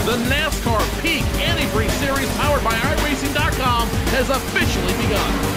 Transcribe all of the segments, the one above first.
The NASCAR Peak Antifreeze Series, powered by iRacing.com, has officially begun.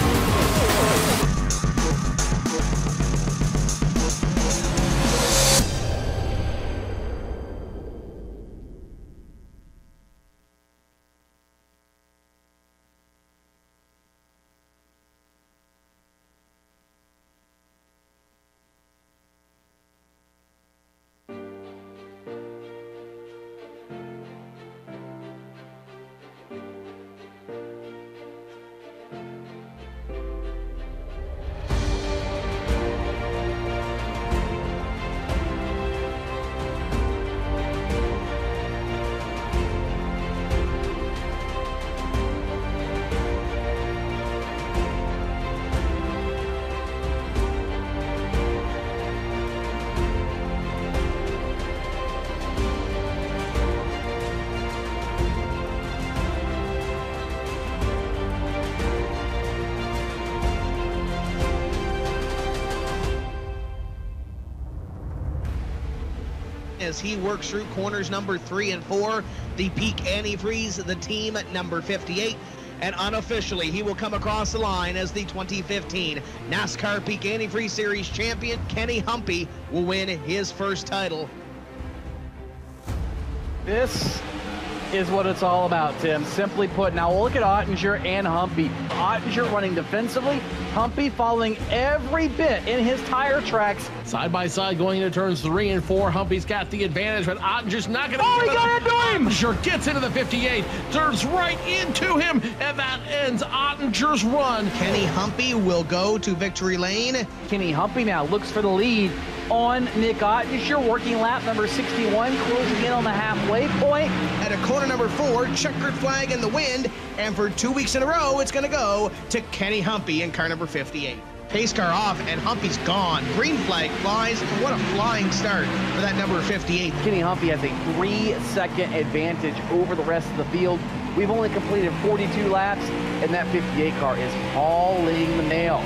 As he works through corners number 3 and 4, the Peak Antifreeze, the team at number 58. And unofficially, he will come across the line as the 2015 NASCAR Peak Antifreeze Series champion. Kenny Humpy will win his first title. This is what it's all about, Tim. Simply put, now look at Ottinger and Humpy. Ottinger running defensively, Humpy following every bit in his tire tracks. Side by side going into turns 3 and 4. Humpy's got the advantage, but Ottinger's not going to. Oh, he got into him! Ottinger gets into the 58, turns right into him, and that ends Ottinger's run. Kenny Humpy will go to victory lane. Kenny Humpy now looks for the lead on Nick Ottinger, working lap number 61, closing in on the halfway point. At a corner number 4, checkered flag in the wind, and for 2 weeks in a row, it's going to go to Kenny Humpy in car number 58. Pace car off, and Humpy's gone. Green flag flies. What a flying start for that number 58. Kenny Humpy has a 3-second advantage over the rest of the field. We've only completed 42 laps, and that 58 car is hauling the mail.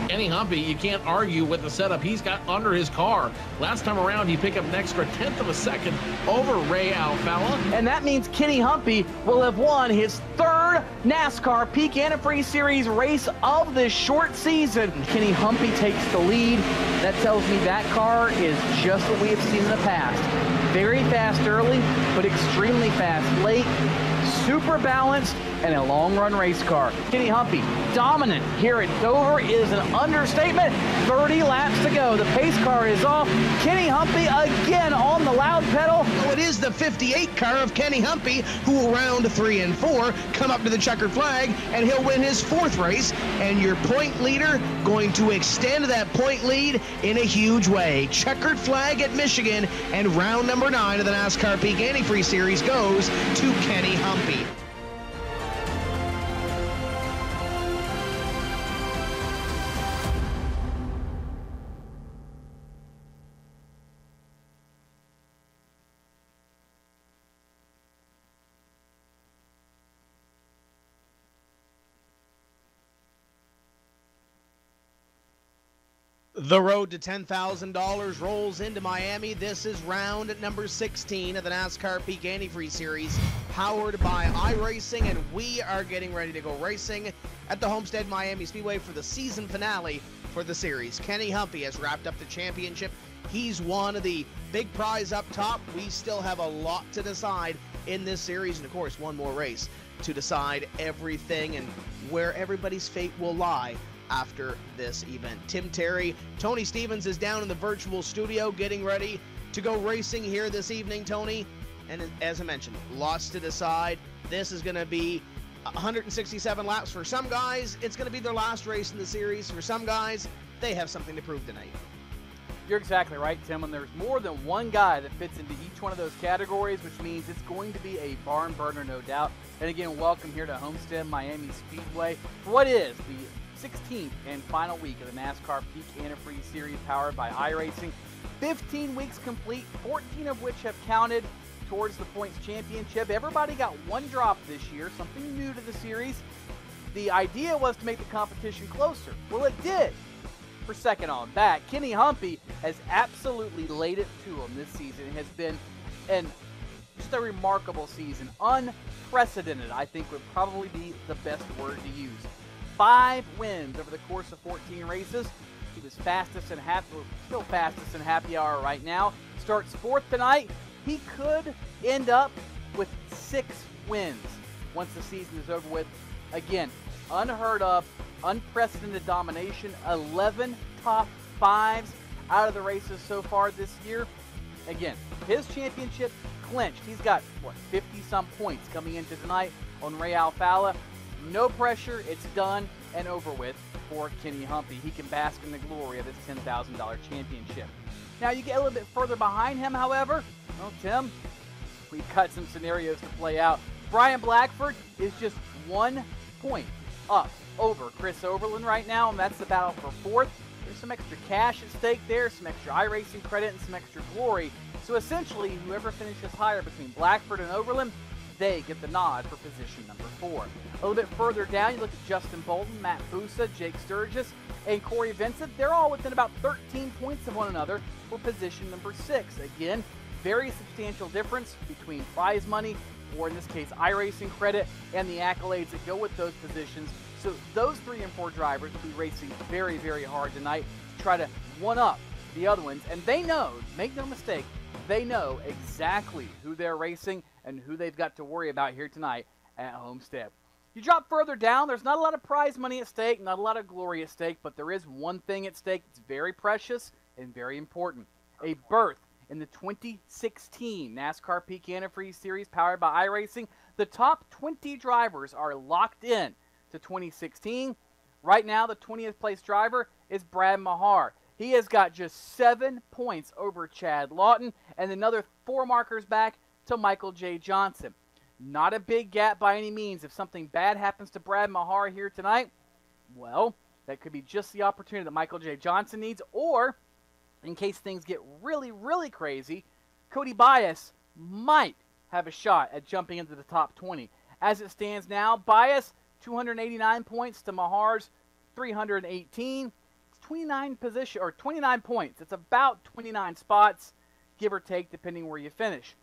Kenny Humpy, you can't argue with the setup he's got under his car. Last time around, he picked up an extra 1/10 of a second over Ray Alfalla. And that means Kenny Humpy will have won his 3rd NASCAR Peak Antifreeze Series race of this short season. Kenny Humpy takes the lead. That tells me that car is just what we have seen in the past. Very fast early, but extremely fast late. Super balanced, and a long-run race car. Kenny Humpy, dominant here at Dover is an understatement. 30 laps to go. The pace car is off. Kenny Humpy again on the loud pedal. Oh, it is the 58 car of Kenny Humpy who will round 3 and 4, come up to the checkered flag, and he'll win his 4th race. And your point leader going to extend that point lead in a huge way. Checkered flag at Michigan, and round number 9 of the NASCAR Peak Antifreeze Series goes to Kenny Humpy. The road to $10,000 rolls into Miami. This is round number 16 of the NASCAR Peak Antifreeze Series, powered by iRacing, and we are getting ready to go racing at the Homestead Miami Speedway for the season finale for the series. Kenny Humpy has wrapped up the championship. He's won the big prize up top. We still have a lot to decide in this series, and of course, one more race to decide everything and where everybody's fate will lie after this event. Tim Terry, Tony Stevens is down in the virtual studio getting ready to go racing here this evening, Tony. And as I mentioned, lots to decide. This is going to be 167 laps for some guys. It's going to be their last race in the series. For some guys, they have something to prove tonight. You're exactly right, Tim, and there's more than one guy that fits into each one of those categories, which means it's going to be a barn burner, no doubt. And again, welcome here to Homestead Miami Speedway for what is the 16th and final week of the NASCAR Peak Antifreeze Series, powered by iRacing. 15 weeks complete, 14 of which have counted towards the points championship. Everybody got one drop this year, something new to the series. The idea was to make the competition closer. Well, it did. For second on back, Kenny Humpy has absolutely laid it to him this season. It has been an Just a remarkable season. Unprecedented, I think, would probably be the best word to use. 5 wins over the course of 14 races. He was still fastest in happy hour right now. Starts 4th tonight. He could end up with 6 wins once the season is over with. Again, unheard of, unprecedented domination. 11 top 5s out of the races so far this year. Again, his championship clinched. He's got, 50-some points coming into tonight on Ray Alfalla. No pressure. It's done and over with for Kenny Humpy. He can bask in the glory of this $10,000 championship. Now, you get a little bit further behind him, however. Well, Tim, we've got some scenarios to play out. Brian Blackford is just 1 point up over Chris Overland right now, and that's the battle for 4th. There's some extra cash at stake there, some extra iRacing credit, and some extra glory. So essentially, whoever finishes higher between Blackford and Overland, they get the nod for position number 4. A little bit further down, you look at Justin Bolton, Matt Busa, Jake Sturgis, and Corey Vincent. They're all within about 13 points of one another for position number 6. Again, very substantial difference between prize money, or in this case, iRacing credit, and the accolades that go with those positions. So those 3 and 4 drivers will be racing very, very hard tonight to try to one-up the other ones. And they know, make no mistake, they know exactly who they're racing and who they've got to worry about here tonight at Homestead. You drop further down, there's not a lot of prize money at stake, not a lot of glory at stake, but there is one thing at stake that's very precious and very important. A berth in the 2016 NASCAR Peak Antifreeze Series powered by iRacing. The top 20 drivers are locked in to 2016. Right now, the 20th place driver is Brad Mahar. He has got just 7 points over Chad Lawton and another 4 markers back to Michael J. Johnson. Not a big gap by any means. If something bad happens to Brad Mahar here tonight, well, that could be just the opportunity that Michael J. Johnson needs, or in case things get really, really crazy, Cody Bias might have a shot at jumping into the top 20. As it stands now, Bias, 289 points to Mahar's 318. It's 29 points. It's about 29 spots, give or take, depending where you finish.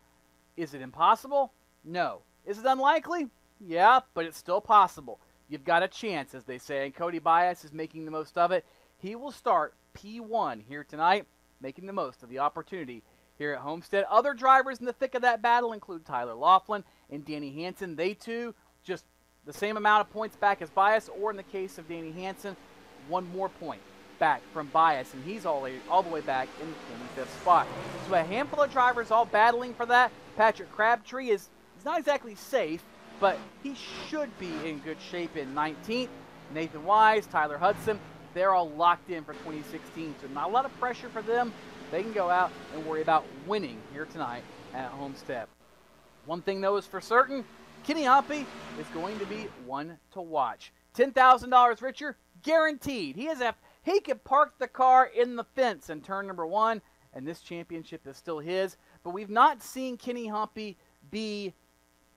Is it impossible? No. Is it unlikely? Yeah, but it's still possible. You've got a chance, as they say, and Cody Bias is making the most of it. He will start P1 here tonight, making the most of the opportunity here at Homestead. Other drivers in the thick of that battle include Tyler Laughlin and Danny Hansen. They too, just the same amount of points back as Bias, or in the case of Danny Hansen, 1 more point back from Bias, and he's all the way back in the 25th spot. So a handful of drivers all battling for that. Patrick Crabtree is not exactly safe, but he should be in good shape in 19th. Nathan Wise, Tyler Hudson, they're all locked in for 2016, so not a lot of pressure for them. They can go out and worry about winning here tonight at Homestead. One thing, though, is for certain, Kenny Humpy is going to be one to watch. $10,000 richer, guaranteed. He could park the car in the fence in turn number 1, and this championship is still his. But we've not seen Kenny Humpy be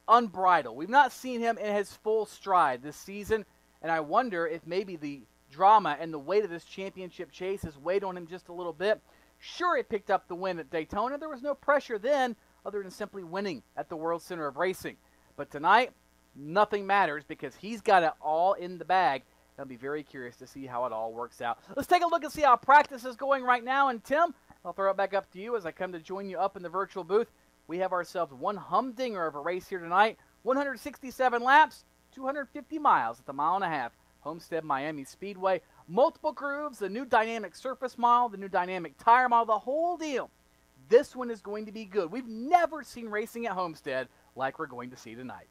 unbridled. We've not seen him in his full stride this season, and I wonder if maybe the drama and the weight of this championship chase has weighed on him just a little bit. Sure, he picked up the win at Daytona. There was no pressure then other than simply winning at the World Center of Racing. But tonight, nothing matters because he's got it all in the bag. I'll be very curious to see how it all works out. Let's take a look and see how practice is going right now. And Tim, I'll throw it back up to you as I come to join you up in the virtual booth. We have ourselves one humdinger of a race here tonight. 167 laps, 250 miles at the 1.5 mile. Homestead Miami Speedway. Multiple grooves, the new dynamic surface model, the new dynamic tire model, the whole deal. This one is going to be good. We've never seen racing at Homestead like we're going to see tonight.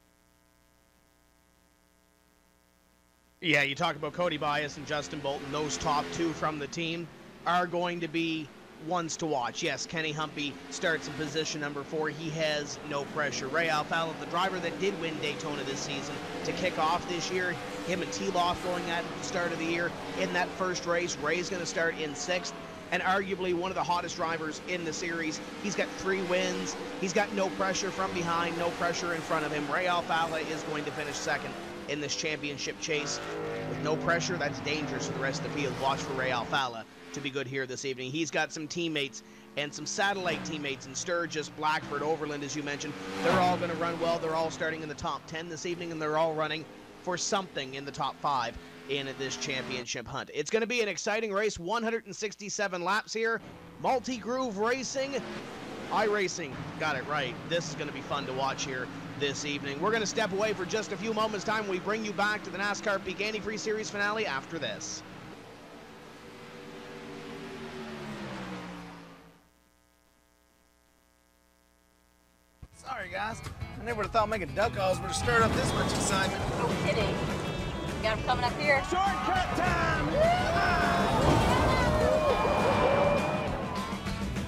Yeah, you talk about Cody Bias and Justin Bolton. Those top 2 from the team are going to be ones to watch. Yes, Kenny Humpy starts in position number 4. He has no pressure. Ray Alfalla, the driver that did win Daytona this season to kick off this year, him and T-Loff going at the start of the year. In that first race, Ray's going to start in 6th, and arguably one of the hottest drivers in the series. He's got 3 wins. He's got no pressure from behind, no pressure in front of him. Ray Alfalla is going to finish 2nd in this championship chase. With no pressure, that's dangerous for the rest of the field. Watch for Ray Alfalla to be good here this evening. He's got some teammates and some satellite teammates in Sturgis, Blackford, Overland, as you mentioned. They're all going to run well. They're all starting in the top 10 this evening, and they're all running for something in the top 5 in this championship hunt. It's going to be an exciting race, 167 laps here. Multi-groove racing. iRacing got it right. This is going to be fun to watch here this evening. We're going to step away for just a few moments' time. We bring you back to the NASCAR Peak Antifreeze Series finale after this. Sorry, guys. I never would have thought making duck calls would have stirred up this much excitement. No kidding. You got him coming up here. Shortcut time!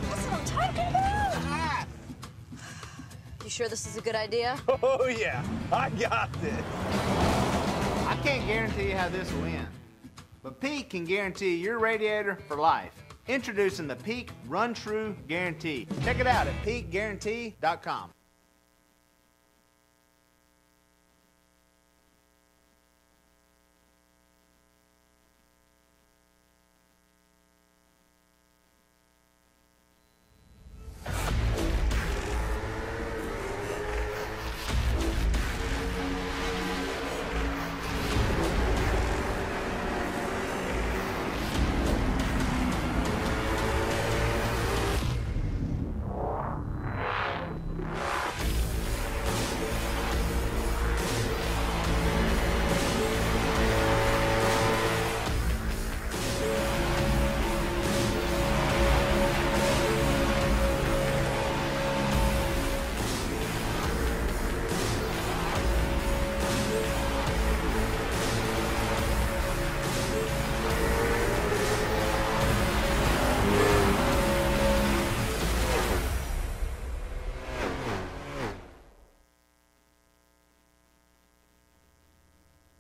That's what I'm talking about. You sure this is a good idea? Oh, yeah. I got this. I can't guarantee you how this will end, but Peak can guarantee your radiator for life. Introducing the Peak Run True Guarantee. Check it out at peakguarantee.com.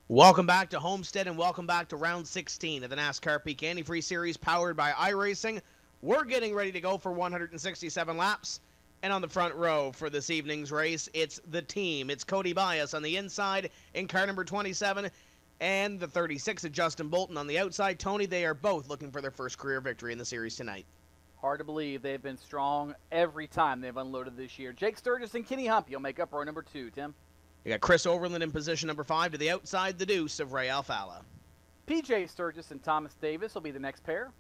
Welcome back to Homestead and welcome back to round 16 of the NASCAR Peak Antifreeze Series powered by iRacing. We're getting ready to go for 167 laps. And on the front row for this evening's race, it's the team. It's Cody Bias on the inside in car number 27 and the 36 of Justin Bolton on the outside. Tony, they are both looking for their first career victory in the series tonight. Hard to believe they've been strong every time they've unloaded this year. Jake Sturgis and Kenny Humpy will make up row number 2, Tim. You got Chris Overland in position number 5 to the outside, the deuce of Ray Alfalla. PJ Sturgis and Thomas Davis will be the next pair.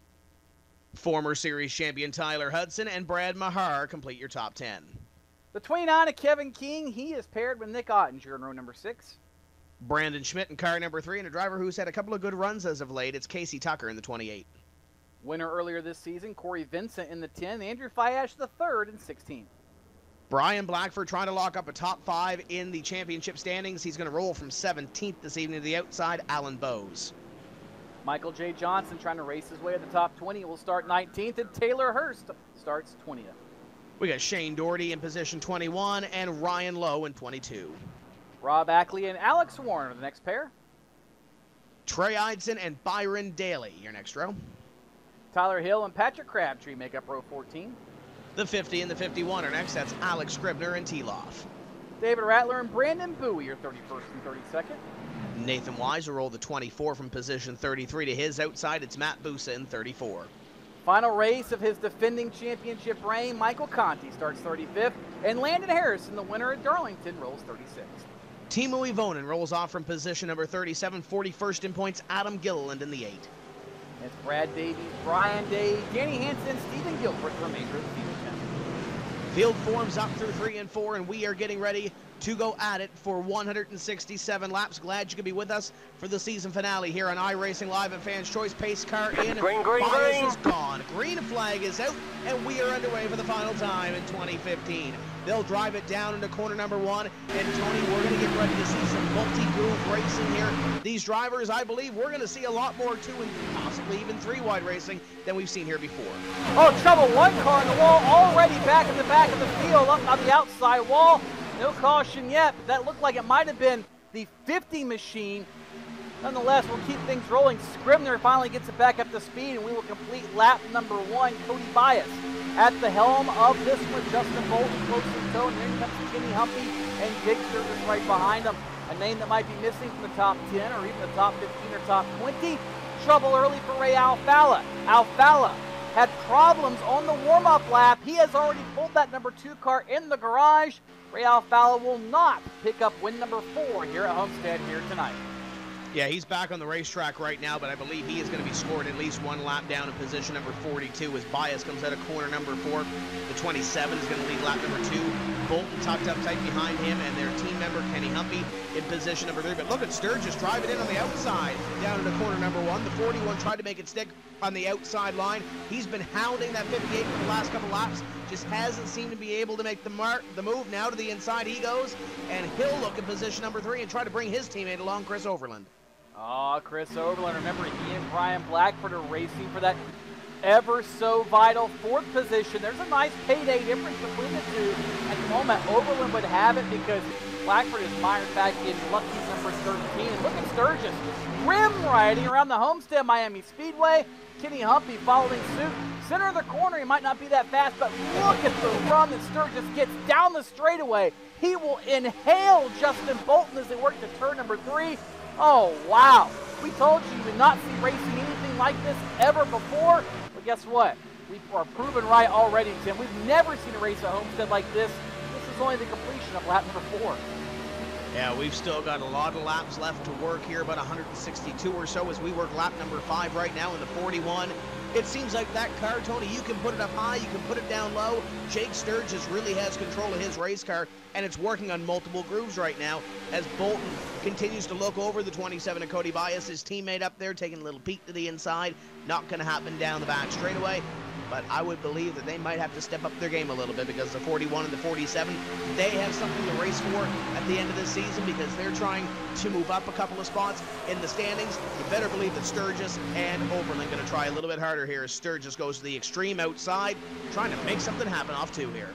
Former series champion Tyler Hudson and Brad Mahar complete your top 10. The 29 of Kevin King, he is paired with Nick Ottinger in row number 6. Brandon Schmidt in car number 3, and a driver who's had a couple of good runs as of late. It's Casey Tucker in the 28. Winner earlier this season, Corey Vincent in the 10, Andrew Fayash the 3rd in 16. Brian Blackford trying to lock up a top 5 in the championship standings. He's going to roll from 17th this evening to the outside, Alan Bowes. Michael J. Johnson trying to race his way at the top 20 will start 19th, and Taylor Hurst starts 20th. We got Shane Doherty in position 21 and Ryan Lowe in 22. Rob Ackley and Alex Warren are the next pair. Trey Eidson and Byron Daly, your next row. Tyler Hill and Patrick Crabtree make up row 14. The 50 and the 51 are next. That's Alex Scribner and T-Loff. David Rattler and Brandon Bowie are 31st and 32nd. Nathan Wise will roll the 24 from position 33 to his outside. It's Matt Busa in 34. Final race of his defending championship reign, Michael Conti starts 35th, and Landon Harrison, the winner at Darlington, rolls 36th. Timo Ivonen rolls off from position number 37, 41st in points, Adam Gilliland in the 8. It's Brad Davies, Brian Day, Danny Hansen, Stephen Gilbert, the remainder of the field. Field forms up through 3 and 4, and we are getting ready to go at it for 167 laps. Glad you could be with us for the season finale here on iRacing Live and Fans Choice. Pace car in. Green, Bias is gone. Green flag is out, and we are underway for the final time in 2015. They'll drive it down into corner number 1, and Tony, we're going to get ready to see some multi-groove racing here. These drivers, I believe, we're going to see a lot more 2 and possibly even 3-wide racing than we've seen here before. Oh, trouble, 1 car on the wall, already back in the back of the field, up on the outside wall. No caution yet, but that looked like it might have been the 50 machine. Nonetheless, we'll keep things rolling. Scribner finally gets it back up to speed, and we will complete lap number 1. Cody Bias at the helm of this one. Justin Bolton close to the toe, and then comes Kenny Humpy and Jake Sturgis right behind him. A name that might be missing from the top 10 or even the top 15 or top 20. Trouble early for Ray Alfalla. Alfalla had problems on the warm-up lap. He has already pulled that number 2 car in the garage. Ray Alfalla will not pick up win number 4 here at Homestead here tonight. Yeah, he's back on the racetrack right now, but I believe he is going to be scored at least one lap down in position number 42 as Bias comes out of corner number 4. The 27 is going to lead lap number 2. Bolton tucked up tight behind him, and their team member Kenny Humpy in position number 3. But look at Sturgis driving in on the outside down into corner number 1. The 41 tried to make it stick on the outside line. He's been hounding that 58 for the last couple laps. Just hasn't seemed to be able to make the move. Now to the inside he goes, and he'll look at position number 3 and try to bring his teammate along, Chris Overland. Oh, Chris Overland. Remember, he and Brian Blackford are racing for that ever so vital 4th position. There's a nice payday difference between the two. At the moment, Overland would have it because Blackford is mired back in lucky number 13. And look at Sturgis rim riding around the Homestead Miami Speedway. Kenny Humpy following suit. Center of the corner, he might not be that fast, but look at the run that Sturgis gets down the straightaway. He will inhale Justin Bolton as they work to turn number 3. Oh, wow. We told you did not see racing anything like this ever before. But guess what? We are proven right already, Tim. We've never seen a race at Homestead like this. This is only the completion of lap number 4. Yeah, we've still got a lot of laps left to work here, about 162 or so as we work lap number 5 right now in the 41. It seems like that car, Tony, you can put it up high, you can put it down low. Jake Sturgis really has control of his race car, and it's working on multiple grooves right now as Bolton continues to look over the 27 of Cody Bias, his teammate up there, taking a little peek to the inside. Not going to happen down the back straightaway, but I would believe that they might have to step up their game a little bit because the 41 and the 47, they have something to race for at the end of this season because they're trying to move up a couple of spots in the standings. You better believe that Sturgis and Overland going to try a little bit harder here as Sturgis goes to the extreme outside, trying to make something happen off 2 here.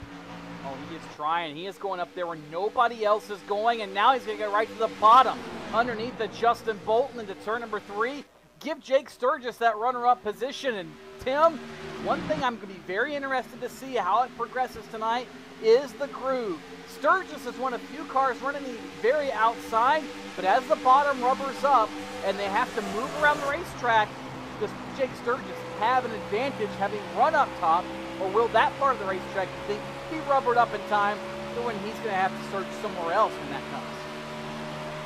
Oh, he is trying. He is going up there where nobody else is going, and now he's going to go right to the bottom underneath the Justin Bolton into turn number 3. Give Jake Sturgis that runner-up position. And Tim, one thing I'm going to be very interested to see how it progresses tonight is the groove. Sturgis is one of few cars running the very outside, but as the bottom rubbers up and they have to move around the racetrack, does Jake Sturgis have an advantage having run up top, or will that part of the racetrack, you think, be rubbered up in time to when he's going to have to search somewhere else when that comes?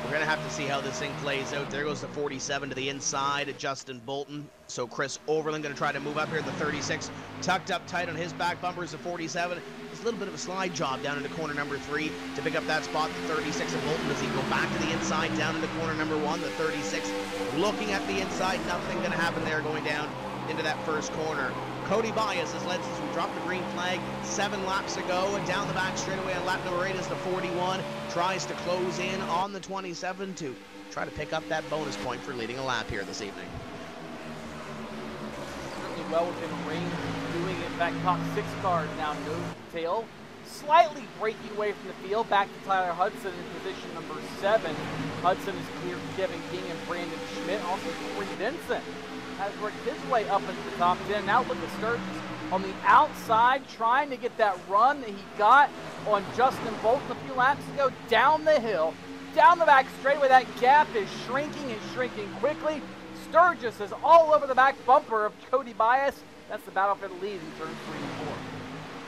We're going to have to see how this thing plays out. There goes the 47 to the inside of Justin Bolton. So Chris Overland going to try to move up here. The 36 tucked up tight on his back bumper is the 47. It's a little bit of a slide job down into corner number 3 to pick up that spot. The 36 of Bolton as he go back to the inside down into corner number 1. The 36 looking at the inside. Nothing going to happen there going down into that first corner. Cody Bias has led since we dropped the green flag 7 laps ago, and down the back straightaway on lap number 8 is the 41. Tries to close in on the 27 to try to pick up that bonus point for leading a lap here this evening. Certainly well within range, doing it. In fact, top 6 cars now nose to tail. Slightly breaking away from the field, back to Tyler Hudson in position number 7. Hudson is clear for Kevin King and Brandon Schmidt. Also, Corey Vincent has worked his way up into the top 10. Now look at Sturgis on the outside trying to get that run that he got on Justin Bolton a few laps ago down the hill, down the back straightaway. That gap is shrinking and shrinking quickly. Sturgis is all over the back bumper of Cody Bias. That's the battle for the lead in turns 3 and 4.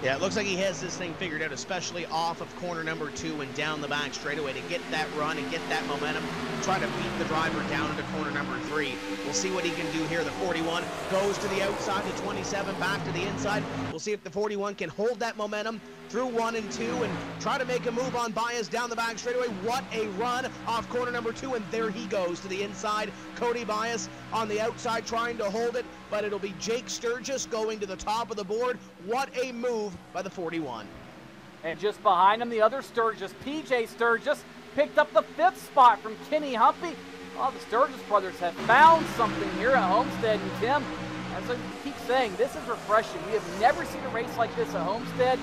Yeah, it looks like he has this thing figured out, especially off of corner number 2 and down the back straightaway to get that run and get that momentum, try to beat the driver down into corner number 3. We'll see what he can do here. The 41 goes to the outside, the 27 back to the inside. We'll see if the 41 can hold that momentum through 1 and 2 and try to make a move on Bias down the back straightaway. What a run off corner number 2, and there he goes to the inside. Cody Bias on the outside trying to hold it, but it'll be Jake Sturgis going to the top of the board. What a move by the 41. And just behind him, the other Sturgis, PJ Sturgis, picked up the 5th spot from Kenny Humpy. Oh, the Sturgis brothers have found something here at Homestead. And Tim, as I keep saying, this is refreshing. We have never seen a race like this at Homestead.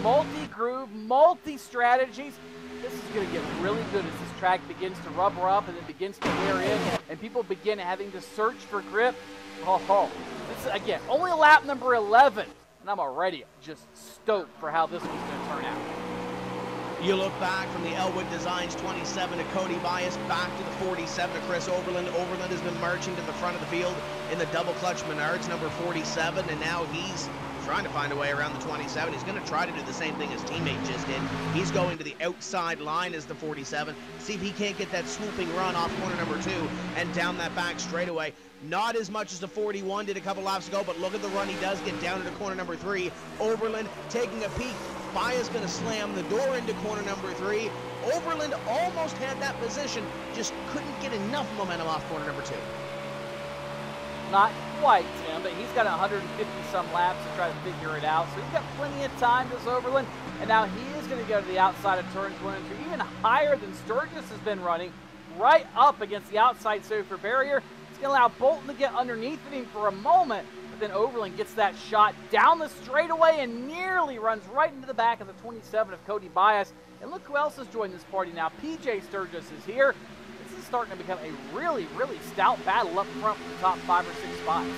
Multi-groove, multi-strategies. This is going to get really good as this track begins to rubber up and it begins to wear in and people begin having to search for grip. This is, again, only lap number 11, and I'm already just stoked for how this one's going to turn out. You look back from the Elwood Designs 27 to Cody Bias, back to the 47 to Chris Overland. Overland has been marching to the front of the field in the double clutch Menards, number 47, and now he's trying to find a way around the 27. He's going to try to do the same thing his teammate just did. He's going to the outside line as the 47. See if he can't get that swooping run off corner number 2 and down that back straightaway. Not as much as the 41 did a couple laps ago, but look at the run he does get down into corner number 3. Overland taking a peek. Bias going to slam the door into corner number 3. Overland almost had that position, just couldn't get enough momentum off corner number 2. Not quite, Tim, but he's got 150-some laps to try to figure it out. So he's got plenty of time, does Overland. And now he is going to go to the outside of turns 1 and 2, even higher than Sturgis has been running, right up against the outside safer barrier. It's going to allow Bolton to get underneath of him for a moment, but then Overland gets that shot down the straightaway and nearly runs right into the back of the 27 of Cody Bias. And look who else has joined this party now. PJ Sturgis is here. This is starting to become a really, really stout battle up front for the top 5 or 6 spots.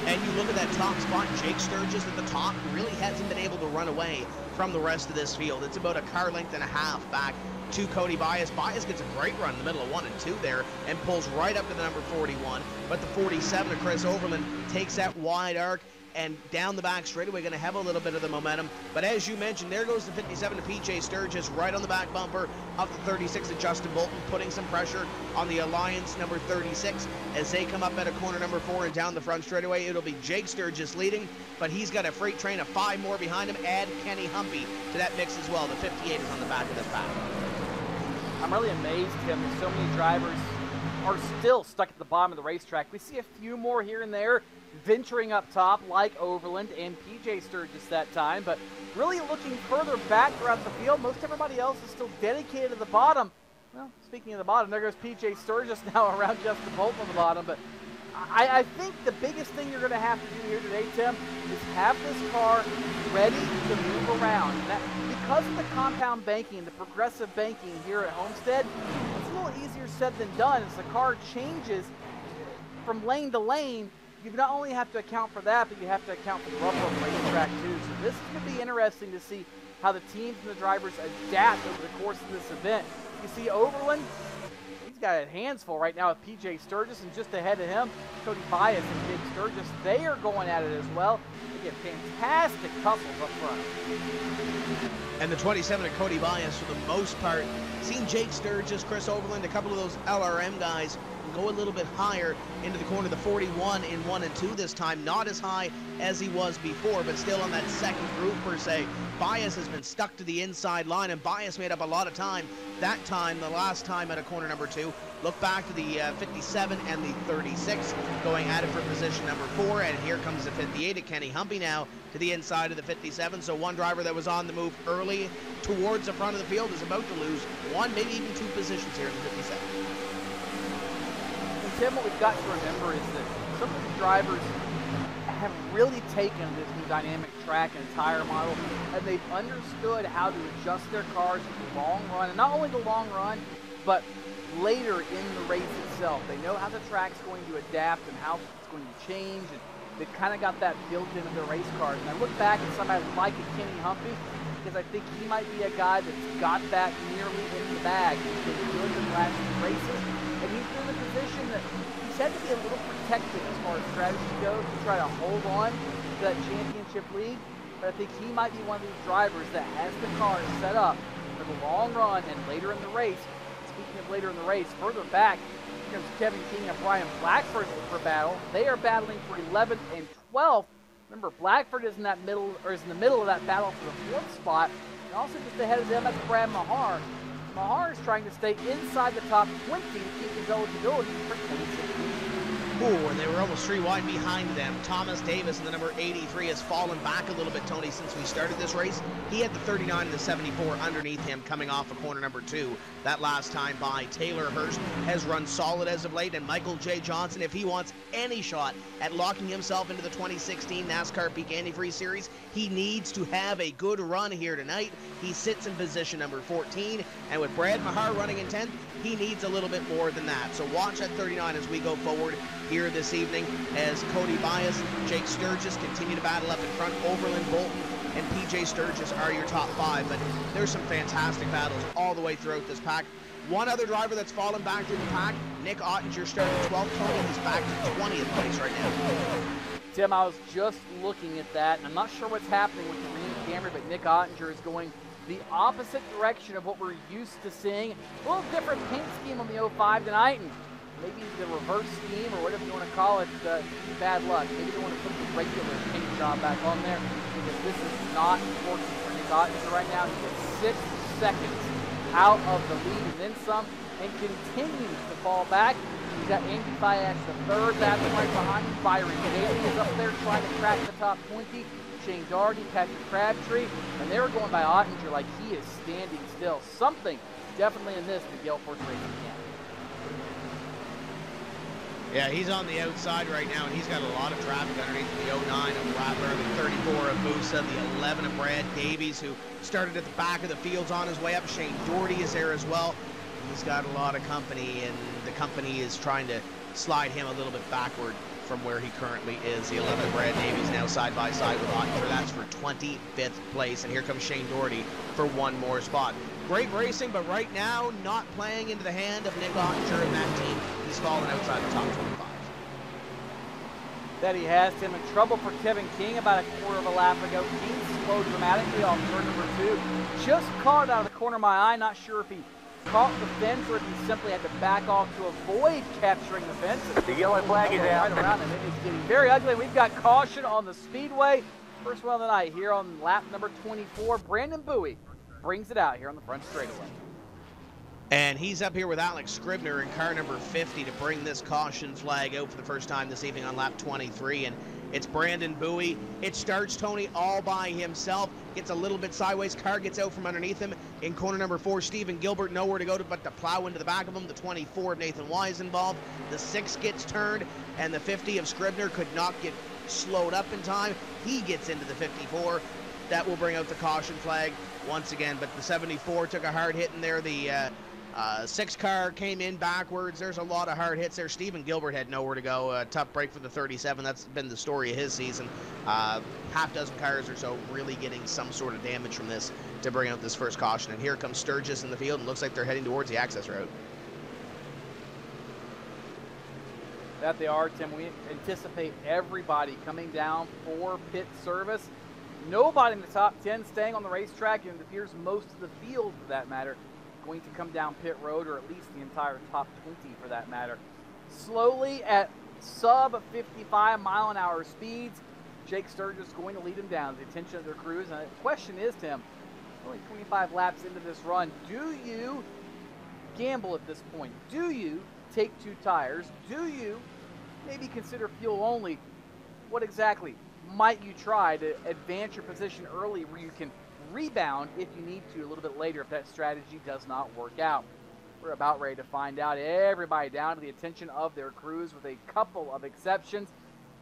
And you look at that top spot, Jake Sturgis at the top really hasn't been able to run away from the rest of this field. It's about a car length and a half back to Cody Bias. Bias gets a great run in the middle of 1 and 2 there and pulls right up to the number 41. But the 47 of Chris Overland takes that wide arc and down the back straightaway, going to have a little bit of the momentum. But as you mentioned, there goes the 57 to PJ Sturgis right on the back bumper of the 36 to Justin Bolton, putting some pressure on the Alliance number 36 as they come up at a corner number 4 and down the front straightaway. It'll be Jake Sturgis leading, but he's got a freight train of 5 more behind him. Add Kenny Humpy to that mix as well. The 58 is on the back of this pack. I'm really amazed, Tim, that so many drivers are still stuck at the bottom of the racetrack. We see a few more here and there venturing up top, like Overland and PJ Sturgis that time, but really looking further back throughout the field, most everybody else is still dedicated to the bottom. Well, speaking of the bottom, there goes PJ Sturgis now around Justin Bolton on the bottom, but I think the biggest thing you're going to have to do here today, Tim, is have this car ready to move around. And that, because of the compound banking, the progressive banking here at Homestead, it's a little easier said than done. As the car changes from lane to lane, you not only have to account for that, but you have to account for the rubber on the racetrack too. So this is going to be interesting to see how the teams and the drivers adapt over the course of this event. You see Overland, he's got hands full right now with PJ Sturgis, and just ahead of him, Cody Bias and Jake Sturgis. They are going at it as well. They get fantastic tussles up front. And the 27 of Cody Bias, for the most part, seen Jake Sturgis, Chris Overland, a couple of those LRM guys go a little bit higher into the corner. The 41 in 1 and 2 this time, not as high as he was before, but still on that second group per se. Bias has been stuck to the inside line, and Bias made up a lot of time that time, the last time at a corner number 2. Look back to the 57 and the 36 going at it for position number 4, and here comes the 58 of Kenny Humpy now to the inside of the 57. So one driver that was on the move early towards the front of the field is about to lose 1, maybe even 2 positions here in the 57. Tim, what we've got to remember is that some of the drivers have really taken this new dynamic track and tire model, and they've understood how to adjust their cars for the long run, and not only the long run, but later in the race itself. They know how the track's going to adapt and how it's going to change, and they've kind of got that built into their race cars. And I look back at somebody like a Kenny Humpy, because I think he might be a guy that's got that nearly in the bag. He's been good in the last few races, and he's in a position that he's had to be a little protective as far as strategy goes to try to hold on to that championship lead. But I think he might be one of these drivers that has the car set up for the long run and later in the race. Speaking of later in the race, further back, here comes Kevin King and Brian Blackford for battle. They are battling for 11th and 12th. Remember, Blackford is in that middle, or is in the middle of that battle for the 4th spot, and also just ahead of them that's Brad Mahar. Mahar is trying to stay inside the top 20 to keep his eligibility for 2016. Ooh, and they were almost 3 wide behind them. Thomas Davis in the number 83 has fallen back a little bit, Tony, since we started this race. He had the 39 and the 74 underneath him coming off of corner number 2 that last time by. Taylor Hurst has run solid as of late, and Michael J. Johnson, if he wants any shot at locking himself into the 2016 NASCAR Peak Antifreeze Series, he needs to have a good run here tonight. He sits in position number 14, and with Brad Mahar running in 10th, he needs a little bit more than that. So watch at 39 as we go forward here this evening as Cody Bias, Jake Sturgis continue to battle up in front. Overland, Bolton, and PJ Sturgis are your top 5, but there's some fantastic battles all the way throughout this pack. One other driver that's fallen back through the pack, Nick Ottinger, starting 12th. Tony, he's back to 20th place right now. Tim, I was just looking at that, and I'm not sure what's happening with the Green Camry, but Nick Ottinger is going the opposite direction of what we're used to seeing. A little different paint scheme on the 05 tonight, and maybe the reverse scheme, or whatever you want to call it, bad luck. Maybe they want to put the regular paint job back on there, because this is not working for Nick Ottinger right now. He is 6 seconds out of the lead and then some, and continues to fall back. He's got Andy Fayax the third, that's right behind him. Byron Daly is up there trying to crack the top 20. Shane Doherty, Patrick Crabtree, and they were going by Ottinger like he is standing still. Something definitely in this the Gale Force Racing camp. Yeah, he's on the outside right now, and he's got a lot of traffic underneath the 09 of Rattler, the 34 of Musa, the 11 of Brad Davies, who started at the back of the fields on his way up. Shane Doherty is there as well. He's got a lot of company, and the company is trying to slide him a little bit backward from where he currently is. The 11 of Brad Davies now side by side with Ottinger. That's for 25th place, and here comes Shane Doherty for one more spot. Great racing, but right now not playing into the hand of Nick Ottinger and that team. He's fallen outside the top 25. That he has Tim in trouble for Kevin King about a quarter of a lap ago. King slowed dramatically off turn number 2. Just caught out of the corner of my eye. Not sure if he caught the fence or if he simply had to back off to avoid capturing the fence. The yellow flag is out. Right around him. It is getting very ugly. We've got caution on the speedway. First one of the night here on lap number 24. Brandon Bowie brings it out here on the front straightaway. And he's up here with Alex Scribner in car number 50 to bring this caution flag out for the first time this evening on lap 23. And it's Brandon Bowie. It starts Tony all by himself. Gets a little bit sideways. Car gets out from underneath him. In corner number 4, Stephen Gilbert, nowhere to go but to plow into the back of him. The 24 of Nathan Wise involved. The 6 gets turned, and the 50 of Scribner could not get slowed up in time. He gets into the 54. That will bring out the caution flag once again. But the 74 took a hard hit in there. The 6 car came in backwards. There's a lot of hard hits there. Stephen Gilbert had nowhere to go. Tough break for the 37. That's been the story of his season. Half dozen cars or so really getting some sort of damage from this to bring out this first caution. And here comes Sturgis in the field, and looks like they're heading towards the access road. That they are, Tim. We anticipate everybody coming down for pit service. Nobody in the top 10 staying on the racetrack, and it appears most of the field, for that matter, going to come down pit road, or at least the entire top 20 for that matter. Slowly at sub 55 mile an hour speeds, Jake Sturgis going to lead them down to the attention of their crews. And the question is, Tim, only 25 laps into this run, do you gamble at this point? Do you take 2 tires? Do you maybe consider fuel only? What exactly might you try to advance your position early where you can rebound if you need to a little bit later if that strategy does not work out? We're about ready to find out. Everybody down to the attention of their crews with a couple of exceptions.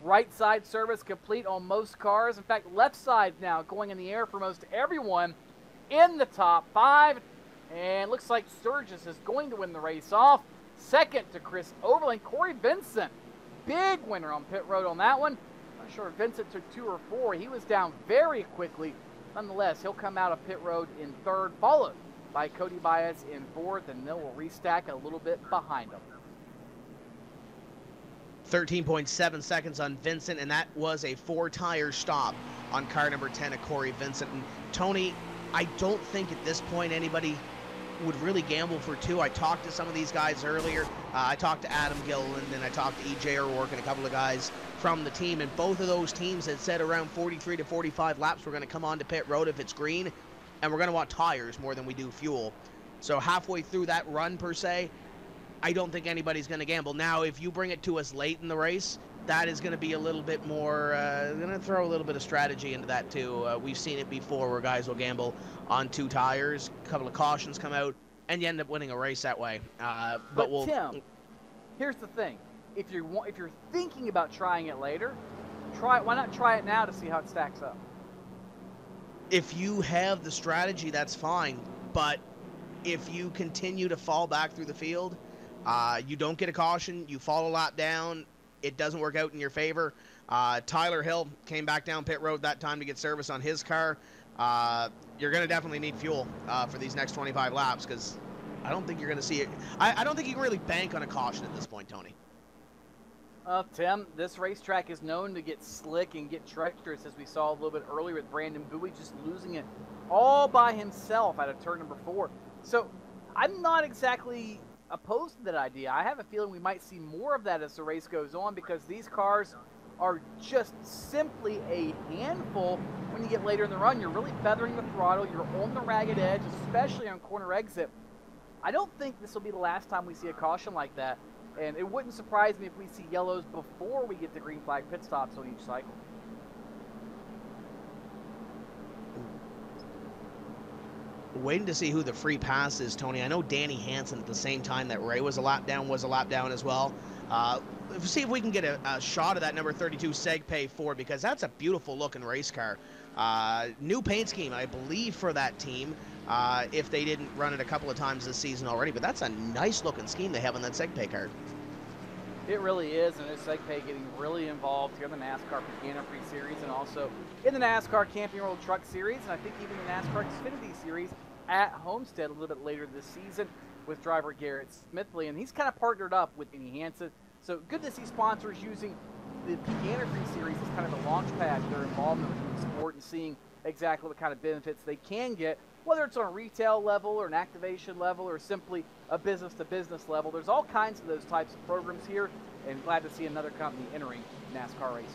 Right side service complete on most cars. In fact, left side now going in the air for most everyone in the top 5. And looks like Sturgis is going to win the race off. Second to Chris Overland. Corey Vincent, big winner on pit road on that one. Not sure if Vincent took 2 or 4. He was down very quickly. Nonetheless, he'll come out of pit road in 3rd, followed by Cody Baez in 4th, and then we'll restack a little bit behind him. 13.7 seconds on Vincent, and that was a 4-tire stop on car number 10 of Corey Vincent. And Tony, I don't think at this point anybody would really gamble for 2. I talked to some of these guys earlier. I talked to Adam Gilliland, and I talked to EJ O'Rourke and a couple of guys from the team, and both of those teams had said around 43 to 45 laps we're going to come on to pit road if it's green, and we're going to want tires more than we do fuel. So halfway through that run per se, I don't think anybody's going to gamble. Now, if you bring it to us late in the race, that is going to be a little bit more, going to throw a little bit of strategy into that too. We've seen it before where guys will gamble on 2 tires, a couple of cautions come out, and you end up winning a race that way. But Tim, here's the thing. If you're thinking about trying it later, why not try it now to see how it stacks up? If you have the strategy, that's fine. But if you continue to fall back through the field, you don't get a caution, you fall a lap down, it doesn't work out in your favor. Tyler Hill came back down pit road that time to get service on his car. You're going to definitely need fuel for these next 25 laps, because I don't think you're going to see it. I don't think you can really bank on a caution at this point, Tony. Tim, this racetrack is known to get slick and get treacherous, as we saw a little bit earlier with Brandon Bowie just losing it all by himself out of turn number 4. So I'm not exactly opposed to that idea. I have a feeling we might see more of that as the race goes on, because these cars are just simply a handful when you get later in the run. You're really feathering the throttle. You're on the ragged edge, especially on corner exit. I don't think this will be the last time we see a caution like that, and it wouldn't surprise me if we see yellows before we get to green flag pit stops on each cycle. Waiting to see who the free pass is, Tony. I know Danny Hansen at the same time that Ray was a lap down as well. See if we can get a shot of that number 32 Segpay Ford, because that's a beautiful looking race car. New paint scheme, I believe, for that team, if they didn't run it a couple of times this season already, but that's a nice looking scheme they have on that Segpay car. It really is, and there's Segpay getting really involved here in the NASCAR Antifreeze Series, and also in the NASCAR Camping World Truck Series, and I think even the NASCAR Xfinity Series at Homestead a little bit later this season with driver Garrett Smithley, and he's kind of partnered up with Danny Hansen. So good to see sponsors using the Antifreeze Series as kind of a launch pad to their involvement with the sport and seeing exactly what kind of benefits they can get, whether it's on a retail level or an activation level or simply a business-to-business level. There's all kinds of those types of programs here, and glad to see another company entering NASCAR racing.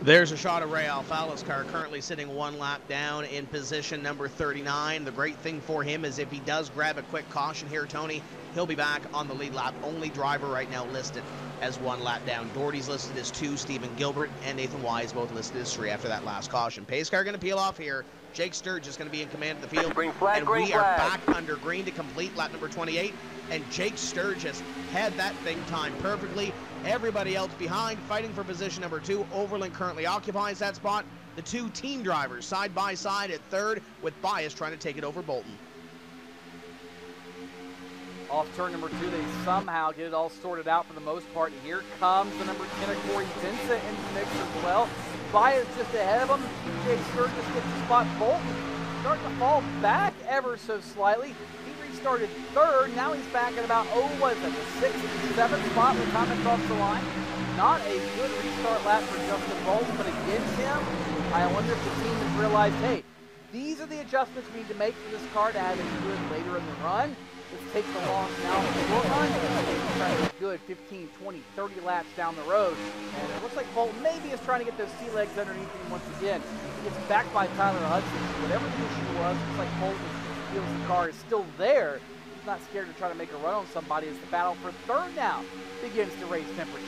There's a shot of Ray Alfala's car, currently sitting one lap down in position number 39. The great thing for him is if he does grab a quick caution here, Tony, he'll be back on the lead lap. Only driver right now listed as one lap down. Doherty's listed as 2, Stephen Gilbert and Nathan Wise both listed as 3 after that last caution. Pace car going to peel off here. Jake Sturgis is going to be in command of the field. Green flag, and green we are flag. back under green to complete lap number 28. And Jake Sturgis had that thing timed perfectly. Everybody else behind, fighting for position number 2. Overland currently occupies that spot. The 2 team drivers side by side at 3rd, with Bias trying to take it over Bolton. Off turn number 2, they somehow get it all sorted out for the most part. And here comes the number 10 of Corey Vincent into the mix as well. Bias just ahead of him. Jake Sturgis gets the spot. Bolton starting to fall back ever so slightly. He restarted 3rd. Now he's back at about, the 6th and 7th spot with time across the line. Not a good restart lap for Justin Bolton, but against him, I wonder if the team has realized, hey, these are the adjustments we need to make for this car to have it good later in the run. Let's take the loss now in the short run. Try to get good 15, 20, 30 laps down the road. And it looks like Bolton maybe is trying to get those sea legs underneath him once again. He gets back by Tyler Hudson. Whatever the issue was, looks like Bolton feels the car is still there. He's not scared to try to make a run on somebody as the battle for 3rd now begins to raise temperature.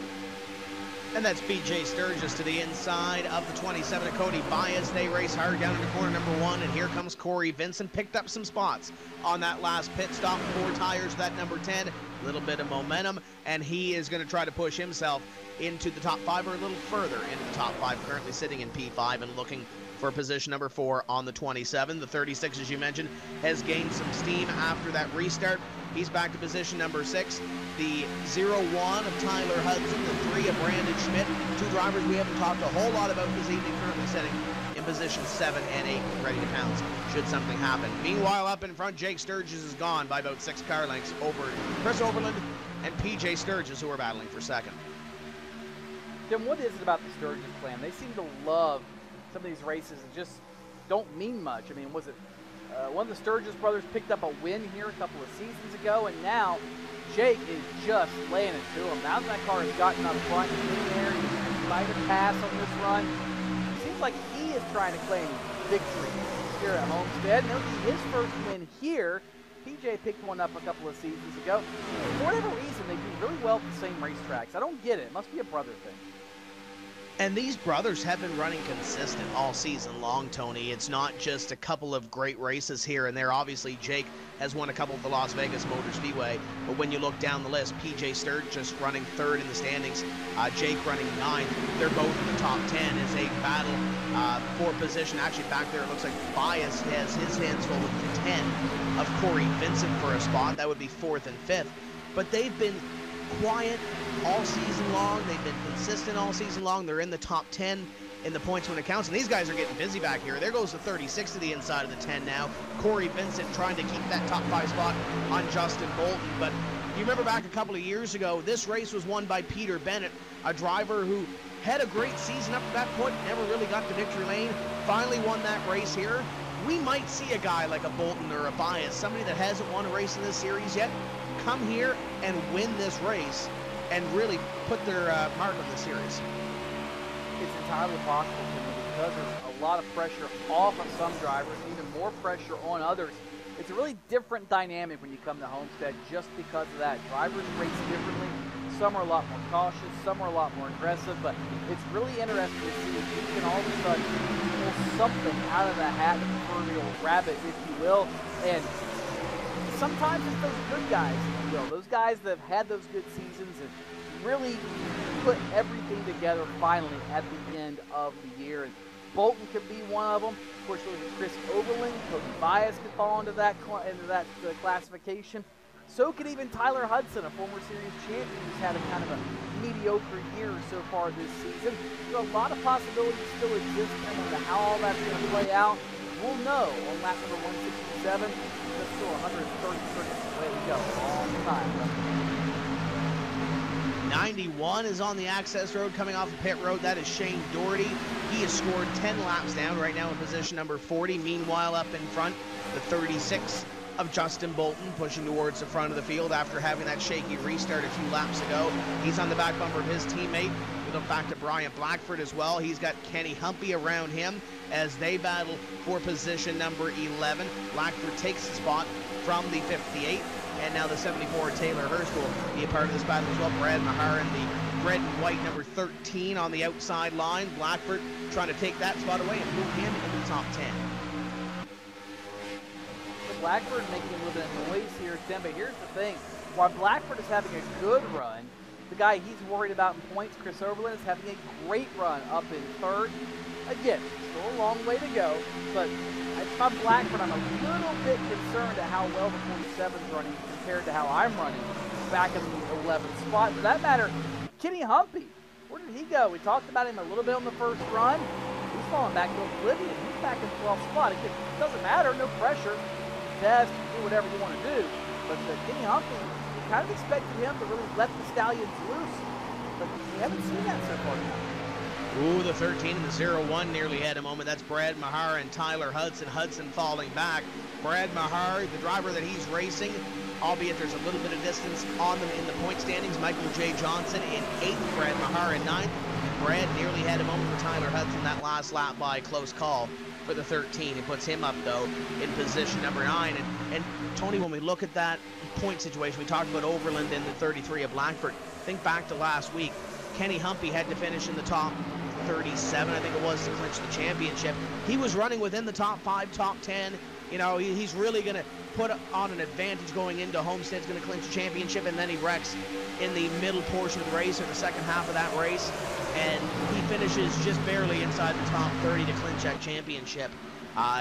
And that's BJ Sturgis to the inside of the 27 of Cody Bias. They race hard down into corner number 1, and here comes Corey Vincent. Picked up some spots on that last pit stop. 4 tires, that number 10. A little bit of momentum, and he is going to try to push himself into the top 5 or a little further into the top 5. Currently sitting in P5 and looking for position number 4 on the 27. The 36, as you mentioned, has gained some steam after that restart. He's back to position number 6. The 0-1 of Tyler Hudson, the 3 of Brandon Schmidt. 2 drivers we haven't talked a whole lot about this evening, currently sitting in position 7 and 8, ready to pounce should something happen. Meanwhile, up in front, Jake Sturgis is gone by about 6 car lengths over Chris Overland and PJ Sturgis, who are battling for 2nd. Tim, what is it about the Sturgis plan? They seem to love some of these races that just don't mean much. I mean, was it one of the Sturgis brothers picked up a win here a couple of seasons ago, and now Jake is just laying it to him. Now that car has gotten up front in there, he might have passed on this run. It seems like he is trying to claim victory here at Homestead. And it'll be his first win here. PJ picked one up a couple of seasons ago. For whatever reason, they do really well at the same racetracks. I don't get it. It must be a brother thing. And these brothers have been running consistent all season long, Tony. It's not just a couple of great races here and there. Obviously, Jake has won a couple of the Las Vegas Motor Speedway. But when you look down the list, PJ Sturgis running 3rd in the standings, Jake running 9th. They're both in the top 10 as a battle for position. Actually, back there, it looks like Bias has his hands full with the 10 of Corey Vincent for a spot. That would be 4th and 5th. but they've been quiet all season long. They've been consistent all season long. They're in the top 10 in the points when it counts, and these guys are getting busy back here. There goes the 36 to the inside of the 10 now. Corey Vincent trying to keep that top 5 spot on Justin Bolton, but you remember back a couple of years ago, this race was won by Peter Bennett, a driver who had a great season up to that point, never really got to victory lane, finally won that race here. We might see a guy like a Bolton or a Bias, somebody that hasn't won a race in this series yet, come here and win this race and really put their mark on the series. It's entirely possible, because there's a lot of pressure off of some drivers, even more pressure on others. It's a really different dynamic when you come to Homestead just because of that. Drivers race differently. Some are a lot more cautious, some are a lot more aggressive, but it's really interesting to see if you can all of a sudden pull something out of the hat, the proverbial rabbit, if you will. And sometimes it's those good guys, if you will, those guys that have had those good seasons and really put everything together finally at the end of the year. And Bolton could be one of them. Of course, Chris Overland, Cody Bias could fall into that classification. So could even Tyler Hudson, a former series champion who's had a kind of a mediocre year so far this season. So a lot of possibilities still exist, and how all that's going to play out, we'll know on lap number 167. There's still 130 seconds away to go. Long time. 91 is on the access road coming off of pit road. That is Shane Doherty. He has scored 10 laps down right now in position number 40. Meanwhile, up in front, the 36 of Justin Bolton pushing towards the front of the field after having that shaky restart a few laps ago. He's on the back bumper of his teammate. We look back to Brian Blackford as well. He's got Kenny Humpy around him as they battle for position number 11. Blackford takes the spot from the 58. And now the 74, Taylor Hurst, will be a part of this battle as well. Brad Mahar in the red and white number 13 on the outside line. Blackford trying to take that spot away and move him into the top 10. Blackford making a little bit of noise here, Tim, but here's the thing. While Blackford is having a good run, the guy he's worried about in points, Chris Overland, is having a great run up in third. Again, still a long way to go, but if I'm Blackford, I'm a little bit concerned at how well the 47's running compared to how I'm running back in the 11th spot. For that matter, Kenny Humpy, where did he go? We talked about him a little bit on the first run. He's falling back to oblivion. He's back in 12th spot. It doesn't matter, no pressure. Best, do whatever you want to do. But Kenny Humpy, we kind of expected him to really let the Stallions loose, but we haven't seen that so far now. Ooh, the 13 and the 01 nearly had a moment. That's Brad Mahar and Tyler Hudson. Hudson falling back. Brad Mahar, the driver that he's racing, albeit there's a little bit of distance on them in the point standings. Michael J. Johnson in 8th, Brad Mahar in 9th. Brad nearly had a moment for Tyler Hudson that last lap by close call for the 13. It puts him up, though, in position number 9. And Tony, when we look at that point situation, we talked about Overland and the 33 of Blackford. Think back to last week. Kenny Humpy had to finish in the top 37, I think it was, to clinch the championship. He was running within the top 5, top 10. You know, he's really going to put on an advantage going into Homestead's going to clinch the championship, and then he wrecks in the middle portion of the race, or the second half of that race, and he finishes just barely inside the top 30 to clinch that championship.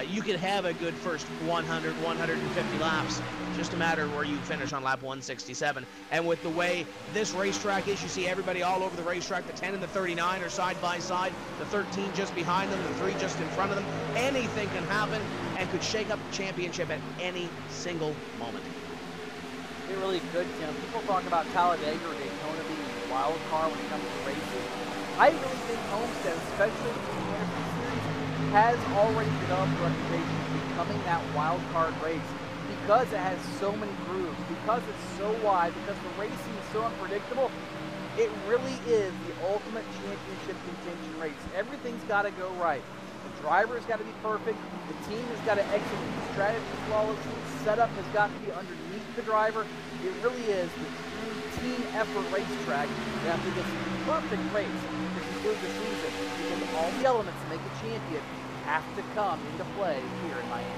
You could have a good first 100, 150 laps, just a matter of where you finish on lap 167. And with the way this racetrack is, you see everybody all over the racetrack. The 10 and the 39 are side by side, the 13 just behind them, the 3 just in front of them. Anything can happen and could shake up the championship at any single moment. It really could, Tim. People talk about Talladega or Daytona being a wild card when it comes to racing. I really think Homestead, especially in the Antifreeze series, has already developed a reputation of becoming that wild card race because it has so many grooves, because it's so wide, because the racing is so unpredictable. It really is the ultimate championship contention race. Everything's got to go right. The driver's got to be perfect. The team has got to execute the strategy flawlessly. The setup has got to be underneath the driver. It really is the true team effort racetrack that I think is the perfect race to conclude the season, because all the elements to make a champion have to come into play here in Miami.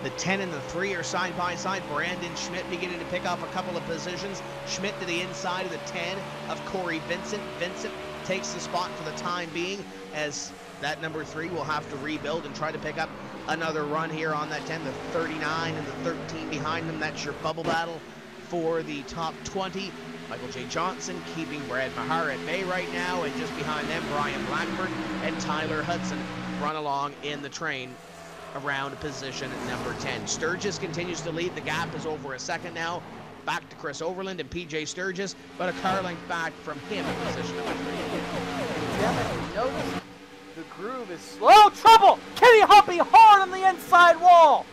The 10 and the 3 are side by side. Brandon Schmidt beginning to pick off a couple of positions. Schmidt to the inside of the 10 of Corey Vincent. Vincent takes the spot for the time being, as that number 3 will have to rebuild and try to pick up another run here on that 10. The 39 and the 13 behind them, that's your bubble battle for the top 20. Michael J. Johnson keeping Brad Mahar at bay right now, and just behind them, Brian Blackburn and Tyler Hudson run along in the train around position number 10. Sturgis continues to lead. The gap is over a second now. Back to Chris Overland and PJ Sturgis, but a car length back from him in position number 3. Yeah, notice the groove is slow. Trouble! Kenny Humpy hard on the inside wall.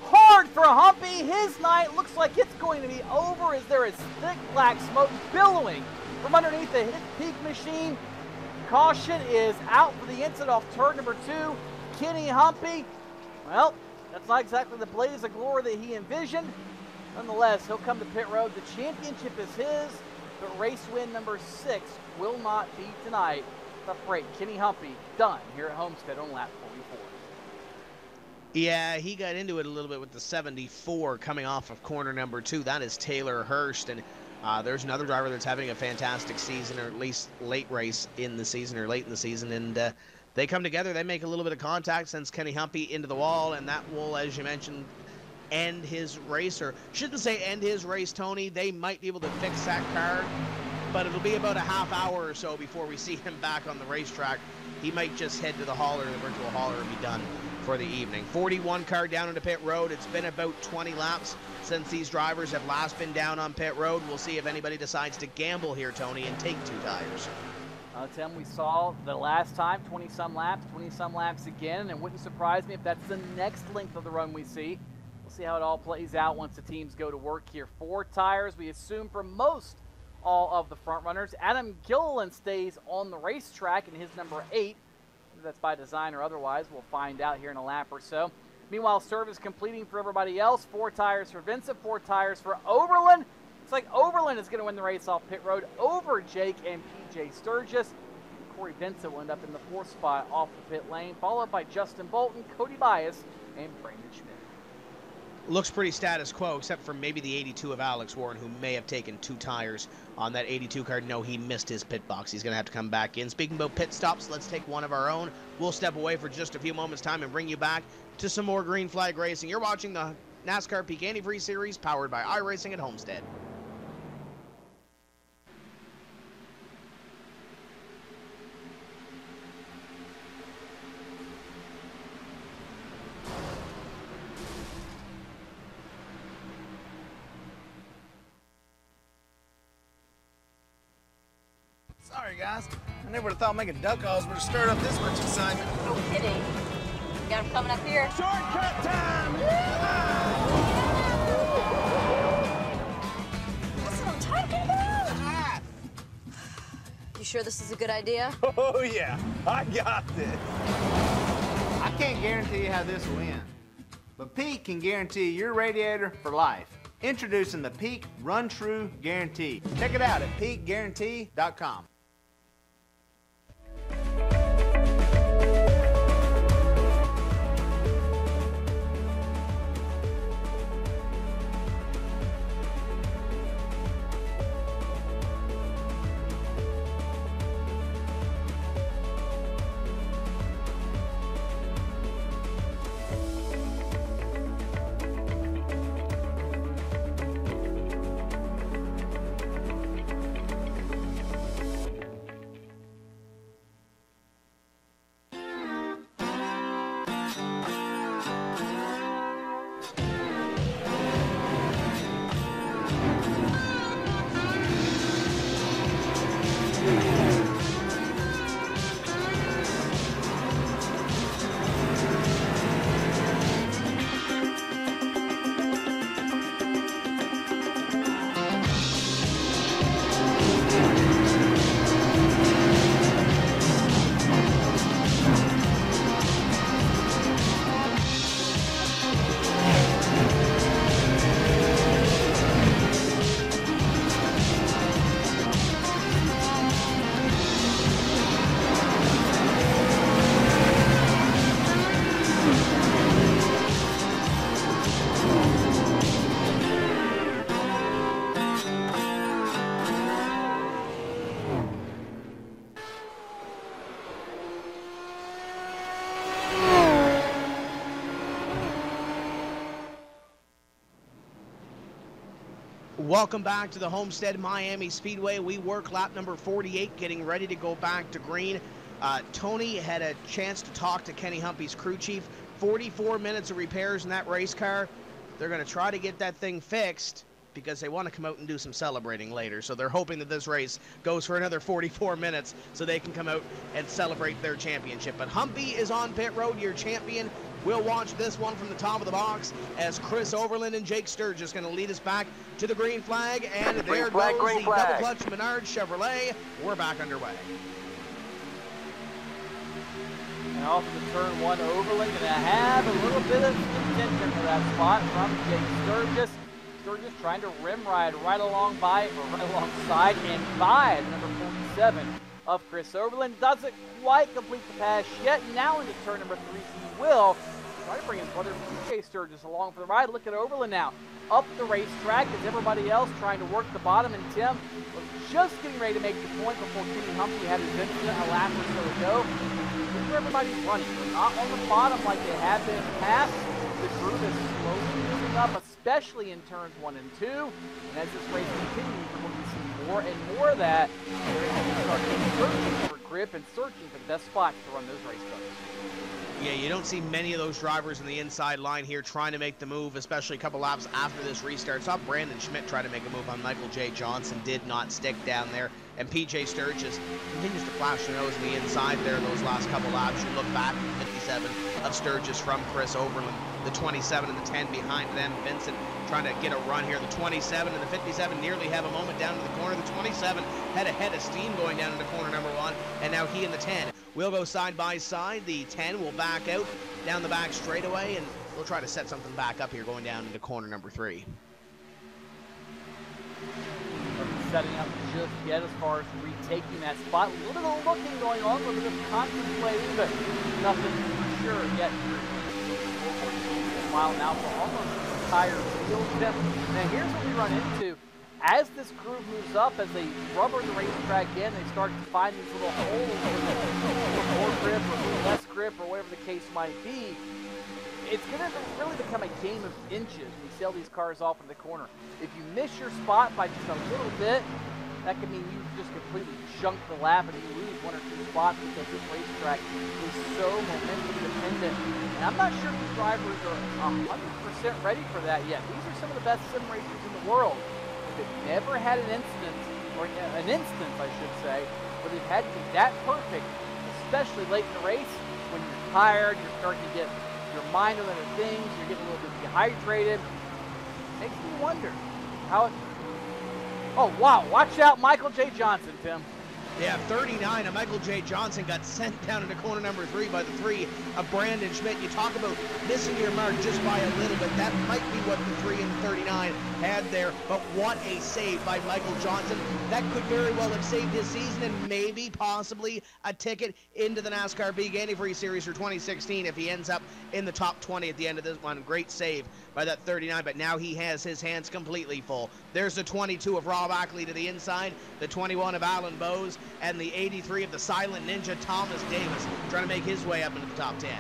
Hard for Humpy. His night looks like it's going to be over as there is thick black smoke billowing from underneath the Peak machine. Caution is out for the exit off turn number 2. Kenny Humpy, well, that's not exactly the blaze of glory that he envisioned. Nonetheless, he'll come to pit road. The championship is his, but race win number 6 will not be tonight. The freight, Kenny Humpy, done here at Homestead on lap 44. Yeah, he got into it a little bit with the 74 coming off of corner number 2. That is Taylor Hurst, and there's another driver that's having a fantastic season, or at least late race in the season, or late in the season, and they come together, they make a little bit of contact, sends Kenny Humpy into the wall, and that will, as you mentioned, end his race, or shouldn't say end his race, Tony. They might be able to fix that car, but it'll be about a half hour or so before we see him back on the racetrack. He might just head to the hauler, the virtual hauler, and be done for the evening. 41 car down into pit road. It's been about 20 laps since these drivers have last been down on pit road. We'll see if anybody decides to gamble here, Tony, and take 2 tires. Tim, we saw the last time 20-some laps again, and it wouldn't surprise me if that's the next length of the run we see. We'll see how it all plays out once the teams go to work here. 4 tires, we assume, for most all of the front runners. Adam Gilliland stays on the racetrack in his number 8. Whether that's by design or otherwise, we'll find out here in a lap or so. Meanwhile, service completing for everybody else. 4 tires for Vincent, 4 tires for Overland. Looks like Overland is going to win the race off pit road over Jake and PJ Sturgis. Corey Vincent will end up in the 4th spot off the pit lane, followed by Justin Bolton, Cody Bias, and Brandon Schmidt. Looks pretty status quo, except for maybe the 82 of Alex Warren, who may have taken 2 tires on that 82 car. No, he missed his pit box. He's going to have to come back in. Speaking about pit stops, let's take one of our own. We'll step away for just a few moments' time and bring you back to some more green flag racing. You're watching the NASCAR Peak Antifreeze Series, powered by iRacing at Homestead. Sorry, guys. I never would have thought making duck calls would have stirred up this much excitement. No kidding. Got him coming up here. Shortcut time! That's what I'm talking about. You sure this is a good idea? Oh, yeah. I got this. I can't guarantee you how this will end, but Pete can guarantee your radiator for life. Introducing the Peak Run True Guarantee. Check it out at peakguarantee.com. Welcome back to the Homestead Miami Speedway. We work lap number 48, getting ready to go back to green. Tony had a chance to talk to Kenny Humpy's crew chief. 44 minutes of repairs in that race car. They're going to try to get that thing fixed because they want to come out and do some celebrating later. So they're hoping that this race goes for another 44 minutes so they can come out and celebrate their championship. But Humpy is on pit road, your champion. We'll watch this one from the top of the box as Chris Overland and Jake Sturgis going to lead us back to the green flag. And there goes the double clutch Menard Chevrolet. We're back underway. And off of the turn one, Overland going to have a little bit of contention for that spot from Jake Sturgis. Sturgis trying to rim ride right alongside and by number 47 of Chris Overland. Doesn't quite complete the pass yet. Now into turn number 3, he will try to bring his brother PJ Sturgis along for the ride. Look at Overland now. Up the racetrack as everybody else trying to work the bottom, and Tim was just getting ready to make the point before Kenny Humpy had his incident a lap or so ago. Look where everybody's running. They're not on the bottom like they have been in the past. The group is slowly moving up, especially in turns 1 and 2. And as this race continues, we're going to see more and more of that. They're going to start searching for grip and searching for the best spots to run those race cars. Yeah, you don't see many of those drivers in the inside line here trying to make the move, especially a couple laps after this restart. Saw Brandon Schmidt try to make a move on Michael J. Johnson, did not stick down there. And PJ Sturgis continues to flash their nose in the inside there those last couple laps. You look back at the 57 of Sturgis from Chris Overland, the 27 and the 10 behind them. Vincent trying to get a run here. The 27 and the 57 nearly have a moment down to the corner. The 27 had a head of steam going down into corner number 1, and now he and the 10 will go side by side. The 10 will back out down the back straightaway, and we'll try to set something back up here going down into corner number 3. Setting up just yet as far as retaking that spot. A little bit of looking going on, a little bit of contemplating, but nothing for sure yet. Mile an hour for almost the entire field. Now here's what we run into. As this crew moves up, as they rubber the racetrack in, they start to find these little holes with more grip or less grip or whatever the case might be. It's going to really become a game of inches when we sail these cars off in the corner. If you miss your spot by just a little bit, that could mean you just completely chunk the lap and you lose 1 or 2 spots because this racetrack is so momentum dependent. And I'm not sure the drivers are 100% ready for that yet. These are some of the best sim racers in the world. They've never had an instance, I should say, where they've had to be that perfect, especially late in the race when you're tired, you're starting to get your mind on other things, you're getting a little bit dehydrated. Makes me wonder how it... Oh, wow, watch out, Michael J. Johnson, Tim. Yeah, 39 of Michael J. Johnson got sent down into corner number 3 by the 3 of Brandon Schmidt. You talk about missing your mark just by a little bit. That might be what the 3 and 39 had there, but what a save by Michael Johnson. That could very well have saved his season and maybe, possibly, a ticket into the NASCAR Big Antifreeze Series for 2016 if he ends up in the top 20 at the end of this one. Great save by that 39, but now he has his hands completely full. There's the 22 of Rob Ackley to the inside, the 21 of Alan Bowes, and the 83 of the silent ninja Thomas Davis trying to make his way up into the top 10.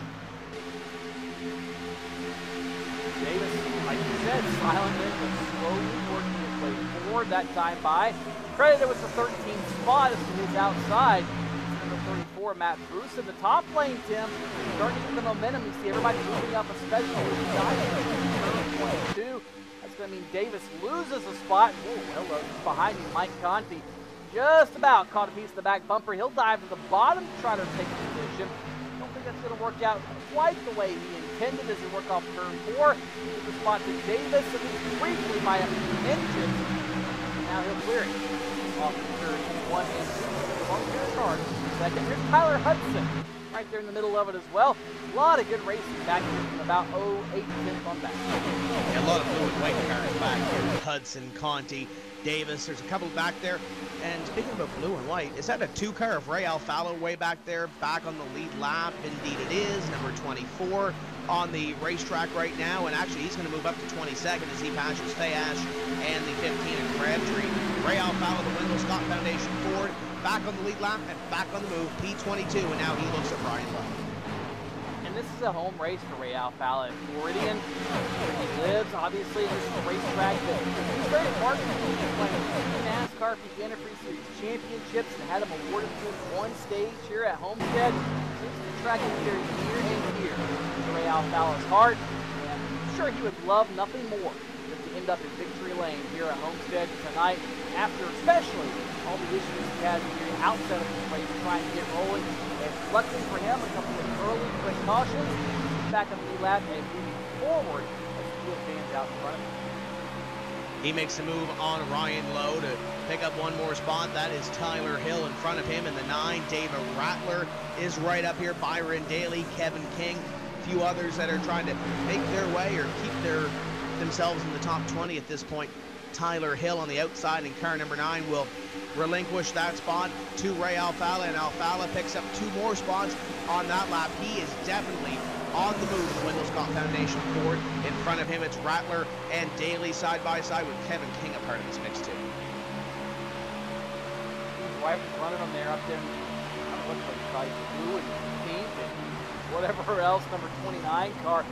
Davis, like you said, silent ninja slowly working his way forward that time by. Credited with the 13th spot as to his outside. Number 34, Matt Bruce in the top lane, Tim. Starting to get the momentum. You see everybody moving up, especially with 22. That's going to mean Davis loses a spot. Oh, hello, behind him, Mike Conti. Just about caught a piece of the back bumper. He'll dive to the bottom to try to take a position. Don't think that's going to work out quite the way he intended as he work off turn 4. Gives the spot to Davis, at least briefly by a inches. Now he'll clear it. Off turn 1 and 2. Long pair of cars. Second, here's Tyler Hudson. Right there in the middle of it as well. A lot of good racing back here from about 8-10 on back. Yeah, a lot of blue and white cars back here. Hudson, Conti, Davis. There's a couple back there. And speaking about blue and white, is that a 2-car of Ray Alfalo way back there, back on the lead lap? Indeed it is. Number 24 on the racetrack right now. And actually, he's going to move up to 22nd as he passes Fayash and the 15 in Crabtree. Ray Alfalo, the Wendell Scott Foundation Ford, back on the lead lap and back on the move. P22, and now he looks at Brian Lowe. And this is a home race for Ray Alfalo. Floridian, he lives Obviously, this is a racetrack that is very important. He's playing the NASCAR Peak Antifreeze Series championships and had them awarded to him on stage here at Homestead. This is the track is very near and dear to Ray Alfala's heart, and I'm sure he would love nothing more than to end up in victory lane here at Homestead tonight, after especially all the issues he had here outside of this race trying to get rolling. And luckily for him, a couple of early quick cautions, back on the lead lap and moving forward as the field fans out in front of him. He makes a move on Ryan Lowe to pick up one more spot. That is Tyler Hill in front of him in the 9. David Rattler is right up here. Byron Daly, Kevin King, a few others that are trying to make their way or keep themselves in the top 20 at this point. Tyler Hill on the outside, and car number 9 will relinquish that spot to Ray Alfala, and Alfala picks up 2 more spots on that lap. He is definitely on the move with Wendell Scott Foundation Ford. In front of him, it's Rattler and Daly side by side with Kevin King a part of this mix too. His wife is running them there up there. It looks like blue and pink and whatever else, number 29 car.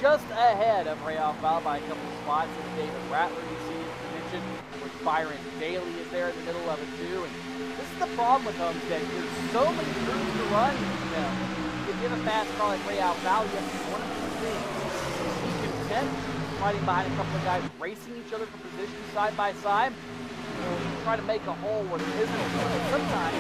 Just ahead of Ray Alfala by a couple of spots. And David Rattler, you see his dimension, with Byron Daly is there in the middle of it too. And this is the problem with Homestead. There's so many crews to run. You know, if you have a fast car like Ray Alfala, you have to do one of two things. Is he content riding behind a couple of guys racing each other for position side by side, or try to make a hole where there isn't? Sometimes.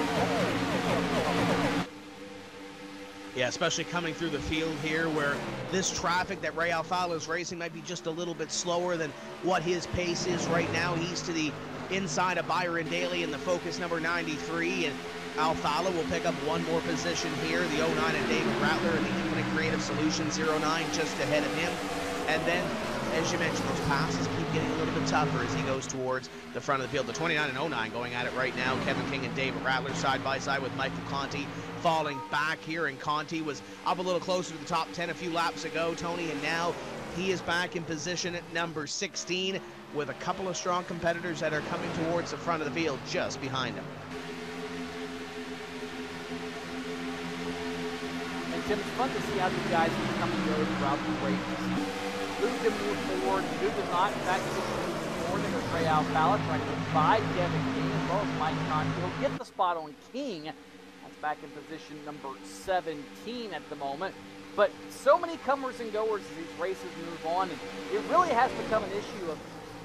Yeah, especially coming through the field here where this traffic that Ray Alfala is racing might be just a little bit slower than what his pace is right now. He's to the inside of Byron Daly in the Focus number 93, and Alfala will pick up one more position here. The 09 and David Rattler and the Infinite Creative Solutions 09 just ahead of him. And then, as you mentioned, those passes keep getting a little bit tougher as he goes towards the front of the field. The 29 and 09 going at it right now. Kevin King and David Rattler side by side with Michael Conti falling back here, and Conti was up a little closer to the top 10 a few laps ago, Tony, and now he is back in position at number 16 with a couple of strong competitors that are coming towards the front of the field just behind him. And Tim, it's fun to see how these guys can come and go throughout the race. Luke can move forward. Luke is not, in fact, moving forward. There's Ray Alfala trying to get by Kevin King as well as Mike Conti. He'll get the spot on King. Back in position number 17 at the moment. But so many comers and goers as these races move on, and it really has become an issue of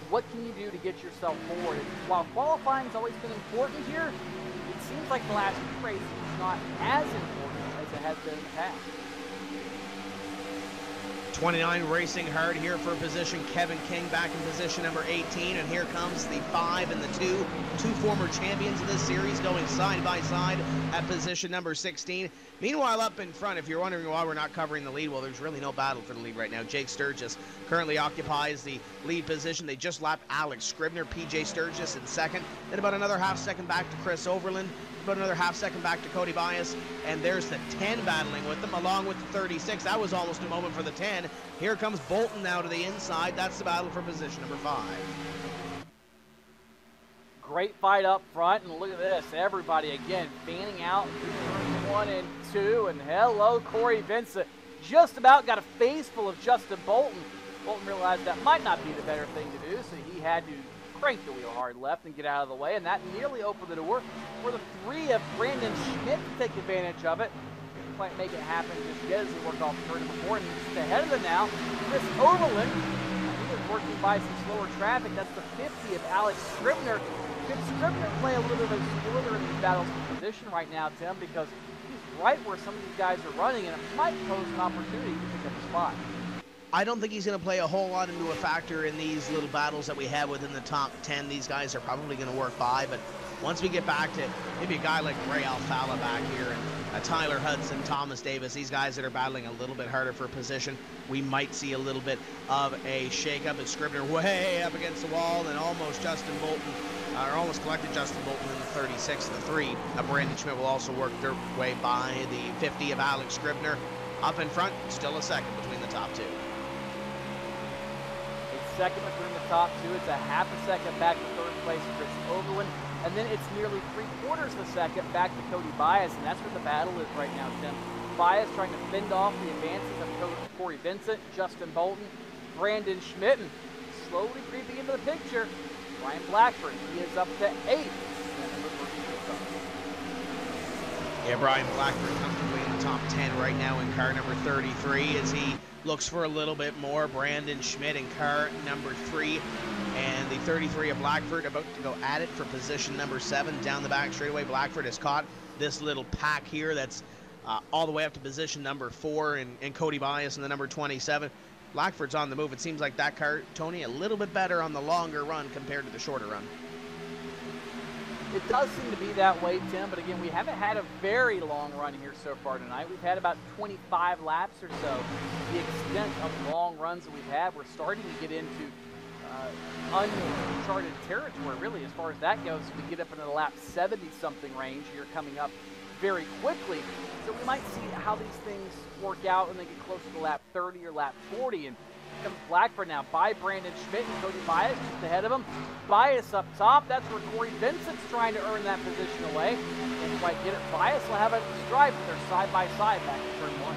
what can you do to get yourself forward. And while qualifying has always been important here, it seems like the last few races is not as important as it has been in the past. 29 racing hard here for position. Kevin King back in position number 18, and here comes the 5 and the 2 former champions of this series going side by side at position number 16. Meanwhile, up in front, if you're wondering why we're not covering the lead, well, there's really no battle for the lead right now. Jake Sturgis currently occupies the lead position. They just lapped Alex Scribner, PJ Sturgis in second, then about another half second back to Chris Overland, about another half second back to Cody Bias, and there's the 10 battling with them along with the 36. That was almost a moment for the 10. Here comes Bolton now to the inside. That's the battle for position number 5. Great fight up front, and look at this. Everybody again fanning out turns 1 and 2, and hello, Corey Vincent. Just about got a face full of Justin Bolton. Bolton realized that might not be the better thing to do, so he had to crank the wheel hard left and get out of the way, and that nearly opened the door for the 3 of Brandon Schmidt to take advantage of it. Didn't quite make it happen just yet as he worked off turn number 4, and just ahead of them now, Chris Overland. He was working by some slower traffic. That's the 50 of Alex Scribner. Could Scribner play a little bit of a spoiler in these battles for position right now, Tim, because he's right where some of these guys are running, and it might pose an opportunity to pick up a spot. I don't think he's going to play a whole lot into a factor in these little battles that we have within the top 10. These guys are probably going to work by, but once we get back to maybe a guy like Ray Alfala back here and Tyler Hudson, Thomas Davis, these guys that are battling a little bit harder for position, we might see a little bit of a shake-up. It's Scribner way up against the wall, and almost Justin Bolton, or almost collected Justin Bolton in the 36. The 3 of Brandon Schmidt will also work their way by the 50 of Alex Scribner. Up in front, still a second between the top 2. Second between the top 2. It's a half a second back to third place Chris Overland, and then it's nearly 3/4 of a second back to Cody Bias, and that's where the battle is right now, Tim. Bias trying to fend off the advances of Corey Vincent, Justin Bolton, Brandon Schmidt, and slowly creeping into the picture. Brian Blackford, he is up to 8th. Yeah, Brian Blackford comfortably in the top 10 right now in car number 33 as he looks for a little bit more. Brandon Schmidt in car number 3. And the 33 of Blackford about to go at it for position number 7 down the back straightaway. Blackford has caught this little pack here that's all the way up to position number 4 and Cody Bias in the number 27. Blackford's on the move. It seems like that car, Tony, a little bit better on the longer run compared to the shorter run. It does seem to be that way, Tim, but again, we haven't had a very long run here so far tonight. We've had about 25 laps or so. The extent of long runs that we've had, we're starting to get into uncharted territory, really, as far as that goes. We get up into the lap 70-something range. You're coming up very quickly. So we might see how these things work out when they get closer to lap 30 or lap 40. And comes Blackford now by Brandon Schmidt and Cody Bias just ahead of him. Bias up top. That's where Corey Vincent's trying to earn that position away. Didn't quite get it. Bias will have a stripe. They're side by side back to turn 1.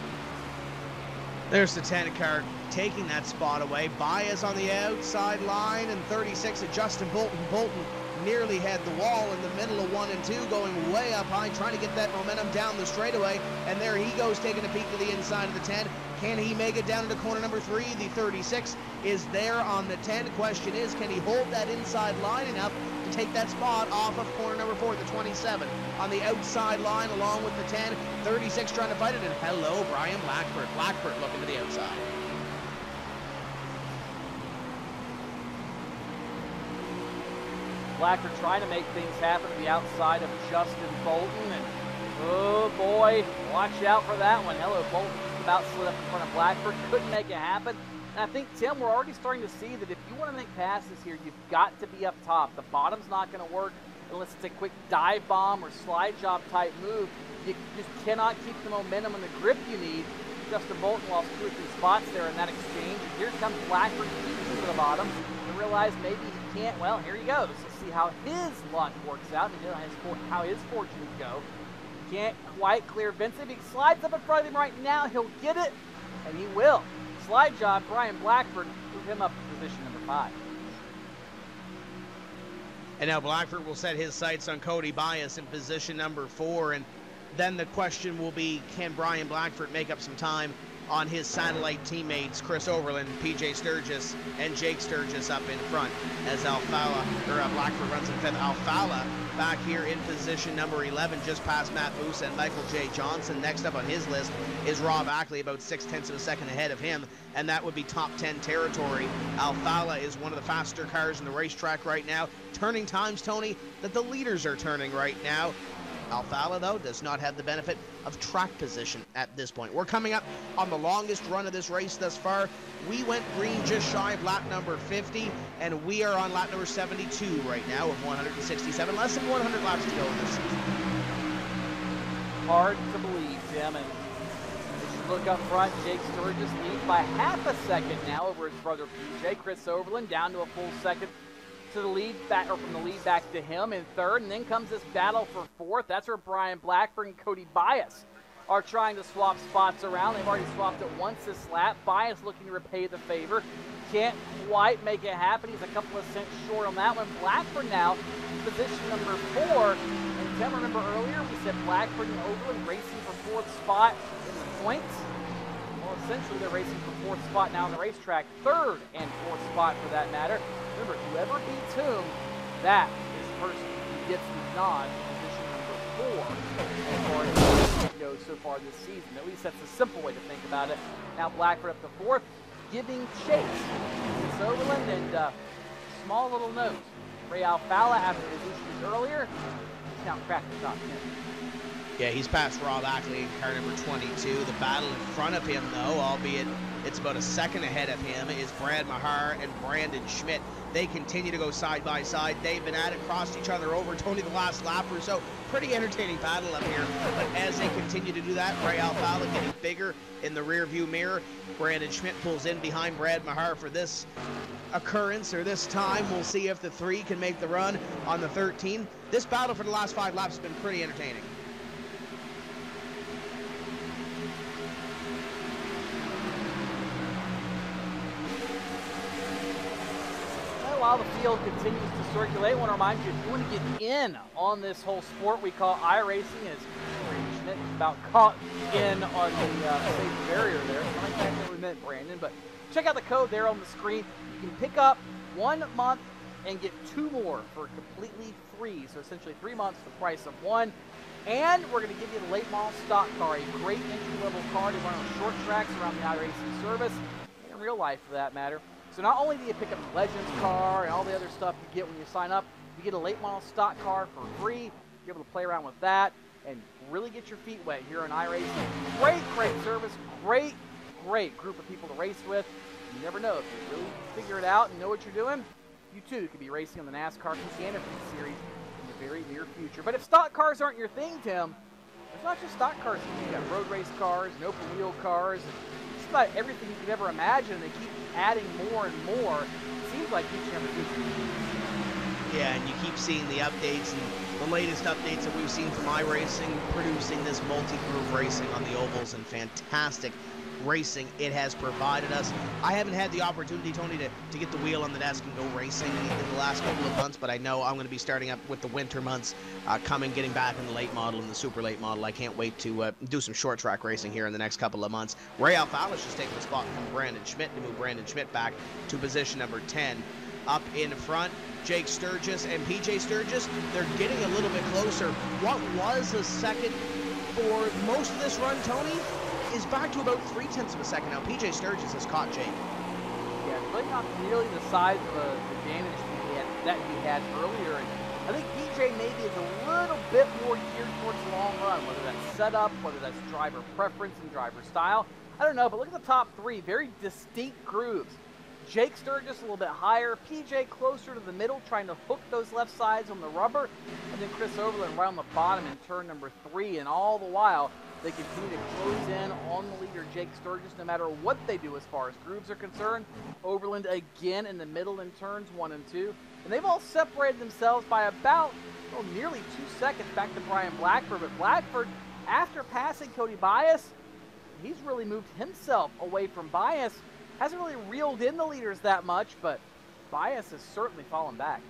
There's the 10 car taking that spot away. Bias on the outside line, and 36 of Justin Bolton. Bolton nearly had the wall in the middle of 1 and 2, going way up high, trying to get that momentum down the straightaway. And there he goes, taking a peek to the inside of the 10. Can he make it down into corner number 3? The 36 is there on the 10. Question is, can he hold that inside line enough to take that spot off of corner number 4, the 27? On the outside line, along with the 10. 36 trying to fight it, and hello, Brian Blackford. Blackford looking to the outside. Blackford trying to make things happen to the outside of Justin Bolton, and oh boy, watch out for that one. Hello, Bolton just about slid up in front of Blackford, couldn't make it happen. And I think, Tim, we're already starting to see that if you want to make passes here, you've got to be up top. The bottom's not going to work unless it's a quick dive bomb or slide job type move. You just cannot keep the momentum and the grip you need. Justin Bolton lost 2 or 3 spots there in that exchange. And here comes Blackford to the bottom to realize maybe he can't. Well, here he goes. Let's see how his luck works out and how his fortunes go. Can't quite clear Vincent. He slides up in front of him right now. He'll get it, and he will. Slide job, Brian Blackford, move him up to position number 5. And now Blackford will set his sights on Cody Bias in position number 4, and then the question will be, can Brian Blackford make up some time on his satellite teammates, Chris Overland, PJ Sturgis, and Jake Sturgis up in front as Blackford runs in 5th. Alfala back here in position number 11, just past Matt Boose and Michael J. Johnson. Next up on his list is Rob Ackley, about 0.6 of a second ahead of him, and that would be top 10 territory. Alfala is one of the faster cars in the racetrack right now. Turning times, Tony, that the leaders are turning right now. Alfala, though, does not have the benefit of track position at this point. We're coming up on the longest run of this race thus far. We went green just shy of lap number 50, and we are on lap number 72 right now of 167. Less than 100 laps to go in this season. Hard to believe, Tim. And as you look up front, Jake Sturgis leads by half a second now over his brother PJ. Chris Overland down to a full second to the lead back, or from the lead back to him in 3rd, and then comes this battle for 4th. That's where Brian Blackford and Cody Bias are trying to swap spots around. They've already swapped it once this lap. Bias looking to repay the favor. Can't quite make it happen. He's a couple of cents short on that one. Blackford now, position number 4. And Tim, remember earlier we said Blackford and Overland racing for 4th spot in the points? Well, essentially they're racing for 4th spot now on the racetrack. 3rd and 4th spot for that matter. Remember, whoever beats whom, that is the person who gets the nod in position number 4 as far as it goes so far this season. At least that's a simple way to think about it. Now Blackford up to 4th, giving chase. It's Overland and small little note. Ray Alfala, after his issues earlier, he's now cracked the top 10. Yeah, he's past Rob Ackley in car number 22. The battle in front of him, though, albeit it's about a second ahead of him, is Brad Mahar and Brandon Schmidt. They continue to go side by side. They've been at it, crossed each other over, Tony, the last lap or so. Pretty entertaining battle up here. But as they continue to do that, Ray Alfala getting bigger in the rear view mirror. Brandon Schmidt pulls in behind Brad Mahar for this occurrence, or this time. We'll see if the 3 can make the run on the 13. This battle for the last 5 laps has been pretty entertaining. while the field continues to circulate, I want to remind you, if you want to get in on this whole sport we call iRacing, as Schmidt is about caught in on the safe barrier there. I don't exactly what we meant, Brandon, but check out the code there on the screen. You can pick up 1 month and get 2 more for completely free. So essentially 3 months for the price of 1. And we're going to give you the late model stock car, a great entry-level car to run on short tracks around the iRacing service, and in real life for that matter. So not only do you pick up the Legends car and all the other stuff you get when you sign up, you get a late model stock car for free. You're able to play around with that and really get your feet wet here on iRacing. Great service, great group of people to race with. You never know, if you really figure it out and know what you're doing, you too could be racing on the NASCAR Antifreeze series in the very near future. But if stock cars aren't your thing, Tim, there's not just stock cars. You've got road race cars and open wheel cars, and just about everything you could ever imagine. They keep adding more and more. It seems like each and every week. Yeah, and you keep seeing the updates and the latest updates that we've seen from iRacing, producing this multi-groove racing on the ovals, and fantastic racing it has provided us. I haven't had the opportunity, Tony, to get the wheel on the desk and go racing in the last couple of months, but I know I'm going to be starting up with the winter months getting back in the late model and the super late model. I can't wait to do some short track racing here in the next couple of months. Ray Alfala's just taking a spot from Brandon Schmidt to move Brandon Schmidt back to position number 10. Up in front, Jake Sturgis and PJ Sturgis, they're getting a little bit closer. What was a second for most of this run, Tony, is back to about 0.3 of a second now. PJ Sturgis has caught Jake. Yeah, really not nearly the size of the advantage that he had earlier. And I think PJ maybe is a little bit more geared towards the long run, whether that's setup, whether that's driver preference and driver style. I don't know, but look at the top 3, very distinct grooves. Jake Sturgis a little bit higher, PJ closer to the middle, trying to hook those left sides on the rubber, and then Chris Overland right on the bottom in turn number 3, and all the while, they continue to close in on the leader, Jake Sturgis, no matter what they do as far as grooves are concerned. Overland again in the middle in turns 1 and 2. And they've all separated themselves by about nearly 2 seconds back to Brian Blackford. But Blackford, after passing Cody Bias, he's really moved himself away from Bias. Hasn't really reeled in the leaders that much, but Bias has certainly fallen back.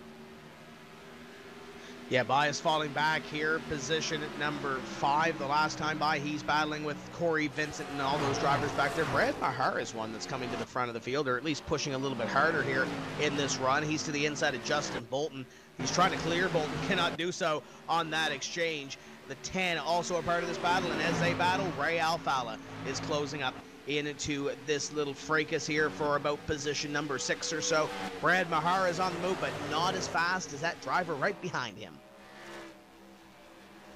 Yeah, Bias falling back here, position at number 5. The last time by, he's battling with Corey Vincent and all those drivers back there. Brad Mahar is one that's coming to the front of the field, or at least pushing a little bit harder here in this run. He's to the inside of Justin Bolton. He's trying to clear. Bolton cannot do so on that exchange. The 10 also a part of this battle, and as they battle, Ray Alfala is closing up into this little fracas here for about position number 6 or so. Brad Mahar is on the move, but not as fast as that driver right behind him.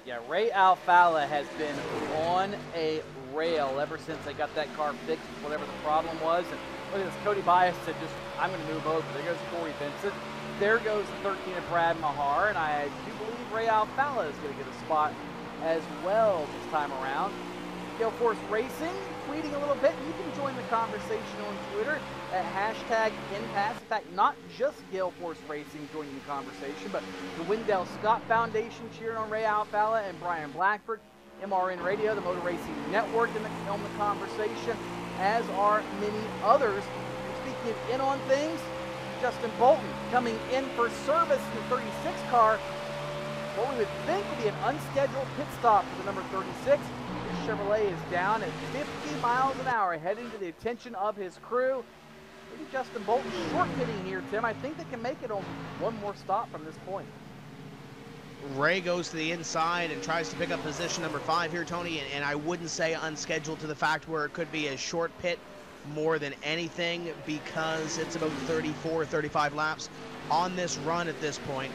Yeah, Ray Alfala has been on a rail ever since they got that car fixed, whatever the problem was. And look at this, Cody Bias said, I'm going to move over. There goes Corey Vincent. There goes the 13 of Brad Mahar, and I do believe Ray Alfala is going to get a spot as well this time around. Gale Force Racing tweeting a little bit. You can join the conversation on Twitter at #InPass. In fact, not just Gale Force Racing joining the conversation, but the Wendell Scott Foundation cheering on Ray Alfala and Brian Blackford. MRN Radio, the Motor Racing Network on the conversation, as are many others. And speaking of in on things, Justin Bolton coming in for service in the 36 car. What we would think would be an unscheduled pit stop for the number 36. Chevrolet is down at 50 miles an hour, heading to the attention of his crew. Maybe Justin Bolton short pitting here, Tim. I think they can make it on one more stop from this point. Ray goes to the inside and tries to pick up position number 5 here, Tony, and I wouldn't say unscheduled to the fact where it could be a short pit more than anything, because it's about 34, 35 laps on this run at this point.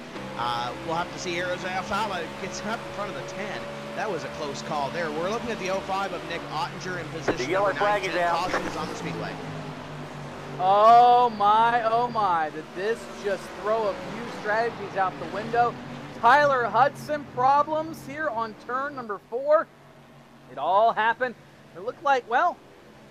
We'll have to see here as Alfala gets up in front of the 10. That was a close call there. We're looking at the 05 of Nick Ottinger in position. The yellow flag is out. Caution is on the speedway. Oh my, did this just throw a few strategies out the window? Tyler Hudson problems here on turn number 4. It all happened. It looked like, well,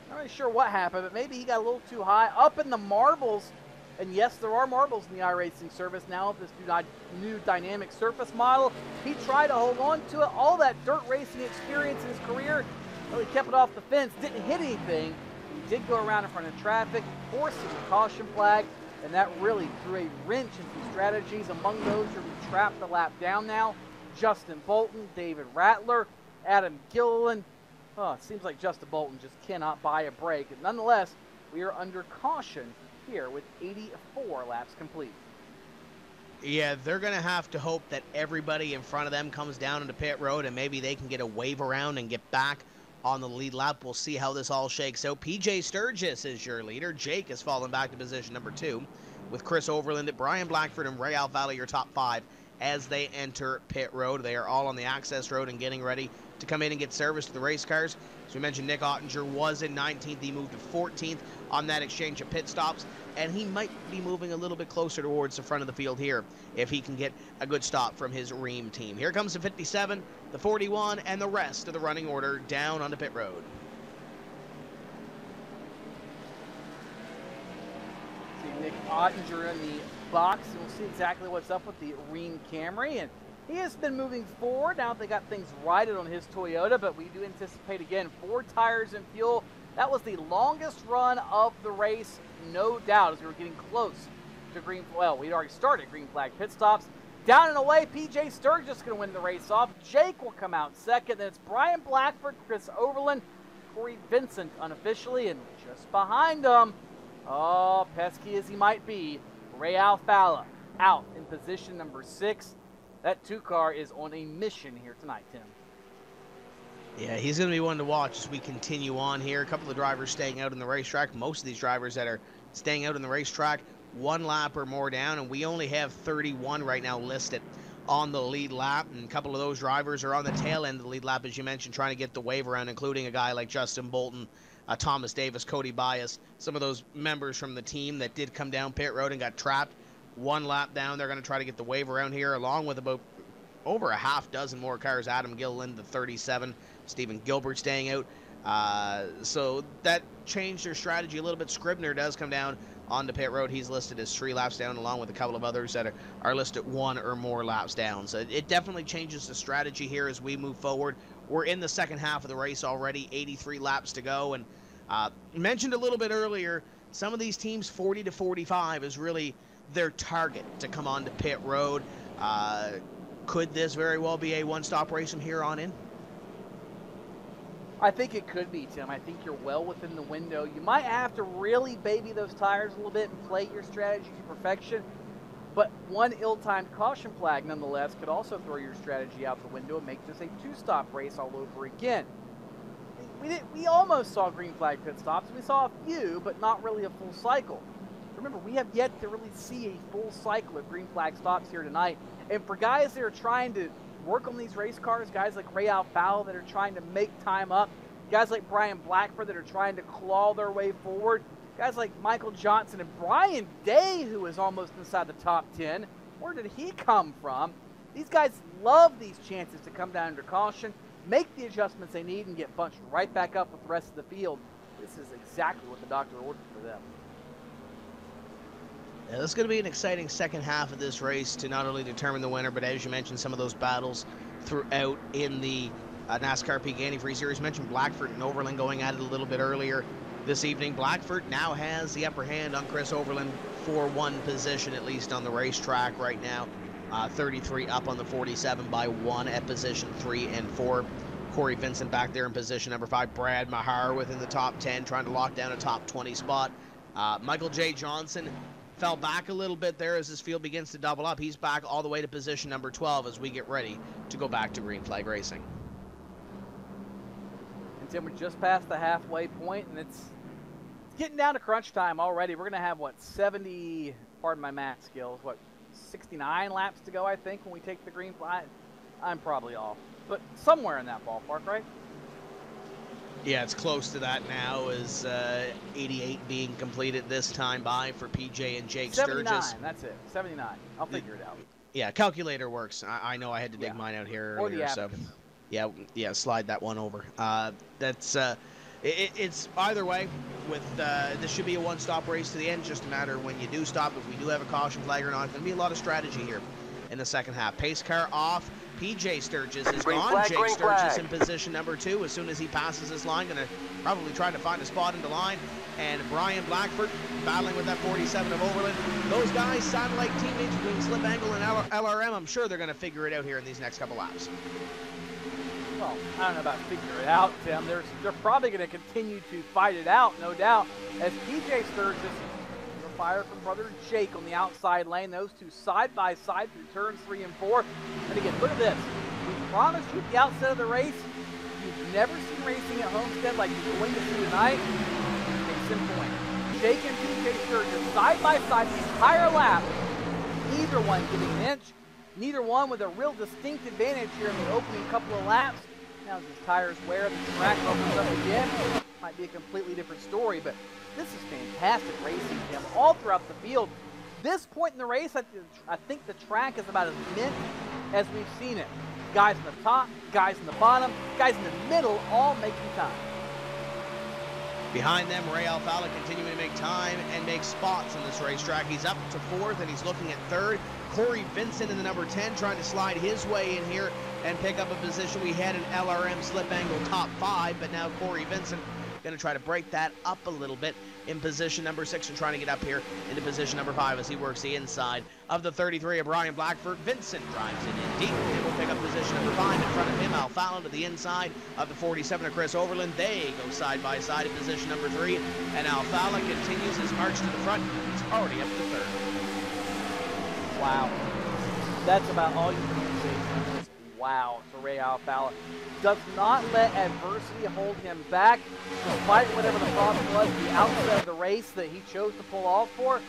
not really sure what happened, but maybe he got a little too high up in the marbles. And yes, there are marbles in the iRacing service now with this new dynamic surface model. He tried to hold on to it. All that dirt racing experience in his career, well, he kept it off the fence, didn't hit anything. He did go around in front of traffic, forcing the caution flag. and that really threw a wrench into strategies. Among those who are trapped the lap down now, Justin Bolton, David Rattler, Adam Gilliland. Oh, it seems like Justin Bolton just cannot buy a break. And nonetheless, we are under caution here with 84 laps complete. Yeah, they're going to have to hope that everybody in front of them comes down into pit road and maybe they can get a wave around and get back on the lead lap. We'll see how this all shakes out. PJ Sturgis is your leader. Jake has fallen back to position number 2 with Chris Overland, Brian Blackford, and Ray Alvalla, your top 5 as they enter pit road. They are all on the access road and getting ready to come in and get service to the race cars. As we mentioned, Nick Ottinger was in 19th. He moved to 14th on that exchange of pit stops, and he might be moving a little bit closer towards the front of the field here if he can get a good stop from his Ream team. Here comes the 57, the 41, and the rest of the running order down onto pit road. See Nick Ottinger in the box, and we'll see exactly what's up with the Ream Camry, and he has been moving forward now that they got things righted on his Toyota, but we do anticipate, again, 4 tires and fuel. That was the longest run of the race, no doubt, as we were getting close to green. Well, we'd already started green flag pit stops. Down and away, PJ Sturgis going to win the race off. Jake will come out second. Then it's Brian Blackford, Chris Overland, Corey Vincent unofficially, and just behind them, oh, pesky as he might be, Ray Alfalla out in position number 6. That 2-car is on a mission here tonight, Tim. Yeah, he's going to be one to watch as we continue on here. A couple of drivers staying out in the racetrack. Most of these drivers that are staying out in the racetrack, 1 lap or more down, and we only have 31 right now listed on the lead lap, and a couple of those drivers are on the tail end of the lead lap, as you mentioned, trying to get the wave around, including a guy like Justin Bolton, Thomas Davis, Cody Bias, some of those members from the team that did come down pit road and got trapped. 1 lap down, they're going to try to get the wave around here, along with about over a half dozen more cars. Adam Gilliland, the 37, Stephen Gilbert staying out. So that changed their strategy a little bit. Scribner does come down onto pit road. He's listed as 3 laps down, along with a couple of others that are listed 1 or more laps down. So it definitely changes the strategy here as we move forward. We're in the second half of the race already, 83 laps to go. And mentioned a little bit earlier, some of these teams, 40 to 45 is really their target to come onto pit road. Could this very well be a one-stop race from here on in? I think it could be, Tim. I think you're well within the window. You might have to really baby those tires a little bit and play your strategy to perfection, but one ill-timed caution flag, nonetheless, could also throw your strategy out the window and make this a 2-stop race all over again. We almost saw green flag pit stops. We saw a few, but not really a full cycle. Remember, we have yet to really see a full cycle of green flag stops here tonight. And for guys that are trying to work on these race cars, guys like Ray Alfalla that are trying to make time up, guys like Brian Blackford that are trying to claw their way forward, guys like Michael Johnson and Brian Day, who is almost inside the top 10. Where did he come from? These guys love these chances to come down under caution, make the adjustments they need, and get bunched right back up with the rest of the field. This is exactly what the doctor ordered for them. Yeah, this is going to be an exciting second half of this race to not only determine the winner, but as you mentioned, some of those battles throughout in the NASCAR Peak Antifreeze Series. You mentioned Blackford and Overland going at it a little bit earlier this evening. Blackford now has the upper hand on Chris Overland for 1 position, at least on the racetrack right now. 33 up on the 47 by 1 at position 3 and 4. Corey Vincent back there in position number 5. Brad Mahar within the top 10, trying to lock down a top 20 spot. Michael J. Johnson fell back a little bit there as this field begins to double up. He's back all the way to position number 12 as we get ready to go back to green flag racing. And Tim, we're just past the halfway point, and it's getting down to crunch time already. We're going to have, what, 70, pardon my math skills, what, 69 laps to go, I think, when we take the green flag. I'm probably off, but somewhere in that ballpark, right? Yeah, it's close to that now, as 88 being completed this time by for PJ and Jake 79, Sturgis. that's it, 79. I'll figure it out. Yeah, calculator works. I know I had to dig mine out here Or earlier, the so abacus. yeah, slide that one over. That's it's either way. With this should be a one-stop race to the end. Just a matter of when you do stop. If we do have a caution flag or not, it's going to be a lot of strategy here in the second half. Pace car off. PJ Sturgis is Green gone. flag, Jake green Sturgis flag. in position number 2. As soon as he passes this line, going to probably try to find a spot into line. And Brian Blackford battling with that 47 of Overland. Those guys, satellite teammates between Slip Angle and LRM, I'm sure they're going to figure it out here in these next couple laps. Well, I don't know about figure it out, Tim. They're probably going to continue to fight it out, no doubt, as PJ Sturgis will fire from brother Jake on the outside lane. Those two side by side through turns 3 and 4. And again, look at this. We promised you at the outset of the race, you've never seen racing at Homestead like you're going to see tonight. Case in point. Jake and PJ Sturgis side by side the entire lap. Neither one getting an inch. Neither one with a real distinct advantage here in the opening couple of laps. Now as his tires wear, the track opens up again. Might be a completely different story, but this is fantastic racing, Tim, all throughout the field. This point in the race, I think the track is about as mint as we've seen it. Guys in the top, guys in the bottom, guys in the middle, all making time. Behind them, Ray Alfala continuing to make time and make spots in this racetrack. He's up to 4th and he's looking at 3rd. Corey Vincent in the number 10 trying to slide his way in here and pick up a position. We had an LRM Slip Angle top 5, but now Corey Vincent going to try to break that up a little bit in position number 6 and trying to get up here into position number 5 as he works the inside of the 33 of Brian Blackford. Vincent drives it in deep and will pick up position number 5 in front of him. Alfala to the inside of the 47 of Chris Overland. They go side by side in position number 3, and Alfala continues his march to the front. He's already up to 3rd. Wow. That's about all you can say. Just wow to Ray Alfala. Does not let adversity hold him back, despite whatever the problem was at the outset of the race that he chose to pull off for.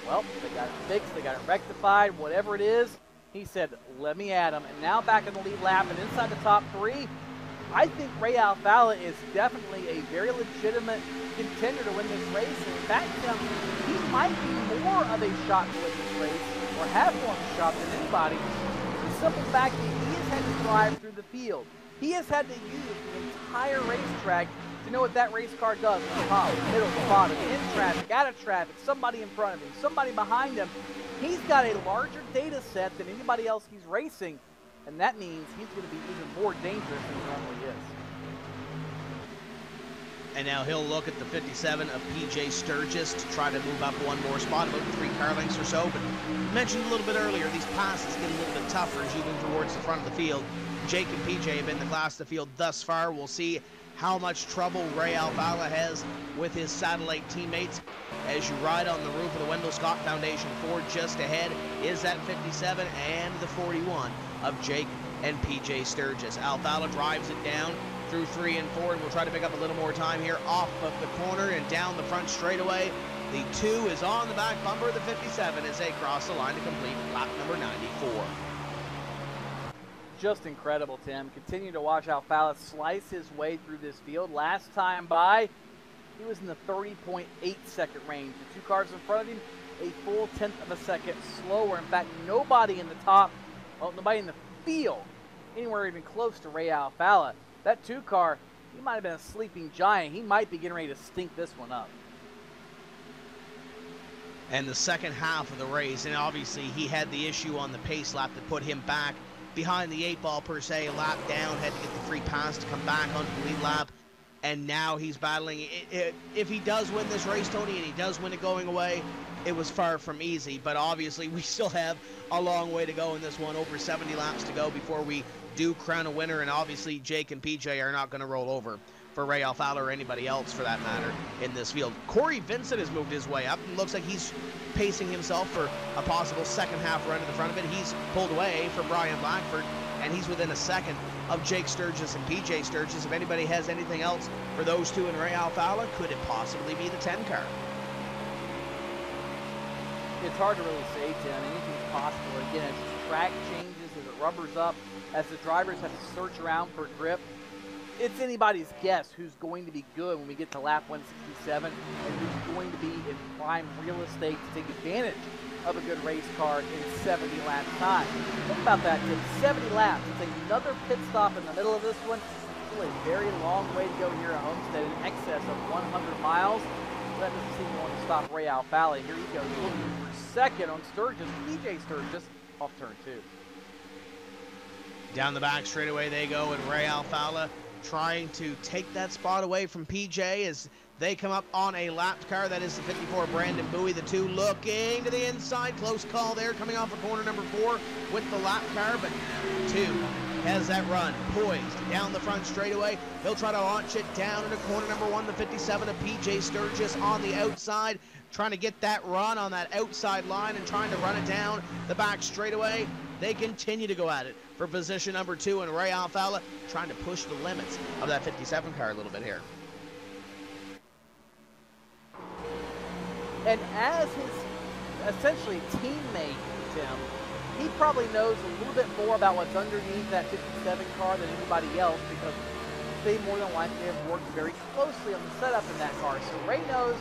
Well, they got it fixed, they got it rectified, whatever it is. He said, let me at him. And now back in the lead lap and inside the top 3, I think Ray Alfala is definitely a very legitimate contender to win this race. And in fact, he might be more of a shot to win this race, or have more of a shot than anybody. The simple fact that he has had to drive through the field. He has had to use the entire racetrack to know what that race car does. The top, the middle, the bottom, in traffic, out of traffic, somebody in front of him, somebody behind him. He's got a larger data set than anybody else he's racing, and that means he's going to be even more dangerous than he normally is. And now he'll look at the 57 of PJ Sturgis to try to move up one more spot, about 3 car lengths or so. But mentioned a little bit earlier, these passes get a little bit tougher as you move towards the front of the field. Jake and PJ have been the class of the field thus far. We'll see how much trouble Ray Alfala has with his satellite teammates. As you ride on the roof of the Wendell Scott Foundation Ford, just ahead is that 57 and the 41 of Jake and PJ Sturgis. Alfala drives it down through 3 and 4, and we'll try to pick up a little more time here off of the corner and down the front straightaway. The 2 is on the back bumper of the 57 as they cross the line to complete lap number 94. Just incredible, Tim. Continue to watch Alfala slice his way through this field. Last time by, he was in the 30.8 second range. The 2 cars in front of him, a full 1/10 of a second slower. In fact, nobody in the top, well, nobody in the field, anywhere even close to Ray Alfala. That 2 car, he might have been a sleeping giant. He might be getting ready to stink this one up. And the second half of the race, and obviously he had the issue on the pace lap that put him back behind the 8 ball per se, a lap down, had to get the free pass to come back onto the lead lap, and now he's battling. If he does win this race, Tony, and he does win it going away, it was far from easy, but obviously we still have a long way to go in this one, over 70 laps to go before we do crown a winner, and obviously Jake and PJ are not going to roll over for Ray Alfala or anybody else for that matter in this field. Corey Vincent has moved his way up and looks like he's pacing himself for a possible second half run to the front of it. He's pulled away from Brian Blackford, and he's within a second of Jake Sturgis and PJ Sturgis. If anybody has anything else for those 2 and Ray Alfala, could it possibly be the 10 car? It's hard to really say, Tim. Anything's possible. Again, as the track changes, as it rubbers up, as the drivers have to search around for grip, it's anybody's guess who's going to be good when we get to lap 167 and who's going to be in prime real estate to take advantage of a good race car in 70 lap time. Think about that, Tim. 70 laps. It's another pit stop in the middle of this one. Still a very long way to go here at Homestead, in excess of 100 miles. That doesn't seem to want to stop Ray Alfala. Here he goes, looking for second on Sturgis. PJ Sturgis off turn 2. Down the back straightaway they go, and Ray Alfala trying to take that spot away from PJ as they come up on a lapped car. That is the 54 Brandon Bowie. The two looking to the inside. Close call there, coming off of corner number 4 with the lap car, but 2 has that run poised down the front straightaway. He'll try to launch it down into corner number 1, the 57 of PJ Sturgis on the outside, trying to get that run on that outside line and trying to run it down the back straightaway. They continue to go at it for position number 2, and Ray Alfala trying to push the limits of that 57 car a little bit here. And as his essentially teammate, Tim, he probably knows a little bit more about what's underneath that 57 car than anybody else, because they more than likely have worked very closely on the setup in that car. So Ray knows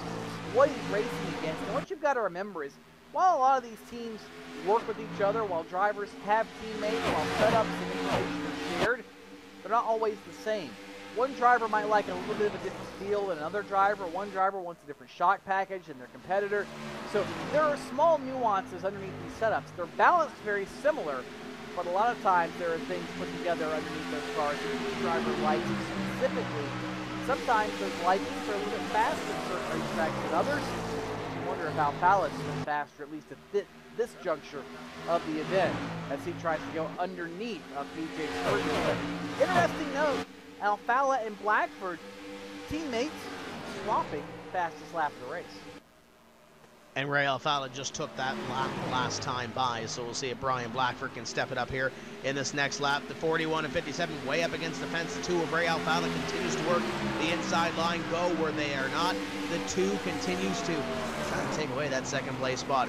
what he's racing against. And what you've got to remember is, while a lot of these teams work with each other, while drivers have teammates, while setups and information are shared, they're not always the same. One driver might like a little bit of a different feel than another driver. One driver wants a different shock package than their competitor. So there are small nuances underneath these setups. They're balanced very similar, but a lot of times there are things put together underneath those cars that each driver likes specifically. Sometimes those likings are a little bit faster in certain racetracks than others. You wonder if Alfala's been faster, at least at this juncture of the event, as he tries to go underneath of PJ Sturgis. Interesting note, Alfala and Blackford, teammates, swapping fastest lap of the race. And Ray Alfala just took that lap last time by, so we'll see if Brian Blackford can step it up here in this next lap. The 41 and 57 way up against the fence. The 2 of Ray Alfala continues to work the inside line, go where they are not. The 2 continues to try to take away that second place spot.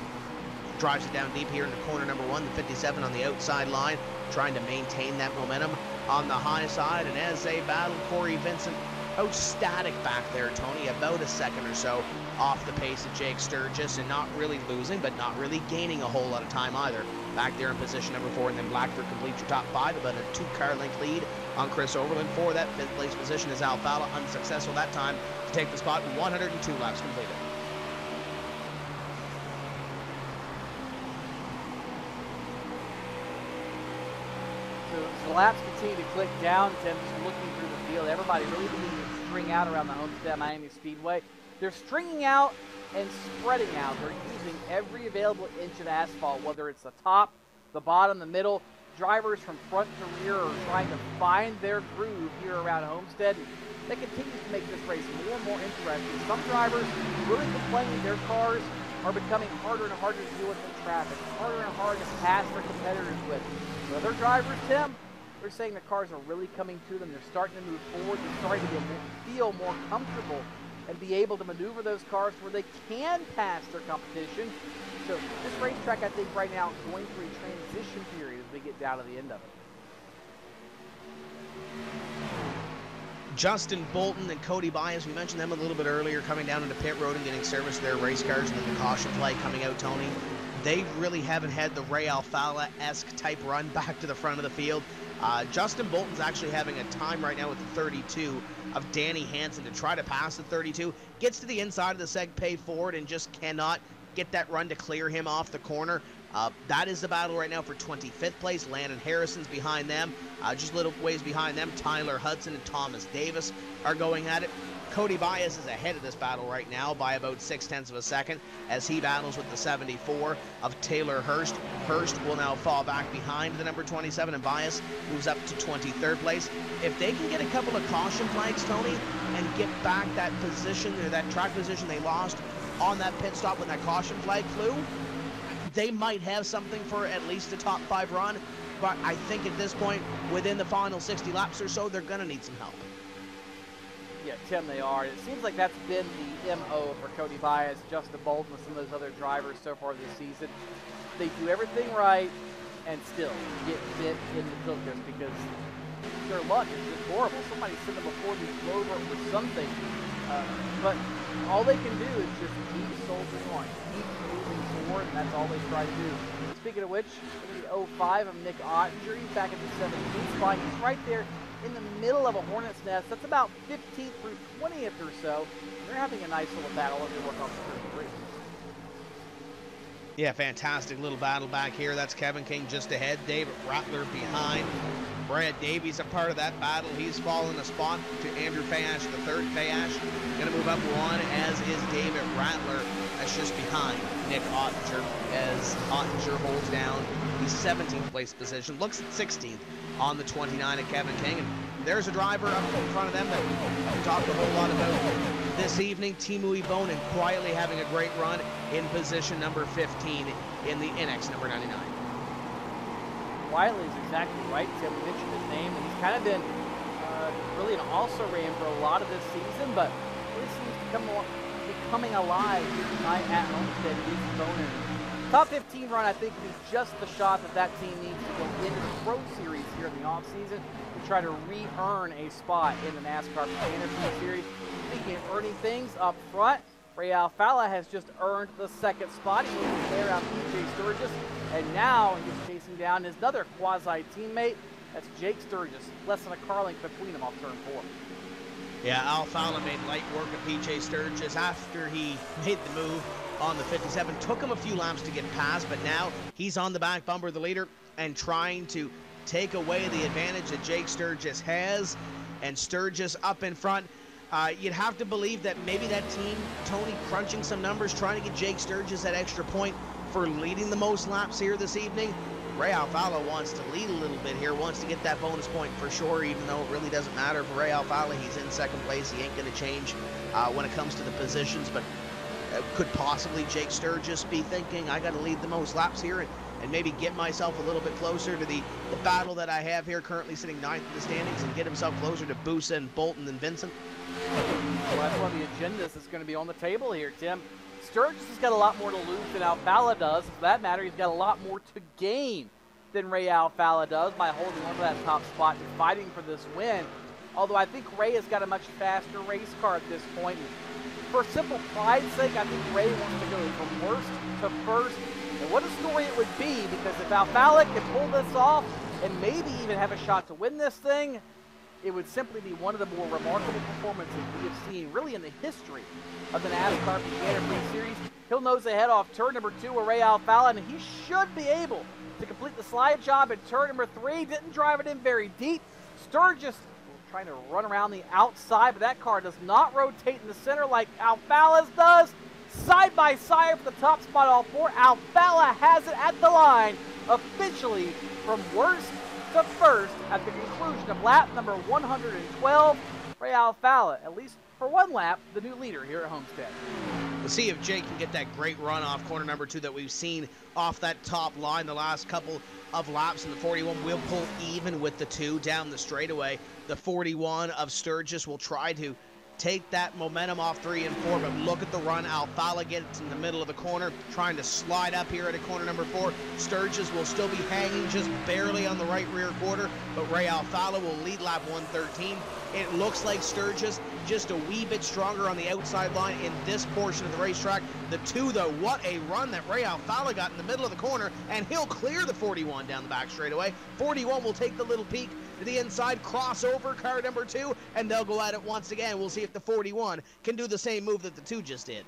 Drives it down deep here into corner number 1, the 57 on the outside line, trying to maintain that momentum on the high side. And as they battle, Corey Vincent out static back there, Tony, about a second or so off the pace of Jake Sturgis, and not really losing, but not really gaining a whole lot of time either. Back there in position number 4, and then Blackford completes your top 5, about a 2-car length lead on Chris Overland. For that 5th place position is Alfala, unsuccessful that time to take the spot. 102 laps completed. So the laps continue to click down. Tim, just looking through the field, everybody really beginning to string out around the Homestead Miami Speedway. They're stringing out and spreading out. They're using every available inch of asphalt, whether it's the top, the bottom, the middle. Drivers from front to rear are trying to find their groove here around Homestead. That continues to make this race more and more interesting. Some drivers really complaining their cars are becoming harder and harder to deal with in traffic, harder and harder to pass their competitors with. So other drivers, Tim, they're saying the cars are really coming to them. They're starting to move forward. They're starting to feel more comfortable and be able to maneuver those cars where they can pass their competition. So this racetrack, I think, right now is going through a transition period as we get down to the end of it. Justin Bolton and Cody Bias, we mentioned them a little bit earlier, coming down into pit road and getting service to their race cars, and then the caution flag coming out, Tony. They really haven't had the Ray Alfala-esque type run back to the front of the field. Justin Bolton's actually having a time right now with the 32 of Danny Hansen to try to pass the 32. Gets to the inside of the seg pay forward and just cannot get that run to clear him off the corner. That is the battle right now for 25th place. Landon Harrison's behind them. Just a little ways behind them, Tyler Hudson and Thomas Davis are going at it. Cody Bias is ahead of this battle right now by about 0.6 of a second as he battles with the 74 of Taylor Hurst. Hurst will now fall back behind the number 27, and Bias moves up to 23rd place. If they can get a couple of caution flags, Tony, and get back that position, or that track position they lost on that pit stop when that caution flag flew, they might have something for at least a top 5 run. But I think at this point, within the final 60 laps or so, they're going to need some help. Yeah, Tim, they are. It seems like that's been the MO for Cody Bias, Justin Bolton, with some of those other drivers so far this season. They do everything right and still get bit in the filters because their luck is just horrible. Somebody sent them before the Clover or something. But all they can do is just keep soldiering on, keep moving forward, and that's all they try to do. Speaking of which, the 05 of Nick Ottinger, he's back at the 17th spot. He's right there in the middle of a hornet's nest. That's about 15th through 20th or so. They're having a nice little battle as they work on the 33. Yeah, fantastic little battle back here. That's Kevin King just ahead, David Rattler behind. Brad Davies a part of that battle. He's fallen a spot to Andrew Fayash, the third. Fayash going to move up one, as is David Rattler. That's just behind Nick Ottinger, as Ottinger holds down the 17th place position. Looks at 16th on the 29 of Kevin King. And there's a driver up in front of them that we talked a whole lot about this evening. Timu Ibonen quietly having a great run in position number 15 in the NX number 99. Quietly is exactly right, Tim. We mentioned his name, and he's kind of been really an also-ran for a lot of this season, but really seems to be coming alive here tonight at Homestead. Top 15 run, I think, is just the shot that team needs to go into the Pro Series here in the offseason to try to re-earn a spot in the NASCAR Antifreeze Series. Speaking of earning things up front, Ray Alfalla has just earned the second spot. He moved there out PJ Sturgis, and now he's chasing down his other quasi-teammate. That's Jake Sturgis. Less than a car length between them off turn 4. Yeah, Alfalla made light work of PJ Sturgis after he made the move on the 57. Took him a few laps to get past, but now he's on the back bumper of the leader and trying to take away the advantage that Jake Sturgis has, and Sturgis up in front. You'd have to believe that maybe that team, Tony, crunching some numbers, trying to get Jake Sturgis that extra point for leading the most laps here this evening. Ray Alfalla wants to lead a little bit here, wants to get that bonus point for sure, even though it really doesn't matter for Ray Alfalla. He's in second place. He ain't going to change when it comes to the positions, but could possibly Jake Sturgis be thinking, I got to lead the most laps here and maybe get myself a little bit closer to the battle that I have here, currently sitting 9th in the standings, and get himself closer to Busa and Bolton and Vincent? Well, that's one of the agendas that's going to be on the table here, Tim. Sturgis has got a lot more to lose than Alfalla does. For that matter, he's got a lot more to gain than Ray Alfalla does by holding on to that top spot and fighting for this win. Although I think Ray has got a much faster race car at this point. For simple pride's sake, I think Ray wants to go from worst to first. And what a story it would be, because if Alfalla can pull this off and maybe even have a shot to win this thing, it would simply be one of the more remarkable performances we have seen really in the history of the NASCAR Antifreeze Series. He'll nose ahead off turn number 2 with Ray Alfalla, and he should be able to complete the slide job at turn number 3. Didn't drive it in very deep. Sturgis trying to run around the outside, but that car does not rotate in the center like Alfalla's does. Side by side for the top spot, all 4. Alfalla has it at the line, officially from worst to first at the conclusion of lap number 112. Ray Alfalla, at least for one lap, the new leader here at Homestead. We'll see if Jake can get that great run off corner number 2 that we've seen off that top line the last couple of laps. And the 41 will pull even with the 2 down the straightaway. The 41 of Sturgis will try to take that momentum off 3 and 4, but look at the run. Alfalla gets in the middle of the corner, trying to slide up here at a corner number 4. Sturgis will still be hanging just barely on the right rear quarter, but Ray Alfalla will lead lap 113. It looks like Sturgis just a wee bit stronger on the outside line in this portion of the racetrack. The 2, though, what a run that Ray Alfalla got in the middle of the corner, and he'll clear the 41 down the back straightaway. 41 will take the little peek to the inside, crossover car number 2, and they'll go at it once again. We'll see if the 41 can do the same move that the 2 just did.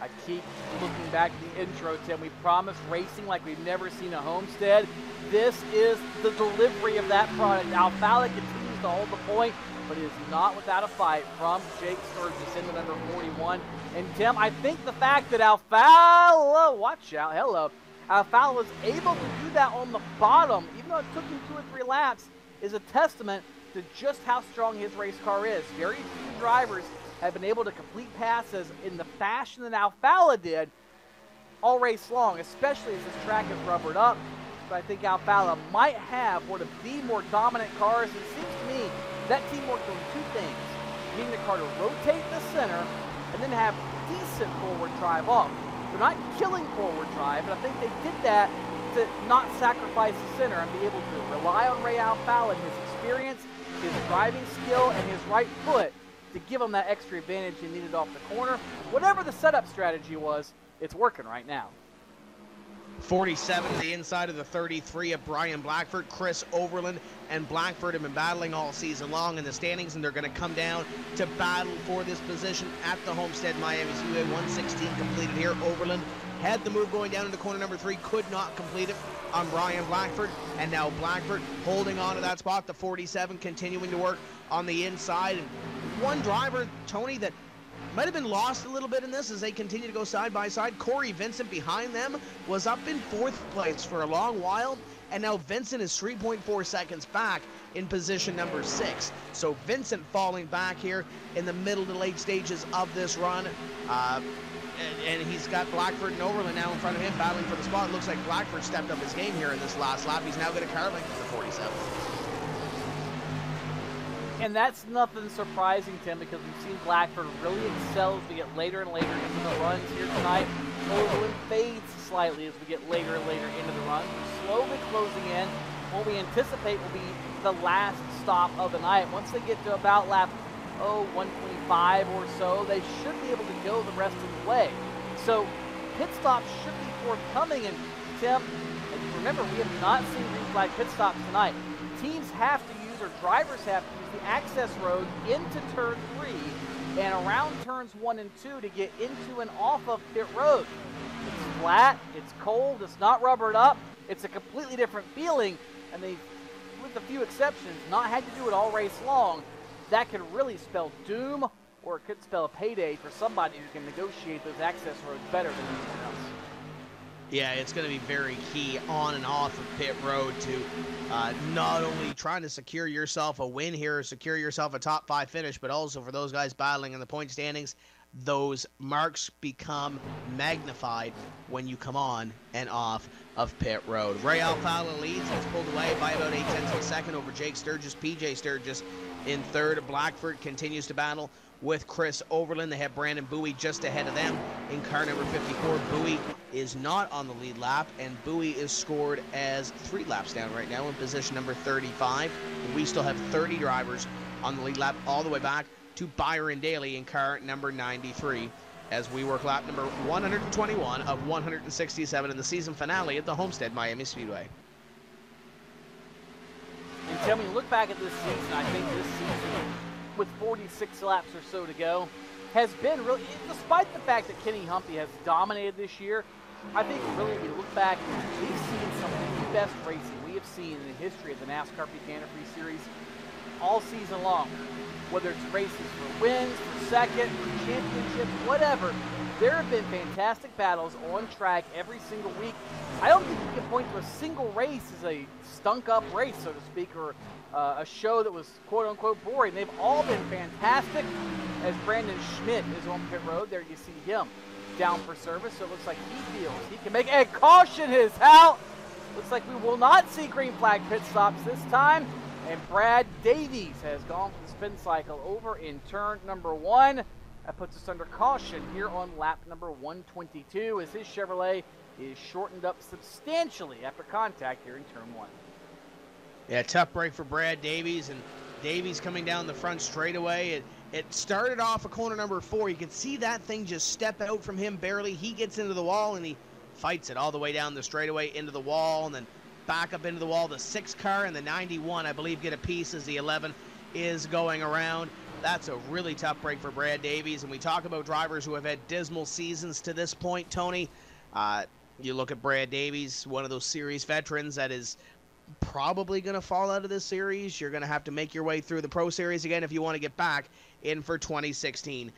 I keep looking back at the intro, Tim. We promised racing like we've never seen a Homestead. This is the delivery of that product. Alfalla continues to hold the point, but it is not without a fight from Jake Sturgis into number 41. And Tim, I think the fact that Alfalla, watch out, hello, Alfalla was able to do that on the bottom, even though it took him 2 or 3 laps, is a testament to just how strong his race car is. Very few drivers have been able to complete passes in the fashion that Alfalla did all race long, especially as this track is rubbered up. But I think Alfalla might have one of the more dominant cars. It seems to me that team worked on 2 things: getting the car to rotate in the center and then have decent forward drive off. They're not killing forward drive, but I think they did that to not sacrifice the center and be able to rely on Ray Alfalla and his experience, his driving skill, and his right foot to give him that extra advantage he needed off the corner. Whatever the setup strategy was, it's working right now. 47 to the inside of the 33 of Brian Blackford. Chris Overland and Blackford have been battling all season long in the standings, and they're going to come down to battle for this position at the Homestead Miami Speedway. 116 completed here. Overland had the move going down into corner number 3, could not complete it on Brian Blackford, and now Blackford holding on to that spot, the 47 continuing to work on the inside. And one driver, Tony, that might have been lost a little bit in this as they continue to go side by side. Corey Vincent behind them was up in 4th place for a long while, and now Vincent is 3.4 seconds back in position number 6. So Vincent falling back here in the middle to late stages of this run. And he's got Blackford and Overland now in front of him battling for the spot. It looks like Blackford stepped up his game here in this last lap. He's now got a car length of the 47. And that's nothing surprising, Tim, because we've seen Blackford really excel as we get later and later into the runs here tonight. Overland fades slightly as we get later and later into the run. We're slowly closing in. What we anticipate will be the last stop of the night. Once they get to about lap 125 or so, they should be able to go the rest of the way. So pit stops should be forthcoming. And Tim, remember, we have not seen green flag pit stops tonight. Teams have to use, or drivers have to use, the access road into turn 3 and around turns 1 and 2 to get into and off of pit road. It's flat, it's cold, it's not rubbered up, it's a completely different feeling, and they've, with a few exceptions, not had to do it all race long. That could really spell doom, or it could spell a payday for somebody who can negotiate those access roads better than anyone else. Yeah, it's going to be very key on and off of pit road to not only trying to secure yourself a win here, or secure yourself a top 5 finish, but also for those guys battling in the point standings, those marks become magnified when you come on and off of pit road. Ray Alfala leads, has pulled away by about 0.8 of a second over Jake Sturgis. PJ Sturgis in 3rd. Blackford continues to battle with Chris Overland. They have Brandon Bowie just ahead of them in car number 54. Bowie is not on the lead lap, and Bowie is scored as 3 laps down right now in position number 35. We still have 30 drivers on the lead lap all the way back to Byron Daly in car number 93 as we work lap number 121 of 167 in the season finale at the Homestead Miami Speedway. And tell me, look back at this season, I think this season, with 46 laps or so to go, has been really, despite the fact that Kenny Humphrey has dominated this year, I think really if you look back, we've seen some of the best racing we have seen in the history of the NASCAR Peak Antifreeze Series all season long. Whether it's races for wins, for second, for championships, whatever, there have been fantastic battles on track every single week. I don't think you can point to a single race as a stunk-up race, so to speak, or a show that was quote-unquote boring. They've all been fantastic. As Brandon Schmidt is on pit road, there you see him down for service, so it looks like he feels he can make, and caution is out. Looks like we will not see green flag pit stops this time, and Brad Davies has gone for the spin cycle over in turn number 1. That puts us under caution here on lap number 122 as his Chevrolet is shortened up substantially after contact here in turn 1. Yeah, tough break for Brad Davies, and Davies coming down the front straightaway. It started off at corner number 4. You can see that thing just step out from him barely. He gets into the wall, and he fights it all the way down the straightaway into the wall, and then back up into the wall. The 6 car and the 91, I believe, get a piece as the 11 is going around. That's a really tough break for Brad Davies, and we talk about drivers who have had dismal seasons to this point, Tony. You look at Brad Davies, one of those series veterans that is probably going to fall out of this series. You're going to have to make your way through the Pro Series again if you want to get back in for 2016.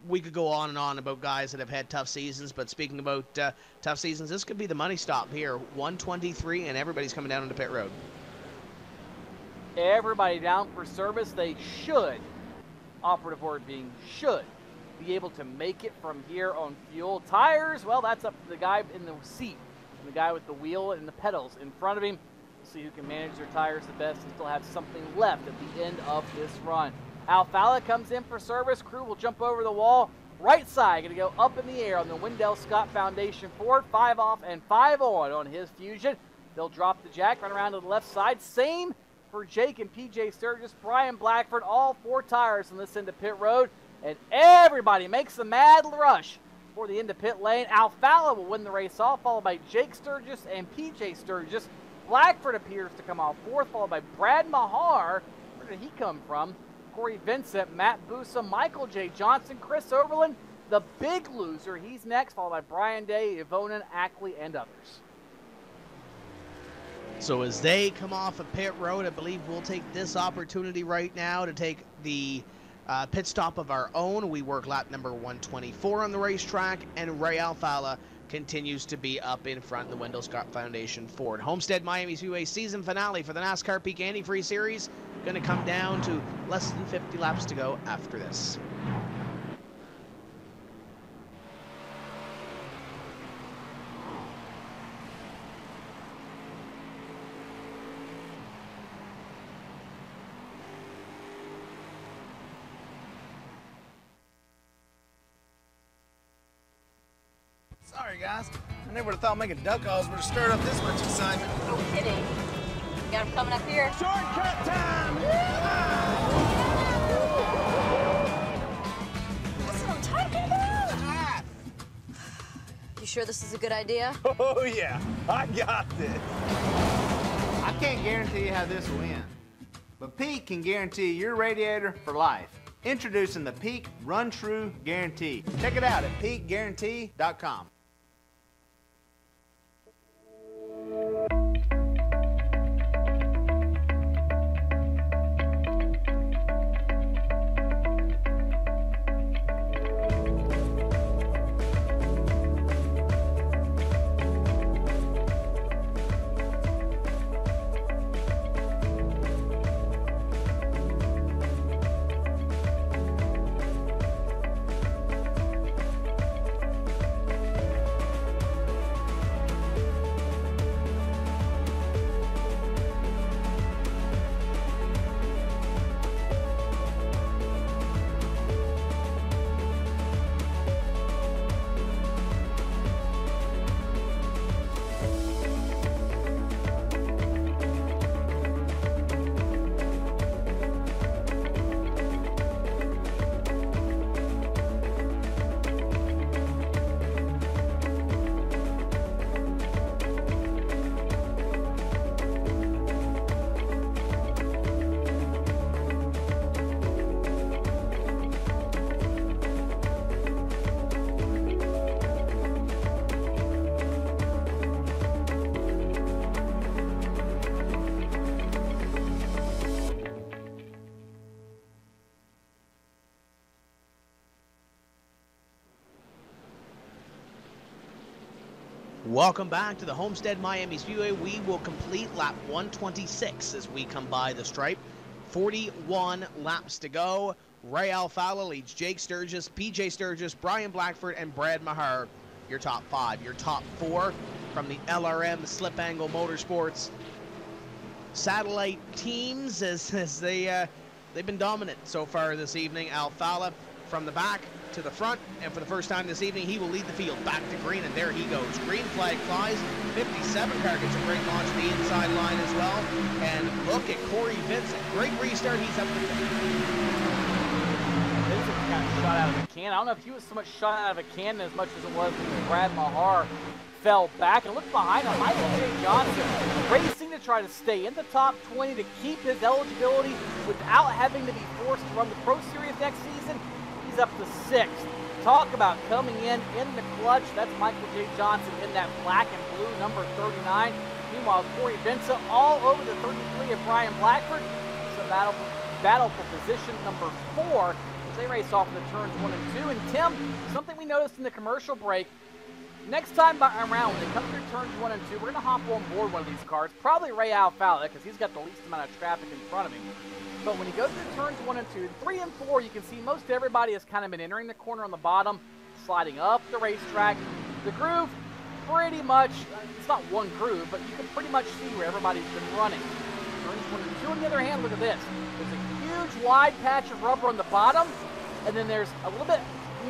We could go on and on about guys that have had tough seasons, but speaking about tough seasons, this could be the money stop here. 123, and everybody's coming down into pit road. Everybody down for service. They should, operative word being should, be able to make it from here on fuel. Tires, well, that's up to the guy in the seat, and the guy with the wheel and the pedals in front of him. See who can manage their tires the best and still have something left at the end of this run. Alfala comes in for service. Crew will jump over the wall. Right side going to go up in the air on the Wendell Scott Foundation Ford. 5 off and 5 on his Fusion. They'll drop the jack, run around to the left side. Same for Jake and PJ Sturgis, Brian Blackford, all 4 tires on this end of pit road. And everybody makes a mad rush for the end of pit lane. Alfala will win the race off, followed by Jake Sturgis and PJ Sturgis. Blackford appears to come off 4th, followed by Brad Mahar. Where did he come from? Corey Vincent, Matt Busa, Michael J. Johnson, Chris Overland, the big loser. He's next, followed by Brian Day, Evonen, Ackley, and others. So as they come off of pit road, I believe we'll take this opportunity right now to take the pit stop of our own. We work lap number 124 on the racetrack, and Ray Alfala continues to be up in front in the Wendell Scott Foundation Ford. Homestead Miami Speedway season finale for the NASCAR Peak Antifreeze Series going to come down to less than 50 laps to go after this. Sorry, guys. I never would have thought making duck calls would have stirred up this much excitement. No kidding. Got him coming up here. Shortcut time! That's what I'm talking about. You sure this is a good idea? Oh, yeah. I got this. I can't guarantee you how this will end, but Pete can guarantee your radiator for life. Introducing the Peak Run True Guarantee. Check it out at peakguarantee.com. Welcome back to the Homestead Miami Speedway. We will complete lap 126 as we come by the stripe. 41 laps to go. Ray Alfala leads Jake Sturgis, PJ Sturgis, Brian Blackford, and Brad Mahar. Your top five. Your top four from the LRM Slip Angle Motorsports satellite teams as they've been dominant so far this evening. Alfala from the back to the front, and for the first time this evening, he will lead the field back to green, and there he goes. Green flag flies. 57 car gets a great launch to the inside line as well. And look at Corey Vincent. Great restart. He's up to Vincent got shot out of a can. I don't know if he was so much shot out of a cannon as much as it was when Brad Mahar fell back. And look behind him, Michael J. Johnson racing to try to stay in the top 20 to keep his eligibility without having to be forced to run the Pro Series next season. He's up to 6th. Talk about coming in the clutch. That's Michael J. Johnson in that black and blue number 39. Meanwhile, Corey Vincent all over the 33 of Brian Blackford. It's a battle for position number 4 as they race off the turns 1 and 2. And Tim, something we noticed in the commercial break, next time around when they come through turns 1 and 2, we're going to hop on board one of these cars, probably Ray Alfala, because he's got the least amount of traffic in front of him. But when you go through turns 1 and 2, 3 and 4, you can see most everybody has kind of been entering the corner on the bottom, sliding up the racetrack. The groove, pretty much, it's not one groove, but you can pretty much see where everybody's been running. Turns 1 and 2, on the other hand, look at this. There's a huge wide patch of rubber on the bottom, and then there's a little bit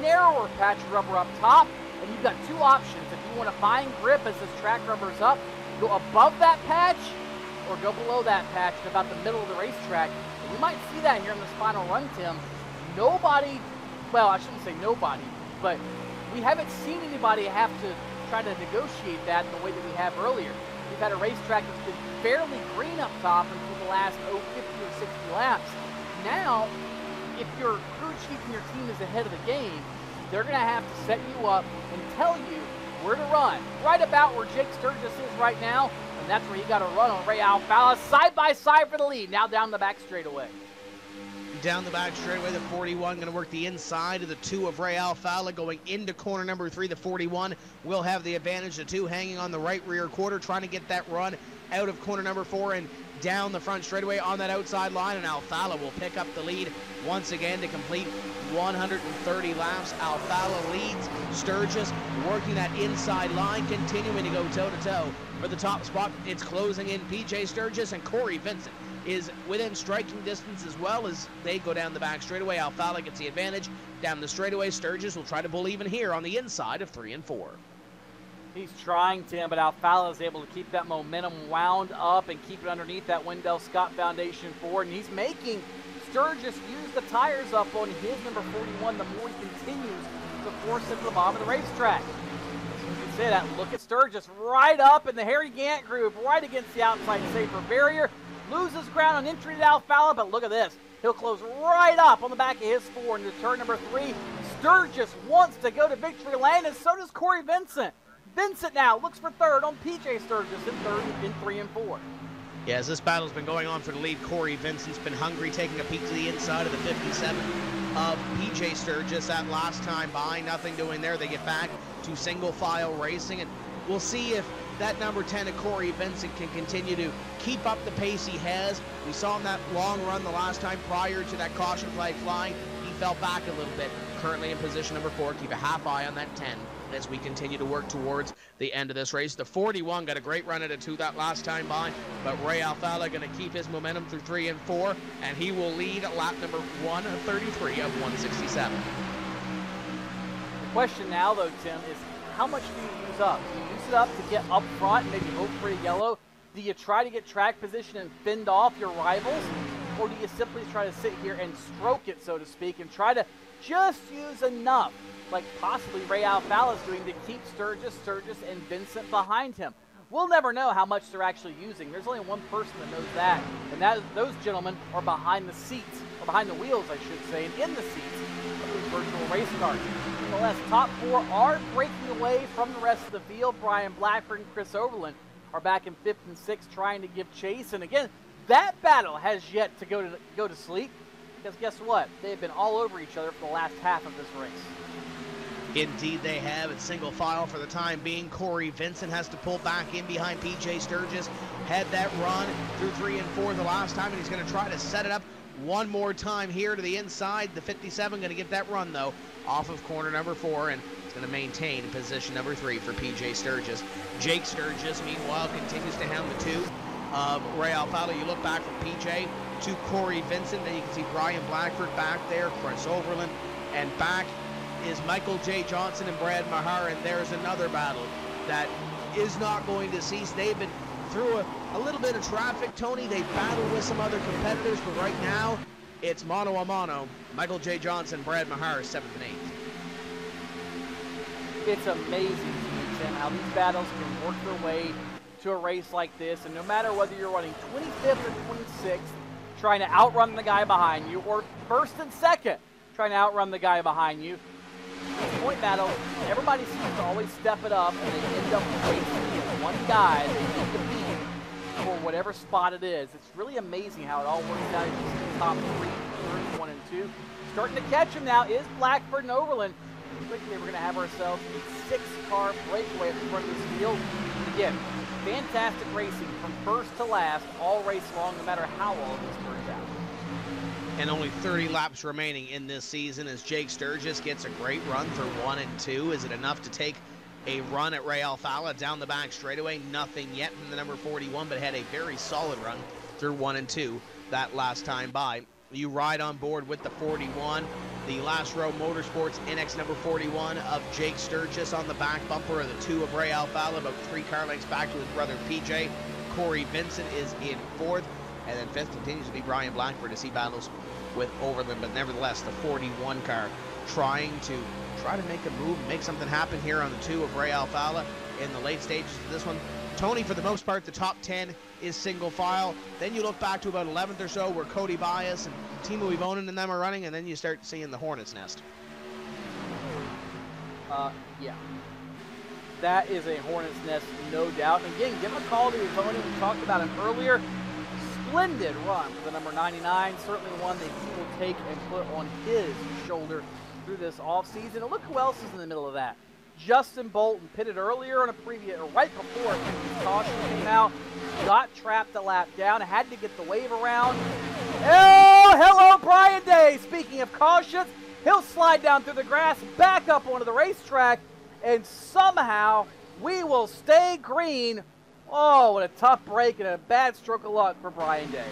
narrower patch of rubber up top, and you've got two options. If you want to find grip as this track rubber's up, go above that patch, or go below that patch to about the middle of the racetrack. We might see that here in this final run, Tim. Nobody, well, I shouldn't say nobody, but we haven't seen anybody have to try to negotiate that the way that we have earlier. We've had a racetrack that's been fairly green up top until the last 50 or 60 laps. Now, if your crew chief and your team is ahead of the game, they're going to have to set you up and tell you where to run. Right about where Jake Sturgis is right now, and that's where you got to run on Ray Alfala, side by side for the lead. Now down the back straightaway. Down the back straightaway, the 41 going to work the inside of the 2 of Ray Alfala, going into corner number 3. The 41 will have the advantage. The 2 hanging on the right rear quarter, trying to get that run out of corner number 4 and down the front straightaway on that outside line, and Alfala will pick up the lead once again to complete 130 laps. Alfala leads. Sturgis working that inside line, continuing to go toe-to-toe for the top spot. It's closing in. PJ Sturgis and Corey Vincent is within striking distance as well as they go down the back straightaway. Alfala gets the advantage down the straightaway. Sturgis will try to pull even here on the inside of 3 and 4. He's trying, Tim, but Alfala is able to keep that momentum wound up and keep it underneath that Wendell Scott Foundation Ford, and he's making Sturgis use the tires up on his number 41 the more he continues to force it to the bottom of the racetrack. So you can say that. Look at Sturgis right up in the Harry Gant groove, right against the outside safer barrier. Loses ground on entry to Alfala, but look at this. He'll close right up on the back of his Ford into turn number 3. Sturgis wants to go to victory lane, and so does Corey Vincent. Vincent now looks for third on PJ Sturgis in third in 3 and 4. Yeah, as this battle's been going on for the lead, Corey Vincent's been hungry, taking a peek to the inside of the 57 of PJ Sturgis. That last time by, nothing doing there. They get back to single file racing, and we'll see if that number 10 of Corey Vincent can continue to keep up the pace he has. We saw him that long run the last time prior to that caution flag flying. He fell back a little bit. Currently in position number 4. Keep a half eye on that 10 as we continue to work towards the end of this race. The 41 got a great run at a 2 that last time by, but Ray Alfala going to keep his momentum through 3 and 4, and he will lead at lap number 133 of 167. The question now, though, Tim, is how much do you use up? Do you use it up to get up front, maybe hope for a yellow? Do you try to get track position and fend off your rivals? Or do you simply try to sit here and stroke it, so to speak, and try to just use enough, like possibly Ray Alfala is doing, to keep Sturgis, and Vincent behind him? We'll never know how much they're actually using. There's only one person that knows that, and those gentlemen are behind the seats, or behind the wheels, I should say, and in the seats of these virtual race cars. Nonetheless, top 4 are breaking away from the rest of the field. Brian Blackford and Chris Overland are back in 5th and 6th trying to give chase, and again, that battle has yet to go to sleep, because guess what? They've been all over each other for the last half of this race. Indeed they have. It's single file for the time being. Corey Vincent has to pull back in behind PJ Sturgis. Had that run through 3 and 4 the last time, and he's going to try to set it up one more time here to the inside. The 57 going to get that run, though, off of corner number 4, and it's going to maintain position number 3 for PJ Sturgis. Jake Sturgis, meanwhile, continues to hound the 2 of Ray Alfala. You look back from PJ to Corey Vincent, then you can see Brian Blackford back there, Chris Overland, and back is Michael J. Johnson and Brad Mahar, and there's another battle that is not going to cease. They've been through a little bit of traffic, Tony. They battled with some other competitors, but right now it's mano a mano. Michael J. Johnson, Brad Mahar, 7th and 8th. It's amazing to me, Tim, how these battles can work their way to a race like this, and no matter whether you're running 25th or 26th, trying to outrun the guy behind you, or 1st and 2nd, trying to outrun the guy behind you, point battle, everybody seems to always step it up, and they end up racing against one guy they need to beat for whatever spot it is. It's really amazing how it all works out. You see the top 3, 1 and 2. Starting to catch him now is Blackford and Overland. Quickly, we're going to have ourselves a 6-car breakaway at the front of this field. Again, fantastic racing from first to last, all race long, no matter how all of this turns out. And only 30 laps remaining in this season as Jake Sturgis gets a great run through 1 and 2. Is it enough to take a run at Ray Alfala down the back straightaway? Nothing yet from the number 41, but had a very solid run through 1 and 2 that last time by. You ride on board with the 41, the Last Row Motorsports NX number 41 of Jake Sturgis on the back bumper of the 2 of Ray Alfala, about 3 car lengths back to his brother PJ. Corey Vincent is in 4th, and then 5th continues to be Brian Blackford as he battles with Overland, but nevertheless the 41 car trying to make a move, make something happen here on the 2 of Ray Alfala in the late stages of this one. Tony, for the most part, the top 10 is single file. Then you look back to about 11th or so where Cody Bias and Timo Ivonen and them are running, and then you start seeing the Hornet's Nest. Yeah. That is a hornet's nest, no doubt. And again, give a call to your opponent. We talked about him earlier. Splendid run for the number 99. Certainly one that he will take and put on his shoulder through this offseason. And look who else is in the middle of that. Justin Bolton, pitted earlier on a previous, or right before his caution came out, got trapped a lap down, had to get the wave around. Oh, hello, Brian Day. Speaking of cautions, he'll slide down through the grass, back up onto the racetrack, and somehow we will stay green. Oh, what a tough break and a bad stroke of luck for Brian Day.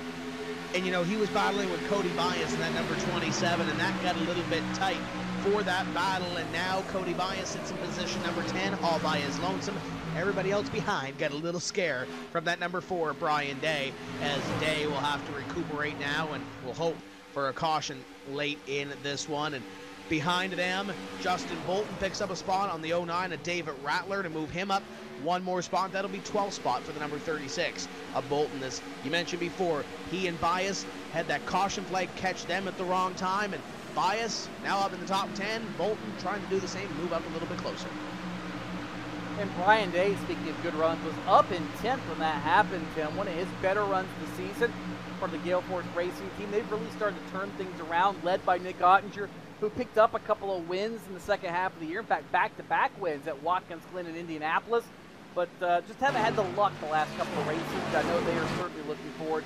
And, you know, he was battling with Cody Bias in that number 27, and that got a little bit tight for that battle. And now Cody Bias sits in position number 10, all by his lonesome. Everybody else behind got a little scare from that number 4, Brian Day, as Day will have to recuperate now, and we'll hope for a caution late in this one. And behind them, Justin Bolton picks up a spot on the 09 of David Rattler to move him up one more spot. That'll be 12th spot for the number 36 of Bolton. As you mentioned before, he and Bias had that caution flag catch them at the wrong time, and Bias now up in the top 10. Bolton trying to do the same, move up a little bit closer. And Brian Day, speaking of good runs, was up in 10th when that happened, Tim. One of his better runs of the season for the Gale Force Racing team. They've really started to turn things around, led by Nick Ottinger, who picked up a couple of wins in the second half of the year. In fact, back-to-back wins at Watkins Glen and Indianapolis. But just haven't had the luck the last couple of races. I know they are certainly looking forward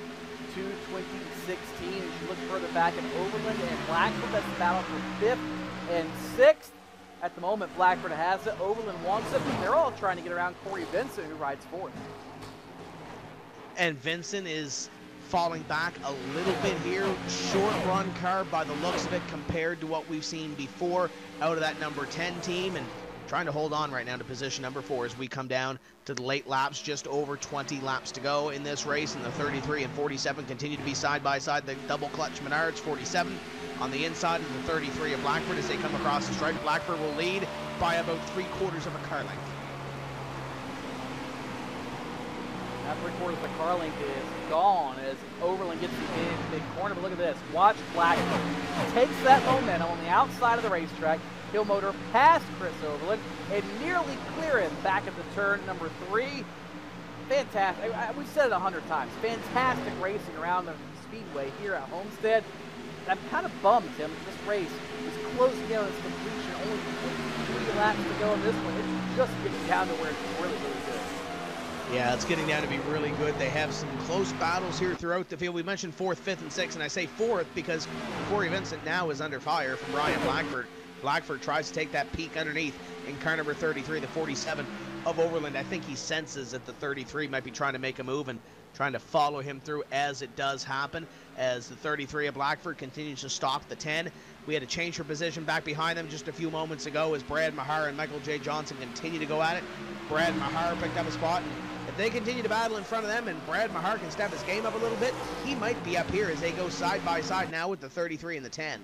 to 2016. As you look further back at Overland and Blackford, that's the battle for 5th and 6th. At the moment, Blackford has it. Overland wants it. They're all trying to get around Corey Vincent, who rides 4th. And Vincent is falling back a little bit here. Short run car by the looks of it compared to what we've seen before out of that number 10 team, and trying to hold on right now to position number 4 as we come down to the late laps. Just over 20 laps to go in this race, and the 33 and 47 continue to be side by side. The double clutch Menards, 47 on the inside of the 33 of Blackford as they come across the stripe. Blackford will lead by about 3/4 of a car length. That 3/4 of the car length is gone as Overland gets in big corner. But look at this. Watch Blackford. Takes that momentum on the outside of the racetrack. He'll motor past Chris Overland and nearly clear him back at the turn number 3. Fantastic. We've said it 100 times. Fantastic racing around the speedway here at Homestead. I'm kind of bummed, Tim. This race is closing in on its completion. Only 3 laps to go in this one. It's just getting down to where it's really, really good. Yeah, it's getting down to be really good. They have some close battles here throughout the field. We mentioned 4th, 5th, and 6th, and I say 4th because Corey Vincent now is under fire from Brian Blackford. Blackford tries to take that peak underneath in car number 33, the 47 of Overland. I think he senses that the 33 might be trying to make a move and trying to follow him through as it does happen, as the 33 of Blackford continues to stalk the 10. We had to change her position back behind them just a few moments ago as Brad Mahar and Michael J. Johnson continue to go at it. Brad Mahar picked up a spot, and if they continue to battle in front of them and Brad Mahar can step his game up a little bit, he might be up here as they go side by side now with the 33 and the 10.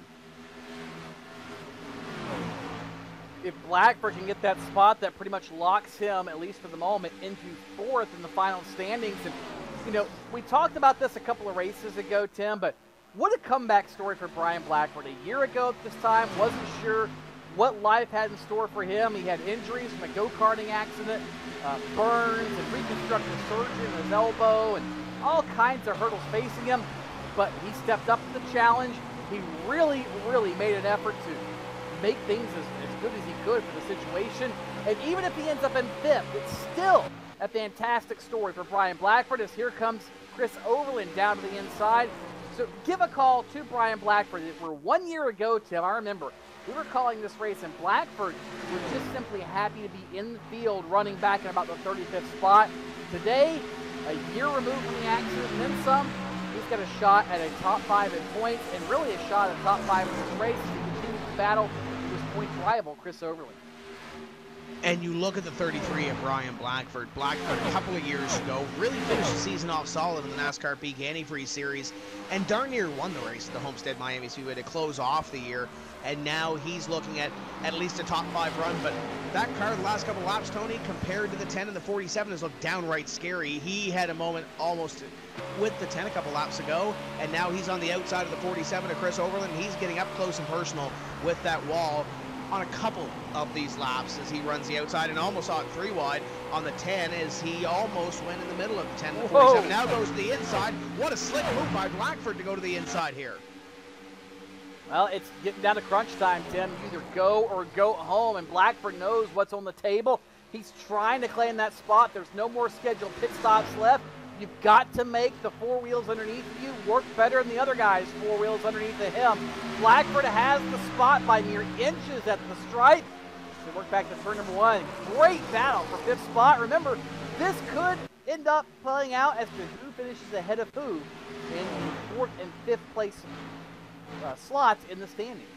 If Blackford can get that spot, that pretty much locks him, at least for the moment, into 4th in the final standings. And, you know, we talked about this a couple of races ago, Tim, but what a comeback story for Brian Blackford. A year ago at this time, wasn't sure what life had in store for him. He had injuries from a go-karting accident, burns and reconstructive surgery in his elbow, and all kinds of hurdles facing him. But he stepped up to the challenge. He really, really made an effort to make things as good as he could for the situation. And even if he ends up in 5th, it's still a fantastic story for Brian Blackford, as here comes Chris Overland down to the inside. So give a call to Brian Blackford. We're 1 year ago, Tim, I remember, we were calling this race, and Blackford was just simply happy to be in the field running back in about the 35th spot. Today, a year removed from the accident and then some, he's got a shot at a top 5 in points and really a shot at top 5 in this race as he continues to battle his point rival, Chris Overland. And you look at the 33 of Brian Blackford. Blackford, a couple of years ago, really finished the season off solid in the NASCAR Peak Antifreeze Series and darn near won the race at the Homestead Miami Speedway to close off the year. And now he's looking at least a top 5 run. But that car the last couple laps, Tony, compared to the 10 and the 47, has looked downright scary. He had a moment almost with the 10 a couple laps ago, and now he's on the outside of the 47 of Chris Overland. He's getting up close and personal with that wall. on a couple of these laps as he runs the outside, and almost saw it 3 wide on the 10 as he almost went in the middle of the 10 to 47. Now goes to the inside. What a slick move by Blackford to go to the inside here. Well, it's getting down to crunch time, Tim. You either go or go home, and Blackford knows what's on the table. He's trying to claim that spot. There's no more scheduled pit stops left. You've got to make the 4 wheels underneath you work better than the other guy's 4 wheels underneath of him. Blackford has the spot by mere inches at the stripe. So work back to turn number 1. Great battle for 5th spot. Remember, this could end up playing out as to who finishes ahead of who in the 4th and 5th place slots in the standings.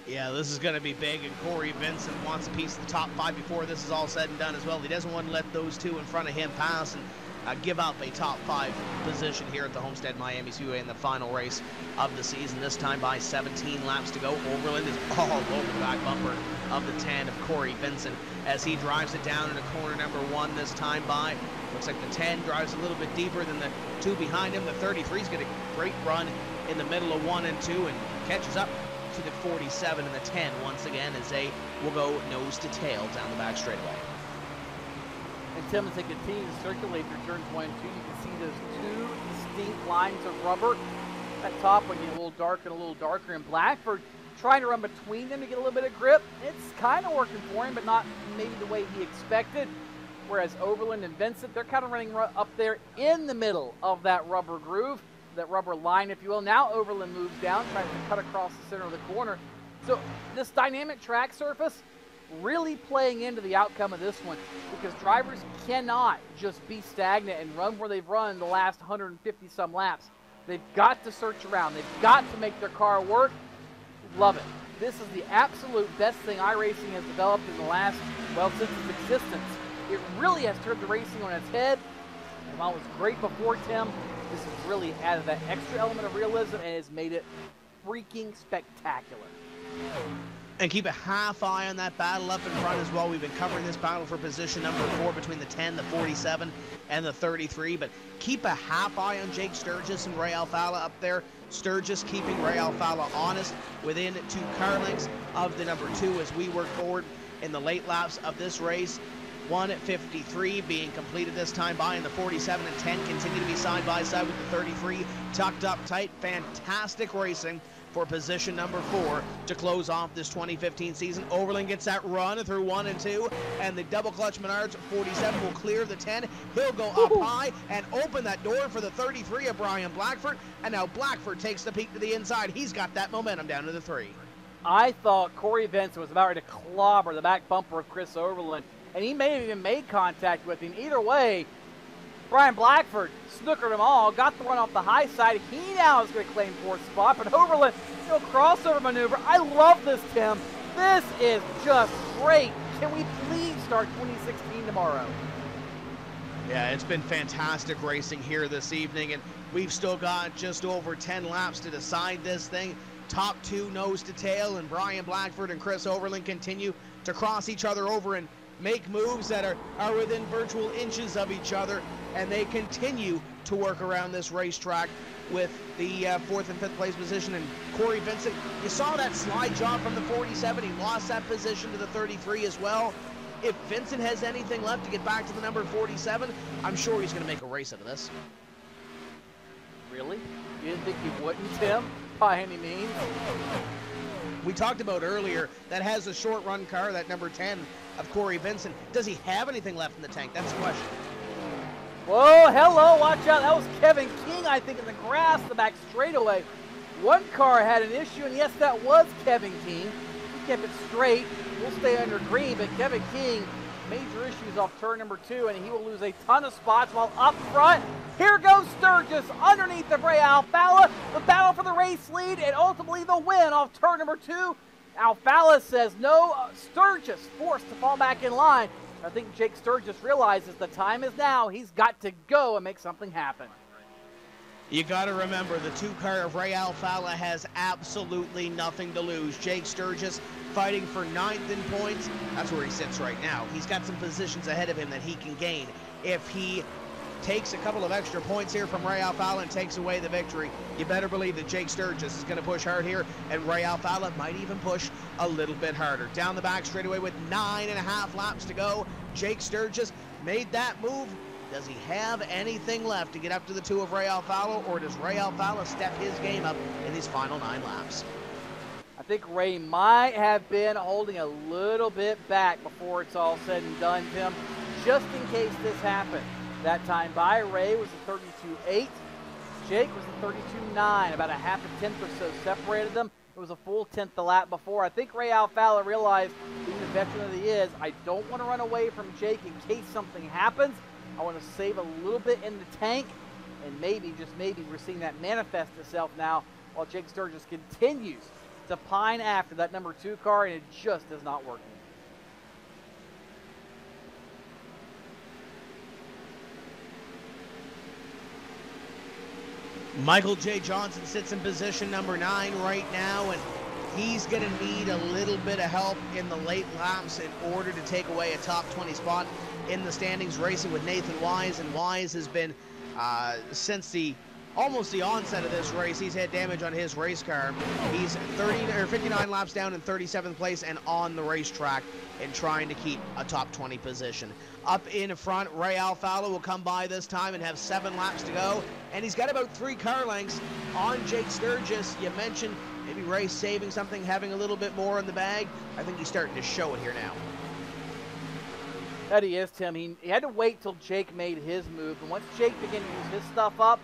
Yeah, this is going to be big, and Corey Vincent wants a piece of the top 5 before this is all said and done as well. He doesn't want to let those 2 in front of him pass and give up a top 5 position here at the Homestead Miami Speedway in the final race of the season, this time by 17 laps to go. Overland is all over the back bumper of the 10 of Corey Vincent as he drives it down into corner number 1 this time by. Looks like the 10 drives a little bit deeper than the 2 behind him. The 33's got a great run in the middle of 1 and 2 and catches up to the 47 and the 10 once again as they will go nose to tail down the back straightaway. And Tim, as they continue to circulate through turns 1 and 2, you can see those 2 distinct lines of rubber. That top one getting a little darker and a little darker, and Blackford trying to run between them to get a little bit of grip. It's kind of working for him, but not maybe the way he expected. Whereas Overland and Vincent, they're kind of running up there in the middle of that rubber groove, that rubber line, if you will. Now Overland moves down, trying to cut across the center of the corner. So this dynamic track surface really playing into the outcome of this one, because drivers cannot just be stagnant and run where they've run the last 150 some laps. They've got to search around. They've got to make their car work. Love it. This is the absolute best thing iRacing has developed in the last, well, since its existence. It really has turned the racing on its head. And while it was great before, Tim, this has really added that extra element of realism and has made it freaking spectacular. And keep a half eye on that battle up in front as well. We've been covering this battle for position number 4 between the 10, the 47, and the 33. But keep a half eye on Jake Sturgis and Ray Alfala up there. Sturgis keeping Ray Alfala honest within 2 car lengths of the number 2 as we work forward in the late laps of this race. 1 at 53 being completed this time by, and the 47 and 10 continue to be side by side with the 33 tucked up tight. Fantastic racing for position number 4 to close off this 2015 season. Overland gets that run through 1 and 2, and the double clutch Menards 47 will clear the 10. He'll go up high and open that door for the 33 of Brian Blackford, and now Blackford takes the peak to the inside. He's got that momentum down to the 3. I thought Corey Vincent was about ready to clobber the back bumper of Chris Overland, and he may have even made contact with him. Either way, Brian Blackford snookered them all, got the run off the high side. He now is going to claim 4th spot, but Overland, no crossover maneuver. I love this, Tim. This is just great. Can we please start 2016 tomorrow? Yeah, it's been fantastic racing here this evening, and we've still got just over 10 laps to decide this thing. Top 2 nose to tail, and Brian Blackford and Chris Overland continue to cross each other over and make moves that are within virtual inches of each other, and they continue to work around this racetrack with the 4th and 5th place position. And Corey Vincent, you saw that slide job from the 47. He lost that position to the 33 as well. If Vincent has anything left to get back to the number 47, I'm sure he's going to make a race out of this. Really? You didn't think he wouldn't, Tim, by any means? We talked about earlier that has a short run car, that number 10 of Corey Vincent. Does he have anything left in the tank? That's the question. Whoa, hello, watch out. That was Kevin King, I think, in the grass, the back straightaway. One car had an issue, and yes, that was Kevin King. He kept it straight. We'll stay under green, but Kevin King, major issues off turn number 2, and he will lose a ton of spots while up front. Here goes Sturgis underneath the Ray Alfala. The battle for the race lead and ultimately the win off turn number 2. Alfala says no. Sturgis forced to fall back in line. I think Jake Sturgis realizes the time is now. He's got to go and make something happen. You got to remember, the 2 car of Ray Alfala has absolutely nothing to lose. Jake Sturgis fighting for 9th in points. That's where he sits right now. He's got some positions ahead of him that he can gain if he takes a couple of extra points here from Ray Alfala and takes away the victory, you better believe that Jake Sturgis is going to push hard here, and Ray Alfala might even push a little bit harder. Down the back straightaway with 9.5 laps to go, Jake Sturgis made that move. Does he have anything left to get up to the 2 of Ray Alfala, or does Ray Alfala step his game up in these final 9 laps? I think Ray might have been holding a little bit back before it's all said and done, Tim, just in case this happened. That time by, Ray was a 32.8. Jake was a 32.9. About a half a tenth or so separated them. It was a full tenth the lap before. I think Ray Alfala realized, being the veteran that he is, I don't want to run away from Jake in case something happens. I want to save a little bit in the tank, and maybe, just maybe, we're seeing that manifest itself now while Jake Sturgis continues to pine after that number 2 car, and it just is not working. Michael J. Johnson sits in position number 9 right now, and he's going to need a little bit of help in the late laps in order to take away a top 20 spot in the standings, racing with Nathan Wise. And Wise has been, since almost the onset of this race, he's had damage on his race car. He's 59 laps down in 37th place and on the racetrack and trying to keep a top 20 position. Up in front, Ray Alfala will come by this time and have 7 laps to go, and he's got about 3 car lengths on Jake Sturgis. You mentioned maybe Ray saving something, having a little bit more in the bag. I think he's starting to show it here now. That he is, Tim. He had to wait till Jake made his move, and once Jake began to use his stuff up,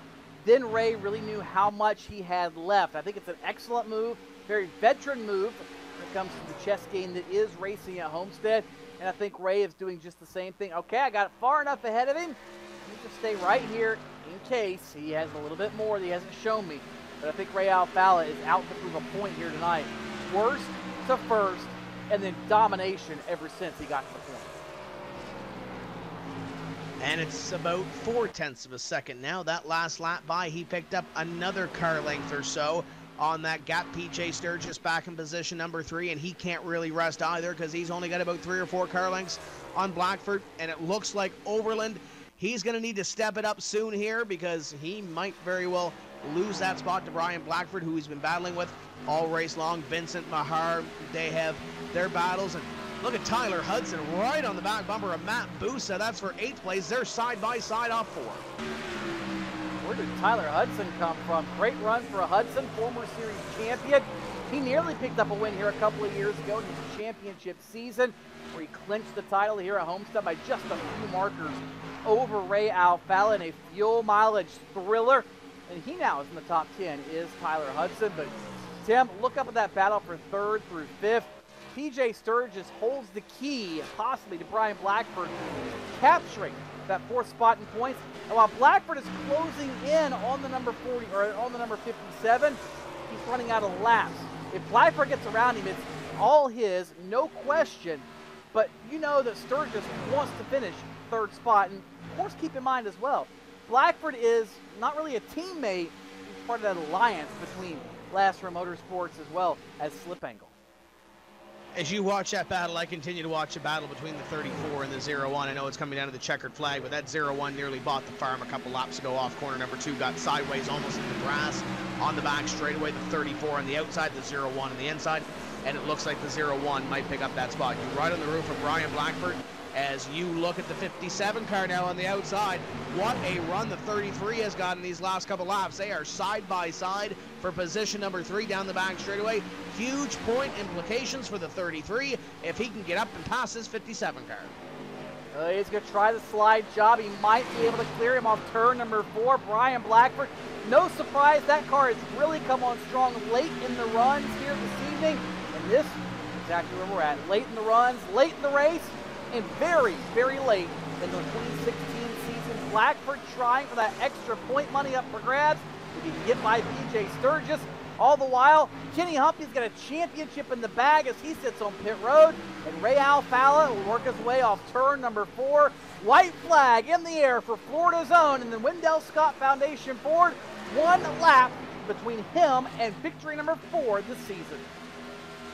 then Ray really knew how much he had left. I think it's an excellent move, very veteran move when it comes to the chess game that is racing at Homestead, and I think Ray is doing just the same thing. Okay, I got it far enough ahead of him. Let me just stay right here in case he has a little bit more that he hasn't shown me. But I think Ray Alfala is out to prove a point here tonight. Worst to first, and then domination ever since he got to the point. And it's about 4/10 of a second now. That last lap by, he picked up another car length or so on that gap. PJ Sturgis back in position number 3, and he can't really rest either because he's only got about 3 or 4 car lengths on Blackford, and it looks like Overland, he's going to need to step it up soon here because he might very well lose that spot to Brian Blackford, who he's been battling with all race long. Vincent Mahar, they have their battles, and look at Tyler Hudson right on the back bumper of Matt Busa. That's for 8th place. They're side by side off 4. Where did Tyler Hudson come from? Great run for a Hudson, former series champion. He nearly picked up a win here a couple of years ago in his championship season, where he clinched the title here at Homestead by just a few markers over Ray Alfala in a fuel mileage thriller. And he now is in the top 10, is Tyler Hudson. But Tim, look up at that battle for 3rd through 5th. PJ Sturgis holds the key, possibly, to Brian Blackford capturing that 4th spot in points. And while Blackford is closing in on the number 40 or on the number 57, he's running out of laps. If Blackford gets around him, it's all his, no question. But you know that Sturgis wants to finish 3rd spot, and of course, keep in mind as well, Blackford is not really a teammate. He's part of that alliance between Lasser Motorsports as well as Slip Angle. As you watch that battle, I continue to watch the battle between the 34 and the 01. I know it's coming down to the checkered flag, but that 01 nearly bought the farm a couple laps ago off corner number 2, got sideways almost in the grass on the back straightaway. The 34 on the outside, the 01 on the inside, and it looks like the 01 might pick up that spot. You right on the roof of Brian Blackford. As you look at the 57 car now on the outside, what a run the 33 has got in these last couple laps. They are side by side for position number 3 down the back straightaway. Huge point implications for the 33 if he can get up and pass his 57 car. He's going to try the slide job. He might be able to clear him off turn number 4. Brian Blackford, no surprise, that car has really come on strong late in the runs here this evening. And this is exactly where we're at. Late in the runs, late in the race, and very, very late in the 2016 season. Blackford trying for that extra point money up for grabs. If he can get by PJ Sturgis. All the while, Kenny Humphrey's got a championship in the bag as he sits on pit road. And Ray Alfala will work his way off turn number 4. White flag in the air for Florida's own, and then Wendell Scott Foundation Ford. 1 lap between him and victory number 4 this season.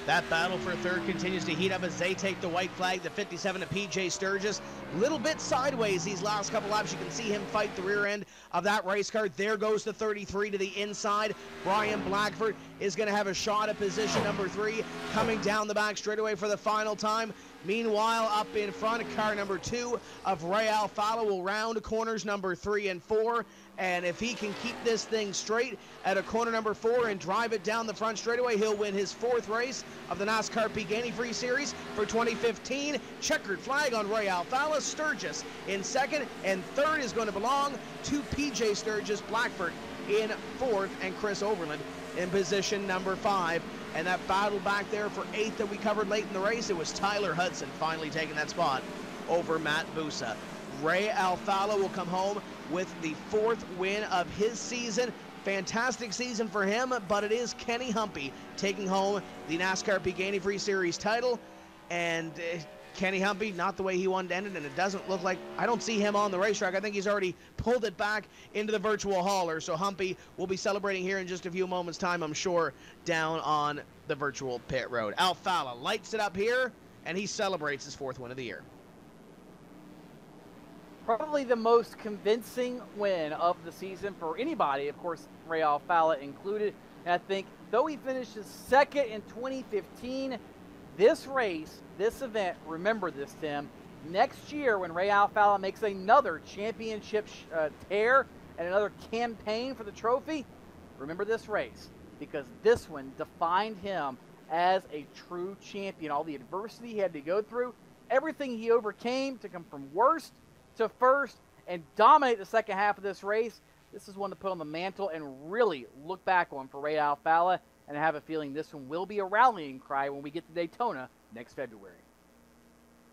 That battle for third continues to heat up as they take the white flag. The 57 of PJ Sturgis, little bit sideways these last couple laps. You can see him fight the rear end of that race car. There goes the 33 to the inside. Brian Blackford is going to have a shot at position number 3, coming down the back straightaway for the final time. Meanwhile, up in front, car number 2 of Ray Alfala will round corners number 3 and 4. And if he can keep this thing straight at a corner number 4 and drive it down the front straightaway, he'll win his 4th race of the NASCAR Peak Antifreeze Series for 2015. Checkered flag on Ray Alfala. Sturgis in 2nd, and 3rd is going to belong to PJ Sturgis. Blackford in 4th, and Chris Overland in position number 5. And that battle back there for 8th that we covered late in the race, it was Tyler Hudson finally taking that spot over Matt Busa. Ray Alfala will come home with the 4th win of his season. Fantastic season for him, but it is Kenny Humpy taking home the NASCAR Peak Antifreeze Series title. And Kenny Humpy, not the way he wanted to end it, and it doesn't look like, I don't see him on the racetrack. I think he's already pulled it back into the virtual hauler. So Humpy will be celebrating here in just a few moments' time, I'm sure, down on the virtual pit road. Alfala lights it up here, and he celebrates his 4th win of the year. Probably the most convincing win of the season for anybody, of course, Ray Alfala included. And I think, though he finishes 2nd in 2015, this race, this event, remember this, Tim, next year when Ray Alfala makes another championship tear and another campaign for the trophy, remember this race, because this one defined him as a true champion. All the adversity he had to go through, everything he overcame to come from worst to first and dominate the second half of this race. This is one to put on the mantle and really look back on for Ray Alfala, and I have a feeling this one will be a rallying cry when we get to Daytona next February.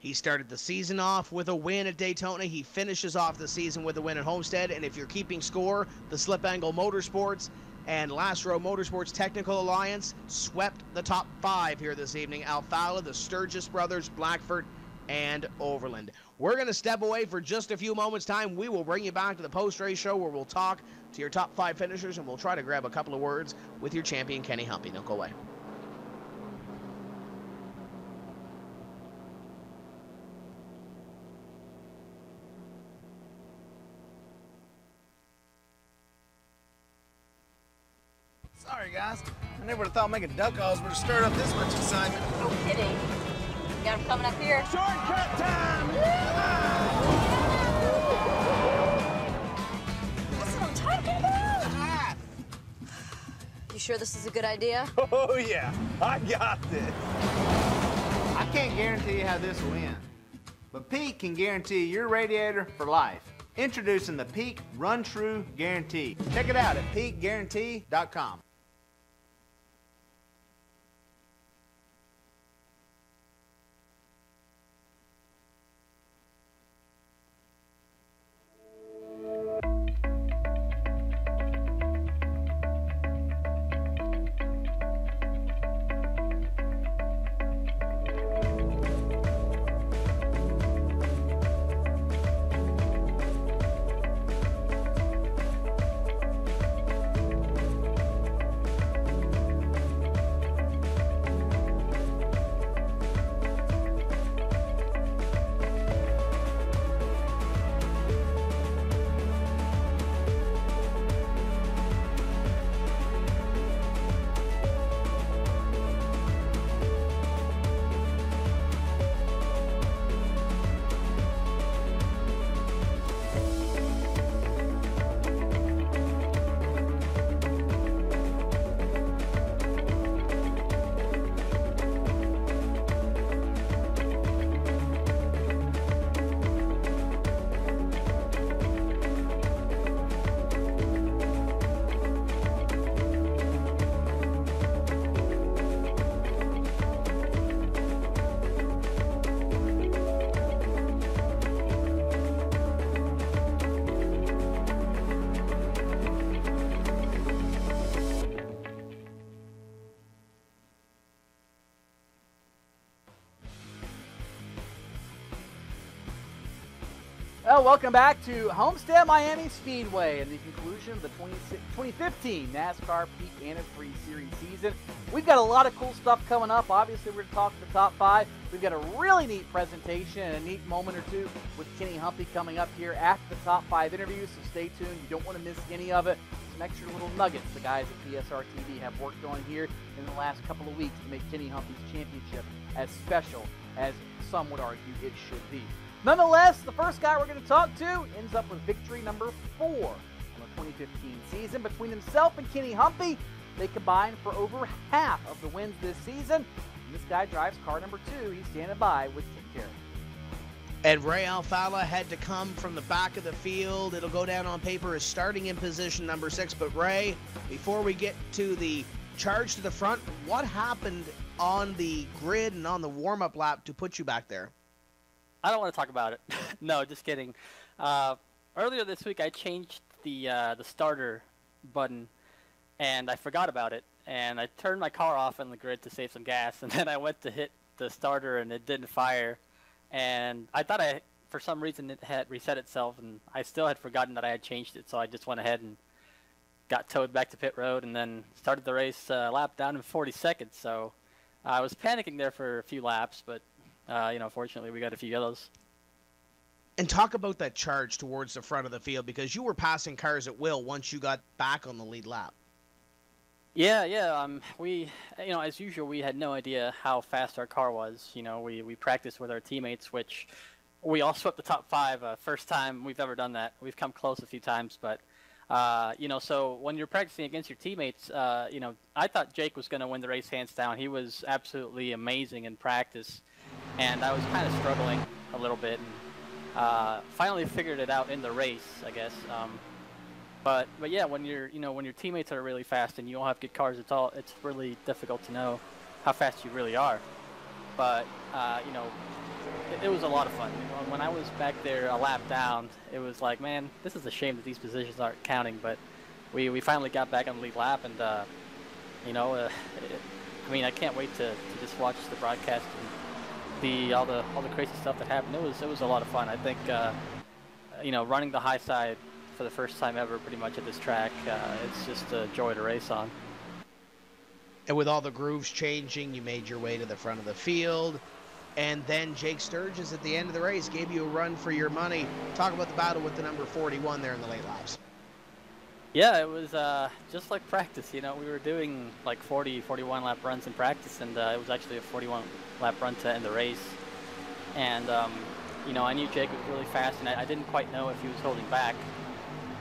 He started the season off with a win at Daytona. He finishes off the season with a win at Homestead. And if you're keeping score, the Slip Angle Motorsports and Last Row Motorsports Technical Alliance swept the top 5 here this evening. Alfala, the Sturgis brothers, Blackford, and Overland. We're going to step away for just a few moments' time. We will bring you back to the post-race show where we'll talk to your top 5 finishers, and we'll try to grab a couple of words with your champion, Kenny Humpy. Don't go away. Sorry, guys. I never would have thought making duck calls would have stirred up this much excitement. No kidding. Got him coming up here. Shortcut time! That's what I'm talking about. You sure this is a good idea? Oh, yeah. I got this. I can't guarantee you how this will end, but Pete can guarantee your radiator for life. Introducing the Peak Run True Guarantee. Check it out at peakguarantee.com. welcome back to Homestead Miami Speedway and the conclusion of the 2015 NASCAR Peak Antifreeze Series season. We've got a lot of cool stuff coming up. Obviously, we're going to talk the top 5. We've got a really neat presentation and a neat moment or two with Kenny Humphrey coming up here after the top 5 interviews, so stay tuned. You don't want to miss any of it. Some extra little nuggets the guys at PSR TV have worked on here in the last couple of weeks to make Kenny Humphrey's championship as special as some would argue it should be. Nonetheless, the first guy we're going to talk to ends up with victory number 4 in the 2015 season. Between himself and Kenny Humphrey, they combined for over half of the wins this season. And this guy drives car number 2. He's standing by with Tim Carey. And Ray Alfalla had to come from the back of the field. It'll go down on paper as starting in position number 6. But Ray, before we get to the charge to the front, what happened on the grid and on the warm-up lap to put you back there? I don't want to talk about it. No, just kidding. Earlier this week, I changed the starter button, and I forgot about it. And I turned my car off on the grid to save some gas, and then I went to hit the starter, and it didn't fire. And I thought for some reason, it had reset itself, and I still had forgotten that I had changed it. So I just went ahead and got towed back to pit road, and then started the race lap down in 40 seconds. So I was panicking there for a few laps, but fortunately we got a few of those. And talk about that charge towards the front of the field, because you were passing cars at will once you got back on the lead lap. Yeah. We, as usual, we had no idea how fast our car was. We practiced with our teammates, which we all swept the top 5. First time we've ever done that. We've come close a few times, but so when you're practicing against your teammates, I thought Jake was going to win the race hands down. He was absolutely amazing in practice, and I was kind of struggling a little bit, and finally figured it out in the race, I guess. But yeah, when your teammates are really fast and you don't have good cars at all, it's really difficult to know how fast you really are. But it was a lot of fun. When I was back there a lap down, it was like, man, this is a shame that these positions aren't counting. But we finally got back on the lead lap, and I can't wait to just watch the broadcast and all the crazy stuff that happened. It was a lot of fun. I think running the high side for the first time ever, pretty much at this track, it's just a joy to race on. And with all the grooves changing, you made your way to the front of the field. And then Jake Sturgis at the end of the race gave you a run for your money. Talk about the battle with the number 41 there in the late laps. Yeah, it was just like practice. We were doing like 41 lap runs in practice, and it was actually a 41 lap run to end the race. And I knew Jake was really fast, and I didn't quite know if he was holding back.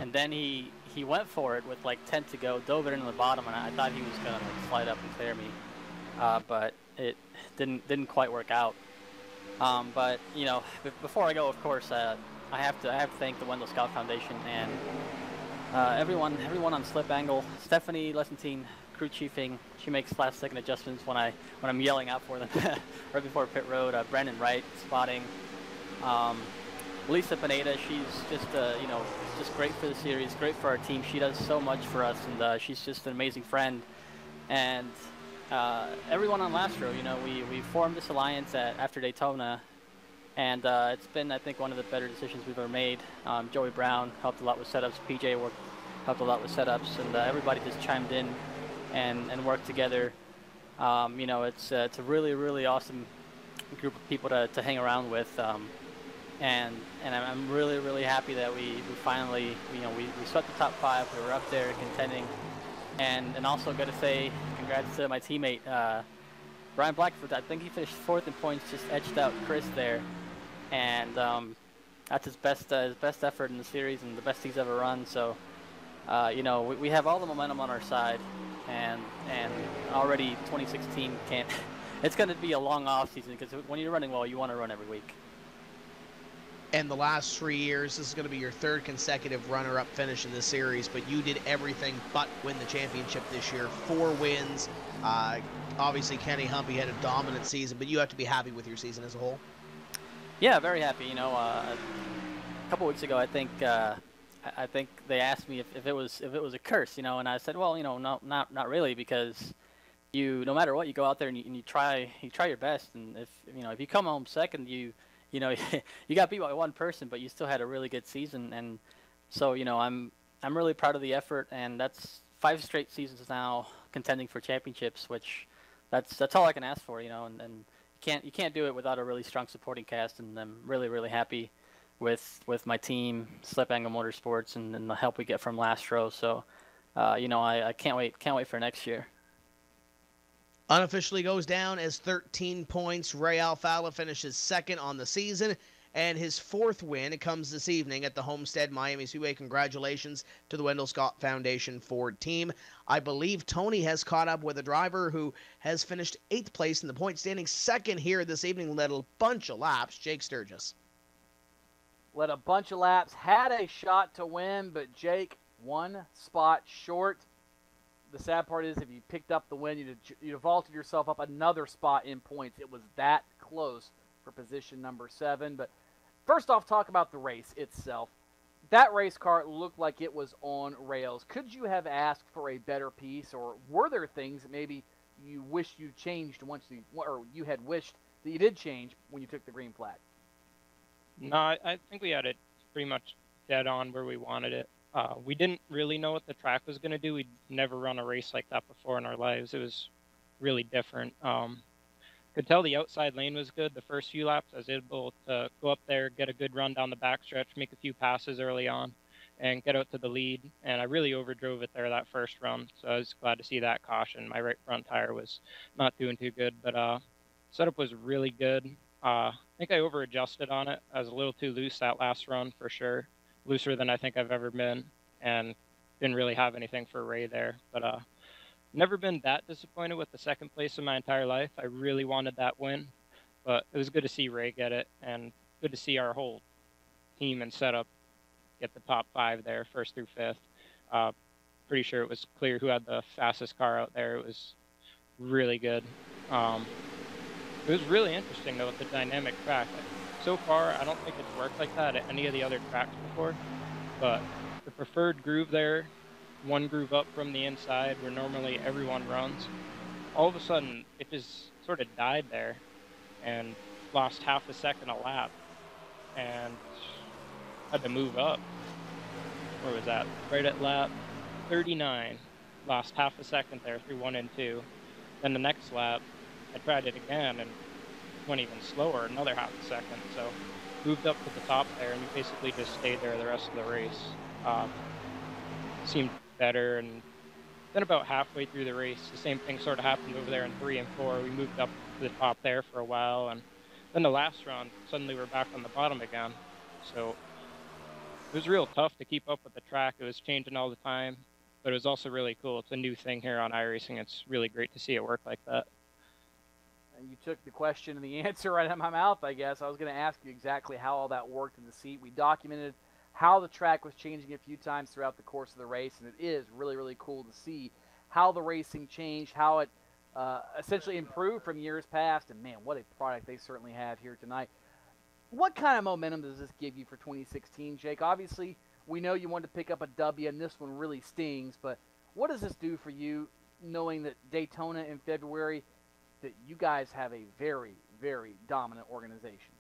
And then he went for it with like 10 to go, dove it into the bottom, and I thought he was gonna slide up and clear me, but it didn't quite work out. But before I go, of course, I have to thank the Wendell Scout Foundation and everyone on Slip Angle, Stephanie Lesentine, crew chiefing. She makes last-second adjustments when I'm yelling out for them right before pit road. Brandon Wright spotting. Lisa Pineda, she's just just great for the series, great for our team. She does so much for us, and she's just an amazing friend. And everyone on Lastro, we formed this alliance after Daytona, and it's been, I think, one of the better decisions we've ever made. Joey Brown helped a lot with setups, PJ helped a lot with setups, and everybody just chimed in and worked together. It's a really, really awesome group of people to hang around with. And I'm really, really happy that we finally, we swept the top 5. We were up there contending, and also got to say congrats to my teammate Brian Blackford. I think he finished 4th in points, just edged out Chris there, and that's his best effort in the series and the best he's ever run. So we have all the momentum on our side, and already 2016 can't. It's going to be a long off season, because when you're running well, you want to run every week. And the last 3 years, this is going to be your 3rd consecutive runner-up finish in this series, but you did everything but win the championship this year. 4 wins. Obviously, Kenny Humphrey had a dominant season, but you have to be happy with your season as a whole. Yeah, very happy. A couple weeks ago, I think they asked me if it was a curse, and I said, well, no, not really, because no matter what, you go out there and you try your best, and if you come home second, you know, you got beat by one person, but you still had a really good season. And so, you know, I'm really proud of the effort, and that's 5 straight seasons now contending for championships, which that's all I can ask for, you know. And you can't do it without a really strong supporting cast, and I'm really, really happy with my team, Slip Angle Motorsports, and the help we get from Lastro. So, you know, I can't wait for next year. Unofficially goes down as 13 points. Ray Alfalla finishes second on the season, and his 4th win comes this evening at the Homestead Miami Speedway. Congratulations to the Wendell Scott Foundation Ford team. I believe Tony has caught up with a driver who has finished 8th place in the point standing, second here this evening, led a bunch of laps, Jake Sturgis. Led a bunch of laps, had a shot to win, but Jake 1 spot short. The sad part is if you picked up the win, you'd have vaulted yourself up another spot in points. It was that close for position number 7. But first off, talk about the race itself. That race car looked like it was on rails. Could you have asked for a better piece, or were there things that maybe you wish you changed or you had wished that you did change when you took the green flag? No, I think we had it pretty much dead on where we wanted it. We didn't really know what the track was going to do. We'd never run a race like that before in our lives. It was really different. Could tell the outside lane was good. The first few laps, I was able to go up there, get a good run down the backstretch, make a few passes early on, and get out to the lead. And I really overdrove it there that first run, so I was glad to see that caution. My right front tire was not doing too good, but setup was really good. I think I over-adjusted on it. I was a little too loose that last run for sure. Looser than I think I've ever been, and didn't really have anything for Ray there. But never been that disappointed with the second place in my entire life. I really wanted that win, but it was good to see Ray get it, and good to see our whole team and setup get the top 5 there, 1st through 5th. Pretty sure it was clear who had the fastest car out there. It was really good. It was really interesting, though, with the dynamic track. So far, I don't think it's worked like that at any of the other tracks before, but the preferred groove there, one groove up from the inside where normally everyone runs, all of a sudden it just sort of died there and lost half a second a lap and had to move up. Where was that? Right at lap 39, lost half a second there through 1 and 2. Then the next lap, I tried it again and went even slower, another half a second. So moved up to the top there, and we basically just stayed there the rest of the race. Seemed better, and then about halfway through the race, the same thing sort of happened over there in 3 and 4. We moved up to the top there for a while, and then the last round, suddenly we're back on the bottom again. So it was real tough to keep up with the track. It was changing all the time, but it was also really cool. It's a new thing here on iRacing. It's really great to see it work like that. You took the question and the answer right out of my mouth, I guess. I was going to ask you exactly how all that worked in the seat. We documented how the track was changing a few times throughout the course of the race, and it is really, really cool to see how the racing changed, how it essentially improved from years past, and man, what a product they certainly have here tonight. What kind of momentum does this give you for 2016, Jake? Obviously, we know you wanted to pick up a W, and this one really stings, but what does this do for you, knowing that Daytona in February, that you guys have a very, very dominant organization?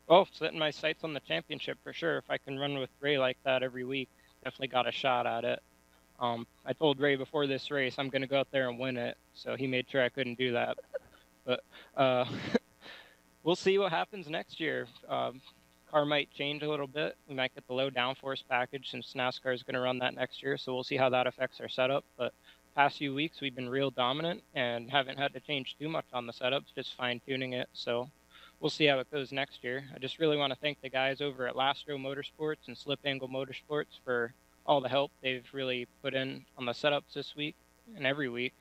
Well, setting my sights on the championship for sure. If I can run with Ray like that every week, definitely got a shot at it. I told Ray before this race I'm going to go out there and win it, so he made sure I couldn't do that. But we'll see what happens next year. Car might change a little bit. We might get the low downforce package since NASCAR is going to run that next year, so we'll see how that affects our setup. But past few weeks we've been real dominant and haven't had to change too much on the setups, just fine-tuning it. So we'll see how it goes next year. I just really want to thank the guys over at Lastro Motorsports and Slip Angle Motorsports for all the help they've really put in on the setups this week and every week.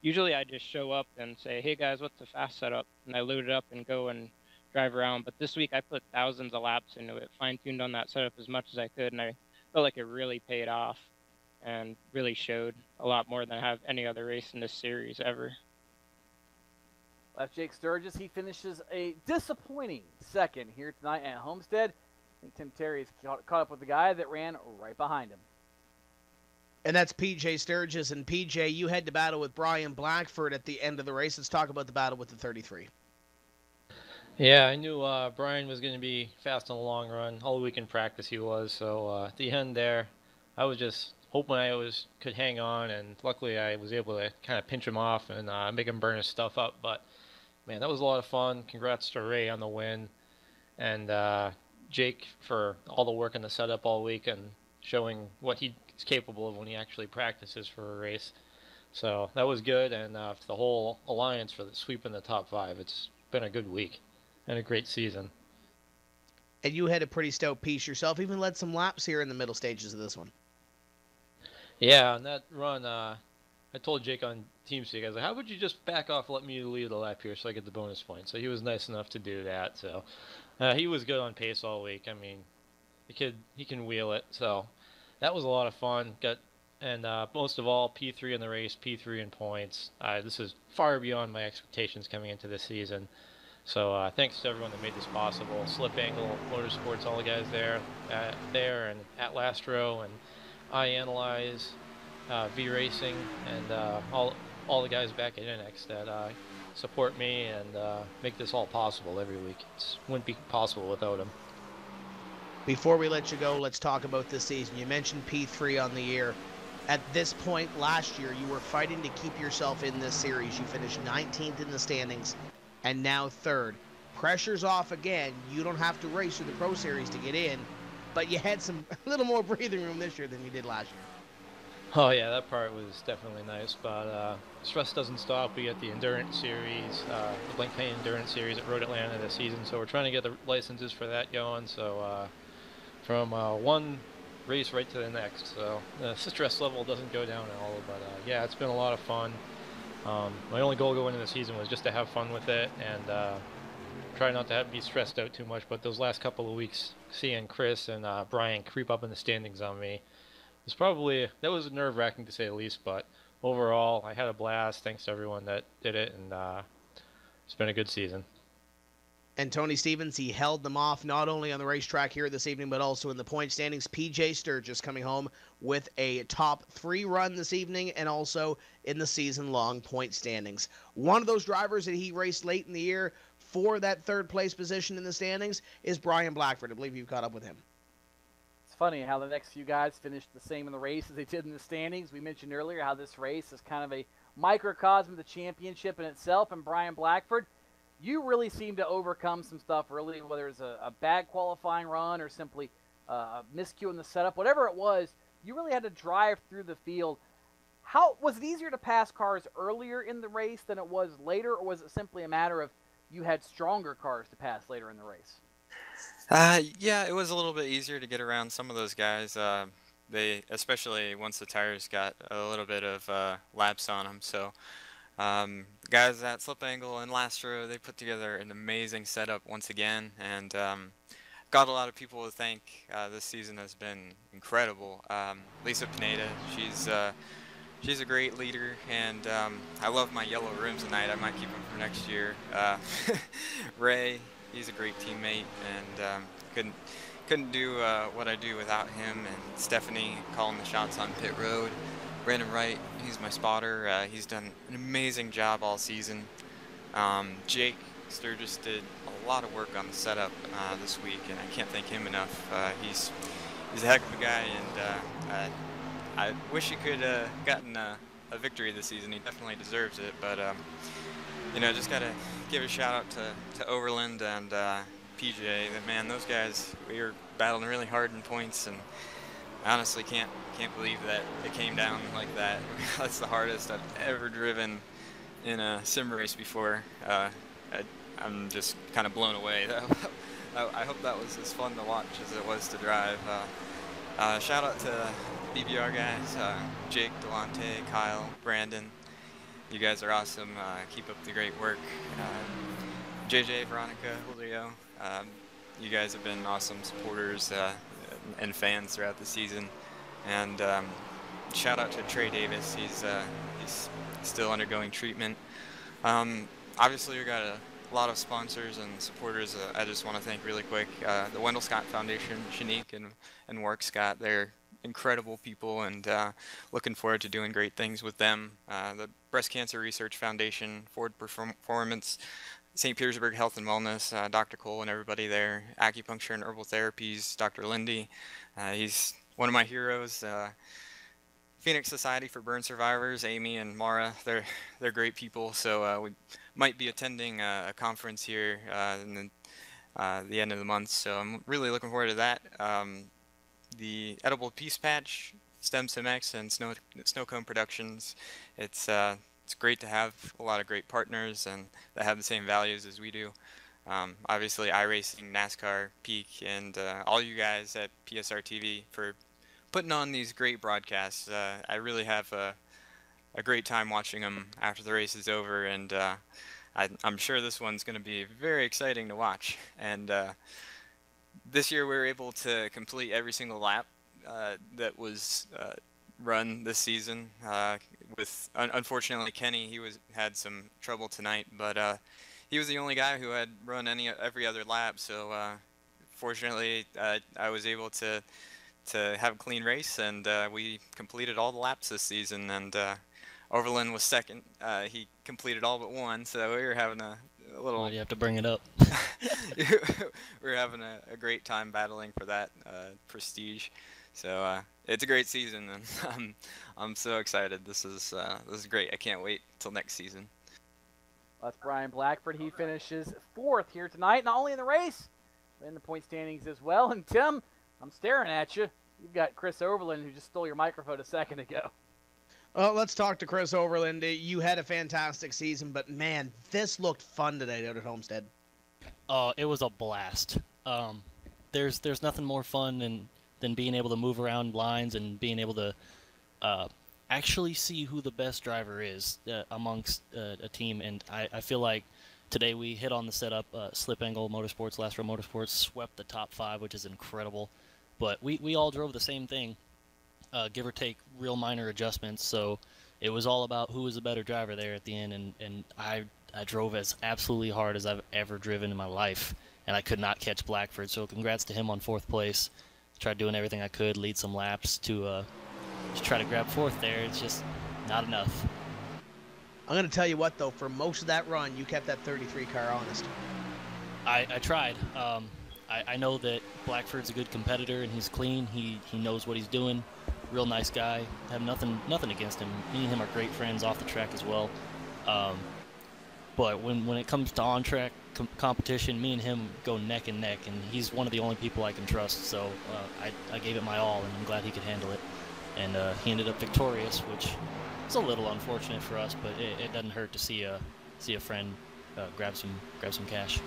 Usually I just show up and say, hey guys, what's the fast setup? And I load it up and go and drive around. But this week I put thousands of laps into it, fine-tuned on that setup as much as I could, and I felt like it really paid off and really showed a lot more than I have any other race in this series ever. That's Jake Sturgis. He finishes a disappointing second here tonight at Homestead. I think Tim Terry's caught up with the guy that ran right behind him. And that's PJ Sturgis. And PJ, you had to battle with Brian Blackford at the end of the race. Let's talk about the battle with the 33. Yeah, I knew Brian was going to be fast in the long run. All week in practice he was. So at the end there, I was just hoping I always could hang on, and luckily I was able to kind of pinch him off and make him burn his stuff up. But man, that was a lot of fun. Congrats to Ray on the win, and Jake for all the work in the setup all week and showing what he's capable of when he actually practices for a race. So that was good, and the whole alliance for the sweep in the top five. It's been a good week and a great season. And you had a pretty stout piece yourself, even led some laps here in the middle stages of this one. Yeah, on that run, I told Jake on TeamSpeak, I was like, how would you just back off and let me lead the lap here so I get the bonus point? So he was nice enough to do that. So he was good on pace all week. I mean, he can wheel it. So that was a lot of fun. And most of all, P3 in the race, P3 in points. This is far beyond my expectations coming into this season. So thanks to everyone that made this possible. Slip Angle, Motorsports, all the guys there and at Lastro and iAnalyze, V-Racing, and all the guys back at NX that support me and make this all possible every week. It wouldn't be possible without them. Before we let you go, let's talk about this season. You mentioned P3 on the year. At this point last year, you were fighting to keep yourself in this series. You finished 19th in the standings and now 3rd. Pressure's off again. You don't have to race through the Pro Series to get in, but you had a little more breathing room this year than you did last year. Oh yeah, that part was definitely nice, but stress doesn't stop. We got the Endurance Series, the Blank Paint Endurance Series at Road Atlanta this season, so we're trying to get the licenses for that going, so from one race right to the next, so the stress level doesn't go down at all, but yeah, it's been a lot of fun. My only goal going into the season was just to have fun with it and try not to be stressed out too much, but those last couple of weeks, seeing Chris and Brian creep up in the standings on me, that was nerve-wracking to say the least, but overall, I had a blast. Thanks to everyone that did it, and it's been a good season. And Tony Stevens, he held them off not only on the racetrack here this evening, but also in the point standings. PJ Sturgis coming home with a top 3 run this evening and also in the season-long point standings. One of those drivers that he raced late in the year for that 3rd place position in the standings is Brian Blackford. I believe you've caught up with him. It's funny how the next few guys finished the same in the race as they did in the standings. We mentioned earlier how this race is kind of a microcosm of the championship in itself, and Brian Blackford, you really seem to overcome some stuff early, whether it's a bad qualifying run or simply a miscue in the setup, whatever it was, you really had to drive through the field. How was it easier to pass cars earlier in the race than it was later, or was it simply a matter of you had stronger cars to pass later in the race? Yeah, it was a little bit easier to get around some of those guys. They, especially once the tires got a little bit of laps on them. So guys at Slip Angle and Lastro, they put together an amazing setup once again, and got a lot of people to thank. This season has been incredible. Lisa Pineda, she's a great leader, and I love my yellow rims tonight. I might keep them for next year. Ray, he's a great teammate, and couldn't do what I do without him. And Stephanie calling the shots on pit road. Brandon Wright, he's my spotter. He's done an amazing job all season. Jake Sturgis did a lot of work on the setup this week, and I can't thank him enough. He's a heck of a guy, and I wish he could gotten a victory this season. He definitely deserves it, but just gotta give a shout out to Overland and PJ. Man, those guys, we were battling really hard in points, and I honestly can't believe that it came down like that. That's the hardest I've ever driven in a sim race before. I'm just kind of blown away. I hope that was as fun to watch as it was to drive. Shout out to BBR guys, Jake, Delonte, Kyle, Brandon. You guys are awesome. Keep up the great work. JJ, Veronica, Julio, you guys have been awesome supporters and fans throughout the season. And shout out to Trey Davis. He's still undergoing treatment. Obviously, we got a lot of sponsors and supporters. I just want to thank really quick the Wendell Scott Foundation, Shanique and Warwick Scott. They're incredible people, and looking forward to doing great things with them. The Breast Cancer Research Foundation, Ford Performance, St. Petersburg Health and Wellness, Dr. Cole and everybody there, Acupuncture and Herbal Therapies, Dr. Lindy. He's one of my heroes. Phoenix Society for Burn Survivors, Amy and Mara, they're great people. So we might be attending a conference here in the end of the month. So I'm really looking forward to that. The Edible Peace Patch, Stem Simex, and Snow Cone Productions. It's great to have a lot of great partners and that have the same values as we do. Obviously, iRacing, NASCAR, Peak, and all you guys at PSR TV for putting on these great broadcasts. I really have a great time watching them after the race is over, and I'm sure this one's going to be very exciting to watch. And this year we were able to complete every single lap that was run this season. Unfortunately, Kenny, he had some trouble tonight, but he was the only guy who had run every other lap. So fortunately, I was able to have a clean race, and we completed all the laps this season. And Overland was second. He completed all but one, so we were having a little. Why do you have to bring it up? We were having a great time battling for that prestige. So it's a great season, and I'm so excited. This is great. I can't wait till next season. That's Brian Blackford. He finishes 4th here tonight, not only in the race, but in the point standings as well. And Tim, I'm staring at you. You've got Chris Overland, who just stole your microphone a second ago. Well, let's talk to Chris Overland. You had a fantastic season, but man, this looked fun today out at Homestead. Oh, it was a blast. There's nothing more fun than being able to move around lines and being able to actually see who the best driver is amongst a team. And I feel like today we hit on the setup. Slip Angle Motorsports, Last Row Motorsports swept the top 5, which is incredible. But we all drove the same thing, give or take real minor adjustments. So it was all about who was the better driver there at the end. And I drove as absolutely hard as I've ever driven in my life, and I could not catch Blackford. So congrats to him on 4th place. Tried doing everything I could, lead some laps to try to grab 4th there. It's just not enough. I'm going to tell you what, though, for most of that run, you kept that 33 car honest. I tried. I know that Blackford's a good competitor, and he's clean. He knows what he's doing. Real nice guy. I have nothing against him. Me and him are great friends off the track as well. But when it comes to on-track competition, me and him go neck and neck, and he's one of the only people I can trust. So I gave it my all, and I'm glad he could handle it. And he ended up victorious, which is a little unfortunate for us, but it doesn't hurt to see a friend grab some cash.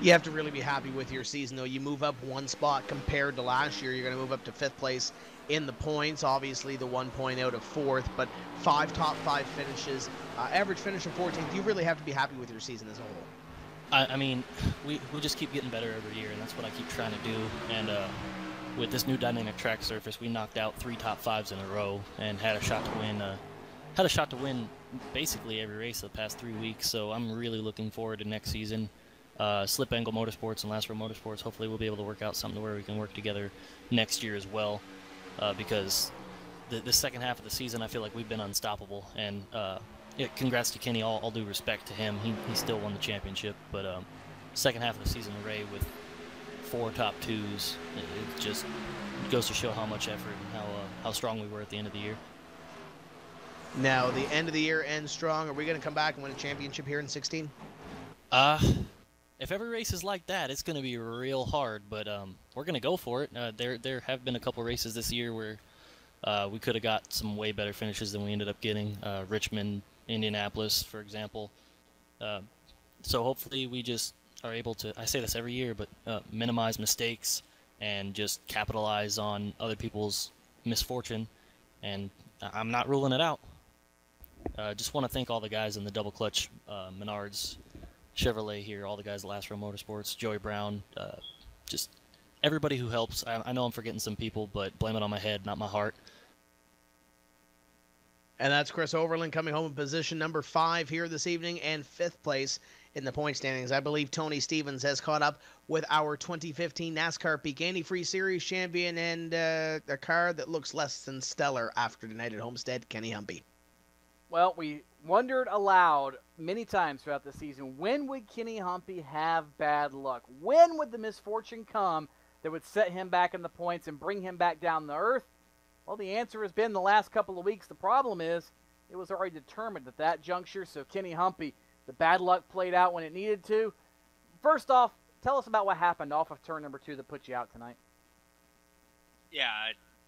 You have to really be happy with your season, though. You move up 1 spot compared to last year. You're going to move up to 5th place in the points. Obviously, the 1 point out of 4th, but 5 top 5 finishes. Average finish of 14th. You really have to be happy with your season as a whole. I mean, we just keep getting better every year, and that's what I keep trying to do. And with this new dynamic track surface, we knocked out 3 top 5s in a row and had a shot to win. Basically every race the past 3 weeks. So I'm really looking forward to next season. Slip Angle Motorsports and Last Row Motorsports, hopefully we'll be able to work out something to where we can work together next year as well, because the second half of the season I feel like we've been unstoppable. And congrats to Kenny, all due respect to him, he still won the championship, but second half of the season, Ray, with 4 top 2s, it just goes to show how much effort and how strong we were at the end of the year. Now, the end of the year ends strong. Are we going to come back and win a championship here in 16? If every race is like that, it's going to be real hard, but we're going to go for it. There have been a couple races this year where we could have got some way better finishes than we ended up getting. Richmond, Indianapolis, for example. So hopefully we just are able to, I say this every year, but minimize mistakes and just capitalize on other people's misfortune, and I'm not ruling it out. Just want to thank all the guys in the double clutch, Menards, Chevrolet here, all the guys at Last Row Motorsports, Joey Brown, just everybody who helps. I know I'm forgetting some people, but blame it on my head, not my heart. And that's Chris Overland coming home in position number 5 here this evening and 5th place in the point standings. I believe Tony Stevens has caught up with our 2015 NASCAR Peak Antifreeze Series champion and a car that looks less than stellar after tonight at Homestead, Kenny Humpy. Well, we wondered aloud, many times throughout the season, when would Kenny Humpy have bad luck? When would the misfortune come that would set him back in the points and bring him back down to earth? Well, the answer has been the last couple of weeks. The problem is it was already determined at that juncture. So Kenny Humpy, the bad luck played out when it needed to. First off, tell us about what happened off of turn number 2 that put you out tonight. Yeah,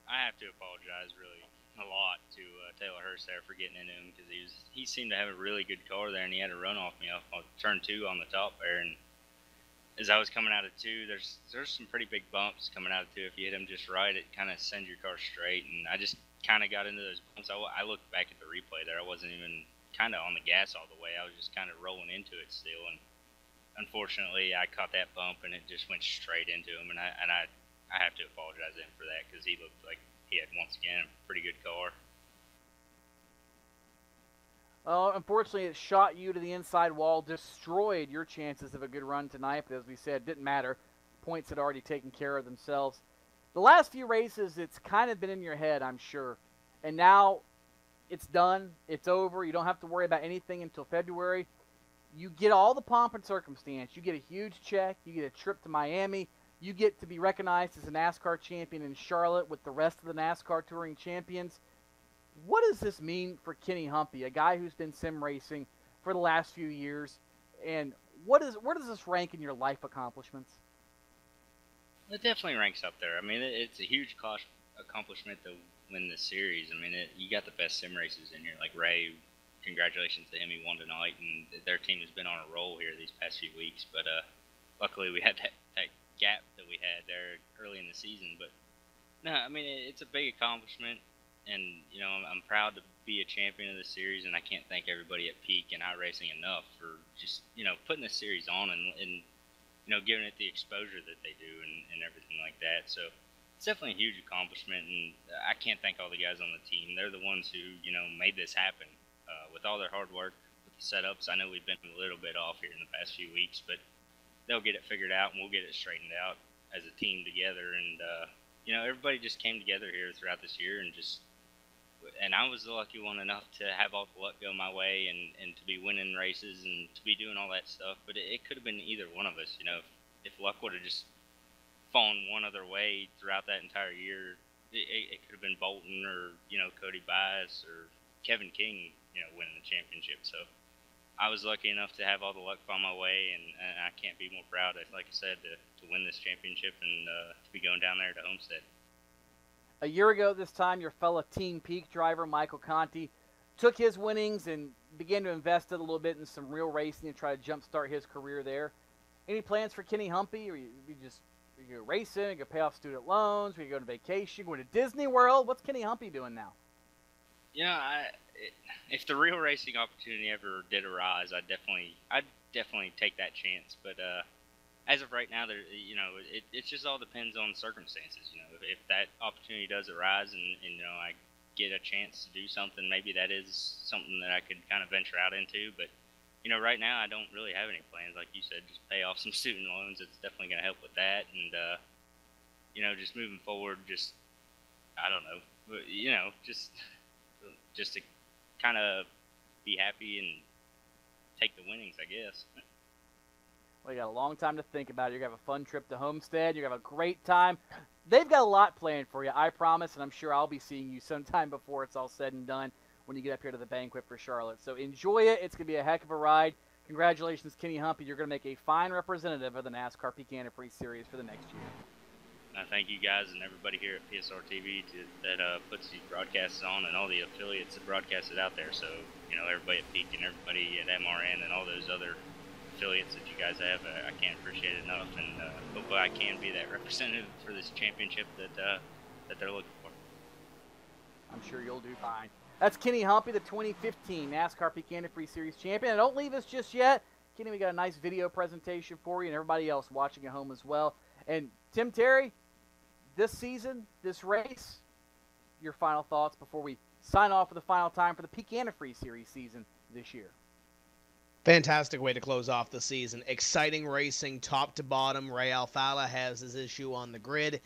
I have to apologize really a lot to Taylor Hurst there for getting into him, because he seemed to have a really good car there, and he had a run off me off on turn 2 on the top there. And as I was coming out of 2, there's some pretty big bumps coming out of 2. If you hit them just right, it kind of sends your car straight. And I just kind of got into those bumps. I looked back at the replay there. I wasn't even kind of on the gas all the way. I was just kind of rolling into it still. And unfortunately, I caught that bump, and it just went straight into him. And I have to apologize to him for that, because he looked like he had, once again, a pretty good car. Unfortunately, it shot you to the inside wall, destroyed your chances of a good run tonight. But as we said, it didn't matter. Points had already taken care of themselves. The last few races, it's kind of been in your head, I'm sure. And now it's done. It's over. You don't have to worry about anything until February. You get all the pomp and circumstance. You get a huge check. You get a trip to Miami. You get to be recognized as a NASCAR champion in Charlotte with the rest of the NASCAR Touring champions. What does this mean for Kenny Humpy, a guy who's been sim racing for the last few years? And where does this rank in your life accomplishments? It definitely ranks up there. I mean, it's a huge accomplishment to win this series. I mean, you got the best sim races in here. Like Ray, congratulations to him. He won tonight, and their team has been on a roll here these past few weeks. But luckily, we had that gap that we had there early in the season. But no, I mean, it's a big accomplishment, and you know, I'm proud to be a champion of the series, and I can't thank everybody at Peak and iRacing enough for just, you know, putting this series on and you know, giving it the exposure that they do and everything like that. So it's definitely a huge accomplishment, and I can't thank all the guys on the team. They're the ones who, you know, made this happen with all their hard work with the setups. I know we've been a little bit off here in the past few weeks, but they'll get it figured out, and we'll get it straightened out as a team together. And you know, everybody just came together here throughout this year, and I was the lucky one enough to have all the luck go my way and to be winning races and to be doing all that stuff. But it could have been either one of us, you know. If luck would have just fallen one other way throughout that entire year, it could have been Bolton or, you know, Cody Bias or Kevin King, you know, winning the championship. So I was lucky enough to have all the luck fall my way, and I can't be more proud, like I said, to win this championship and to be going down there to Homestead. A year ago this time, your fellow Team Peak driver, Michael Conti, took his winnings and began to invest it a little bit in some real racing and try to jumpstart his career there. Any plans for Kenny Humpy? Or you go racing, you go pay off student loans, you go on vacation, go to Disney World? What's Kenny Humpy doing now? You know, if the real racing opportunity ever did arise, I'd definitely take that chance. But as of right now, you know, it just all depends on circumstances. You know, if that opportunity does arise and you know, I get a chance to do something, maybe that is something that I could kind of venture out into. But you know, right now I don't really have any plans. Like you said, just pay off some student loans. It's definitely going to help with that. And you know, just moving forward, just I don't know, you know, just to kind of be happy and take the winnings, I guess. Well, you got a long time to think about it. You're going to have a fun trip to Homestead. You're going to have a great time. They've got a lot planned for you, I promise, and I'm sure I'll be seeing you sometime before it's all said and done when you get up here to the banquet for Charlotte. So enjoy it. It's going to be a heck of a ride. Congratulations, Kenny Humpy. You're going to make a fine representative of the NASCAR Peak Antifreeze Series for the next year. Thank you guys and everybody here at PSR TV that puts these broadcasts on, and all the affiliates that broadcast it out there. So, you know, everybody at Peak and everybody at MRN and all those other affiliates that you guys have, I can't appreciate it enough, and hopefully I can be that representative for this championship that they're looking for. I'm sure you'll do fine. That's Kenny Humpy, the 2015 NASCAR Peak Antifreeze Series champion. And don't leave us just yet. Kenny, we got a nice video presentation for you and everybody else watching at home as well. And Tim Terry, this season, this race, your final thoughts before we sign off for the final time for the Peak Antifreeze Series season this year. Fantastic way to close off the season. Exciting racing, top to bottom. Ray Alfala has his issue on the grid,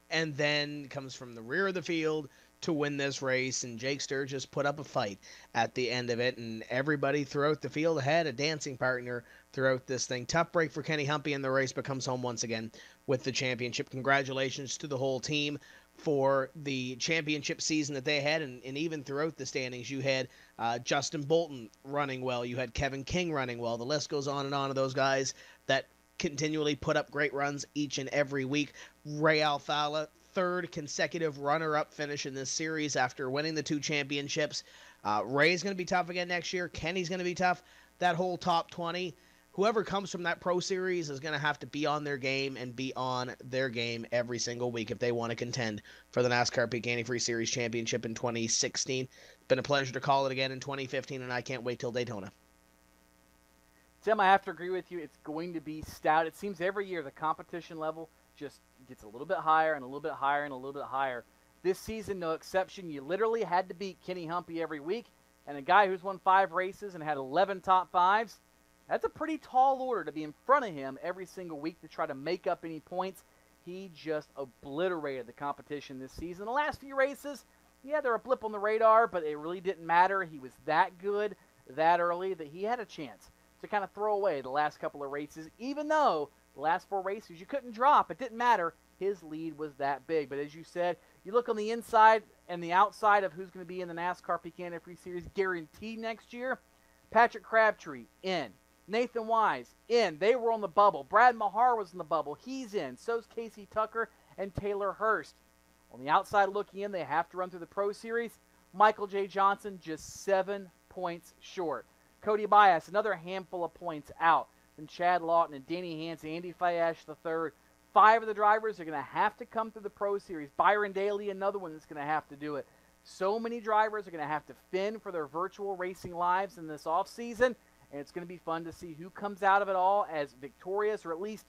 and then comes from the rear of the field to win this race, and Jake Sturgis put up a fight at the end of it, and everybody throughout the field had a dancing partner throughout this thing. Tough break for Kenny Humpy, and the race becomes home once again with the championship. Congratulations to the whole team for the championship season that they had, and even throughout the standings, you had Justin Bolton running well, you had Kevin King running well. The list goes on and on of those guys that continually put up great runs each and every week. Ray Alfala, third consecutive runner-up finish in this series after winning the 2 championships. Ray's going to be tough again next year. Kenny's going to be tough. That whole top 20, whoever comes from that Pro Series is going to have to be on their game and be on their game every single week if they want to contend for the NASCAR Peak Antifreeze Series Championship in 2016. It's been a pleasure to call it again in 2015, and I can't wait till Daytona. Tim, I have to agree with you. It's going to be stout. It seems every year the competition level just gets a little bit higher and a little bit higher and a little bit higher. This season, no exception. You literally had to beat Kenny Humpy every week, and a guy who's won 5 races and had 11 top 5s, that's a pretty tall order to be in front of him every single week to try to make up any points. He just obliterated the competition this season. The last few races, yeah, they're a blip on the radar, but it really didn't matter. He was that good that early that he had a chance to kind of throw away the last couple of races, even though the last 4 races you couldn't drop. It didn't matter. His lead was that big. But as you said, you look on the inside and the outside of who's going to be in the NASCAR Peak Antifreeze Series guaranteed next year. Patrick Crabtree, in. Nathan Wise, in. They were on the bubble. Brad Mahar was in the bubble. He's in. So's Casey Tucker and Taylor Hurst. On the outside looking in, they have to run through the Pro Series. Michael J. Johnson just 7 points short. Cody Bias, another handful of points out. Then Chad Lawton and Danny Hansen, Andy Fayash III. 5 of the drivers are going to have to come through the Pro Series. Byron Daly, another one that's going to have to do it. So many drivers are going to have to fend for their virtual racing lives in this offseason, and it's going to be fun to see who comes out of it all as victorious, or at least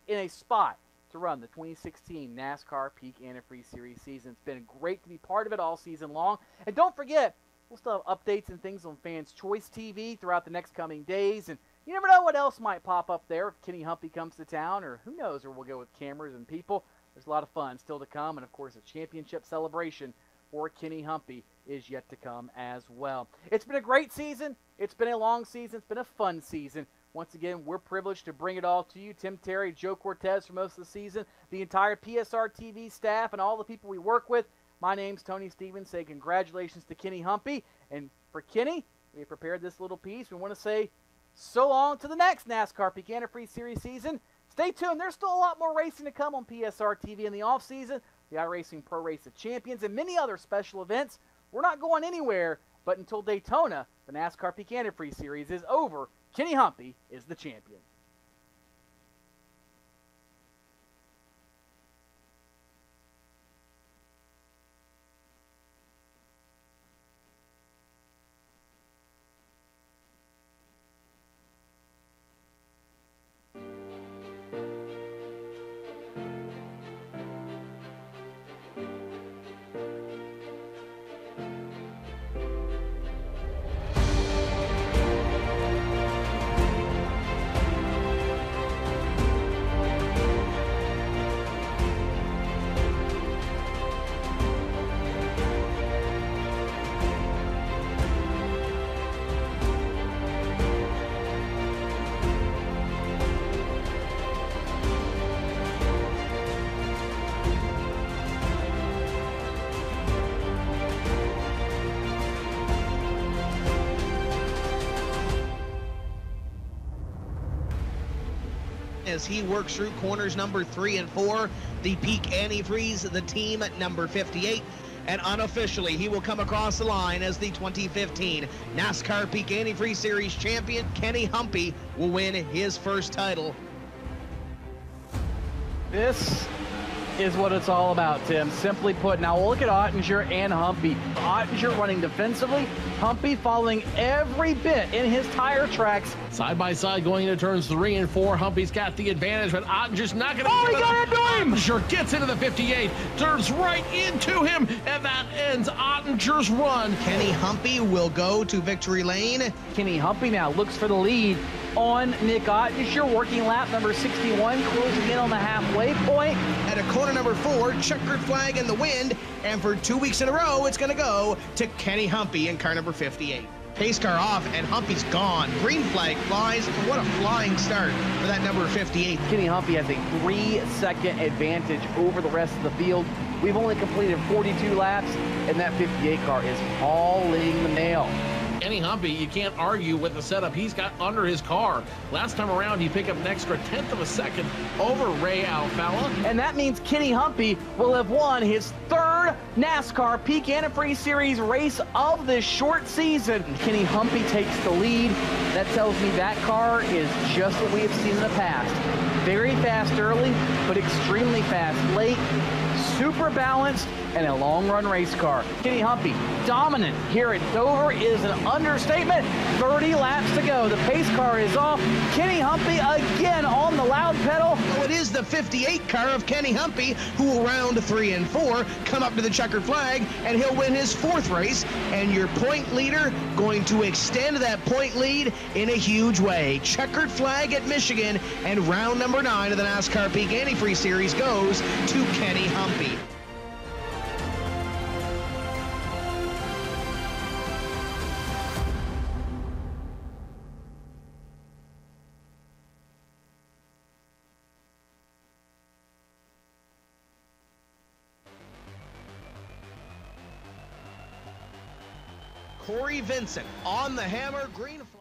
in a spot to run the 2016 NASCAR Peak Antifreeze Series season. It's been great to be part of it all season long. And don't forget, we'll still have updates and things on Fans Choice TV throughout the next coming days. And you never know what else might pop up there if Kenny Humpy comes to town, or who knows where we'll go with cameras and people. There's a lot of fun still to come. And, of course, a championship celebration for Kenny Humpy is yet to come as well. It's been a great season. It's been a long season. It's been a fun season. Once again, we're privileged to bring it all to you. Tim Terry, Joe Cortez for most of the season, the entire PSR TV staff, and all the people we work with. My name's Tony Stevens. Say congratulations to Kenny Humpy. And for Kenny, we have prepared this little piece. We want to say so long to the next NASCAR Peak Antifreeze Series season. Stay tuned. There's still a lot more racing to come on PSR TV in the offseason. The iRacing Pro Race of Champions and many other special events. We're not going anywhere, but until Daytona, the NASCAR Peak Antifreeze Series is over. Kenny Humpy is the champion. As he works through corners number 3 and 4, the Peak Antifreeze, the team at number 58, and unofficially he will come across the line as the 2015 NASCAR Peak Antifreeze Series champion. Kenny Humpy will win his first title. This is what it's all about, Tim. Simply put, now look at Ottinger and Humpy. Ottinger running defensively, Humpy following every bit in his tire tracks. Side by side going into turns 3 and 4. Humpy's got the advantage, but Ottinger's not going to he got into him! Ottinger gets into the 58, turns right into him, and that ends Ottinger's run. Kenny Humpy will go to victory lane. Kenny Humpy now looks for the lead. on Nick Ott. Just your working lap, number 61, closing in on the halfway point. At a corner number 4, checkered flag in the wind, and for 2 weeks in a row, it's going to go to Kenny Humpy in car number 58. Pace car off, and Humpy's gone. Green flag flies. What a flying start for that number 58. Kenny Humpy has a 3-second advantage over the rest of the field. We've only completed 42 laps, and that 58 car is hauling the mail. Kenny Humpy, you can't argue with the setup he's got under his car. Last time around, he picked up an extra 1/10 of a second over Ray Alfalla. And that means Kenny Humpy will have won his 3rd NASCAR Peak Antifreeze Series race of this short season. Kenny Humpy takes the lead. That tells me that car is just what we have seen in the past. Very fast early, but extremely fast late. Super balanced, and a long-run race car. Kenny Humpy, dominant here at Dover is an understatement. 30 laps to go. The pace car is off. Kenny Humpy again on the loud pedal. Oh, it is the 58 car of Kenny Humpy, who will round 3 and 4, come up to the checkered flag, and he'll win his 4th race. And your point leader going to extend that point lead in a huge way. Checkered flag at Michigan, and round number 9 of the NASCAR Peak Antifreeze Series goes to Kenny Humpy. Corey Vincent on the hammer, green flag.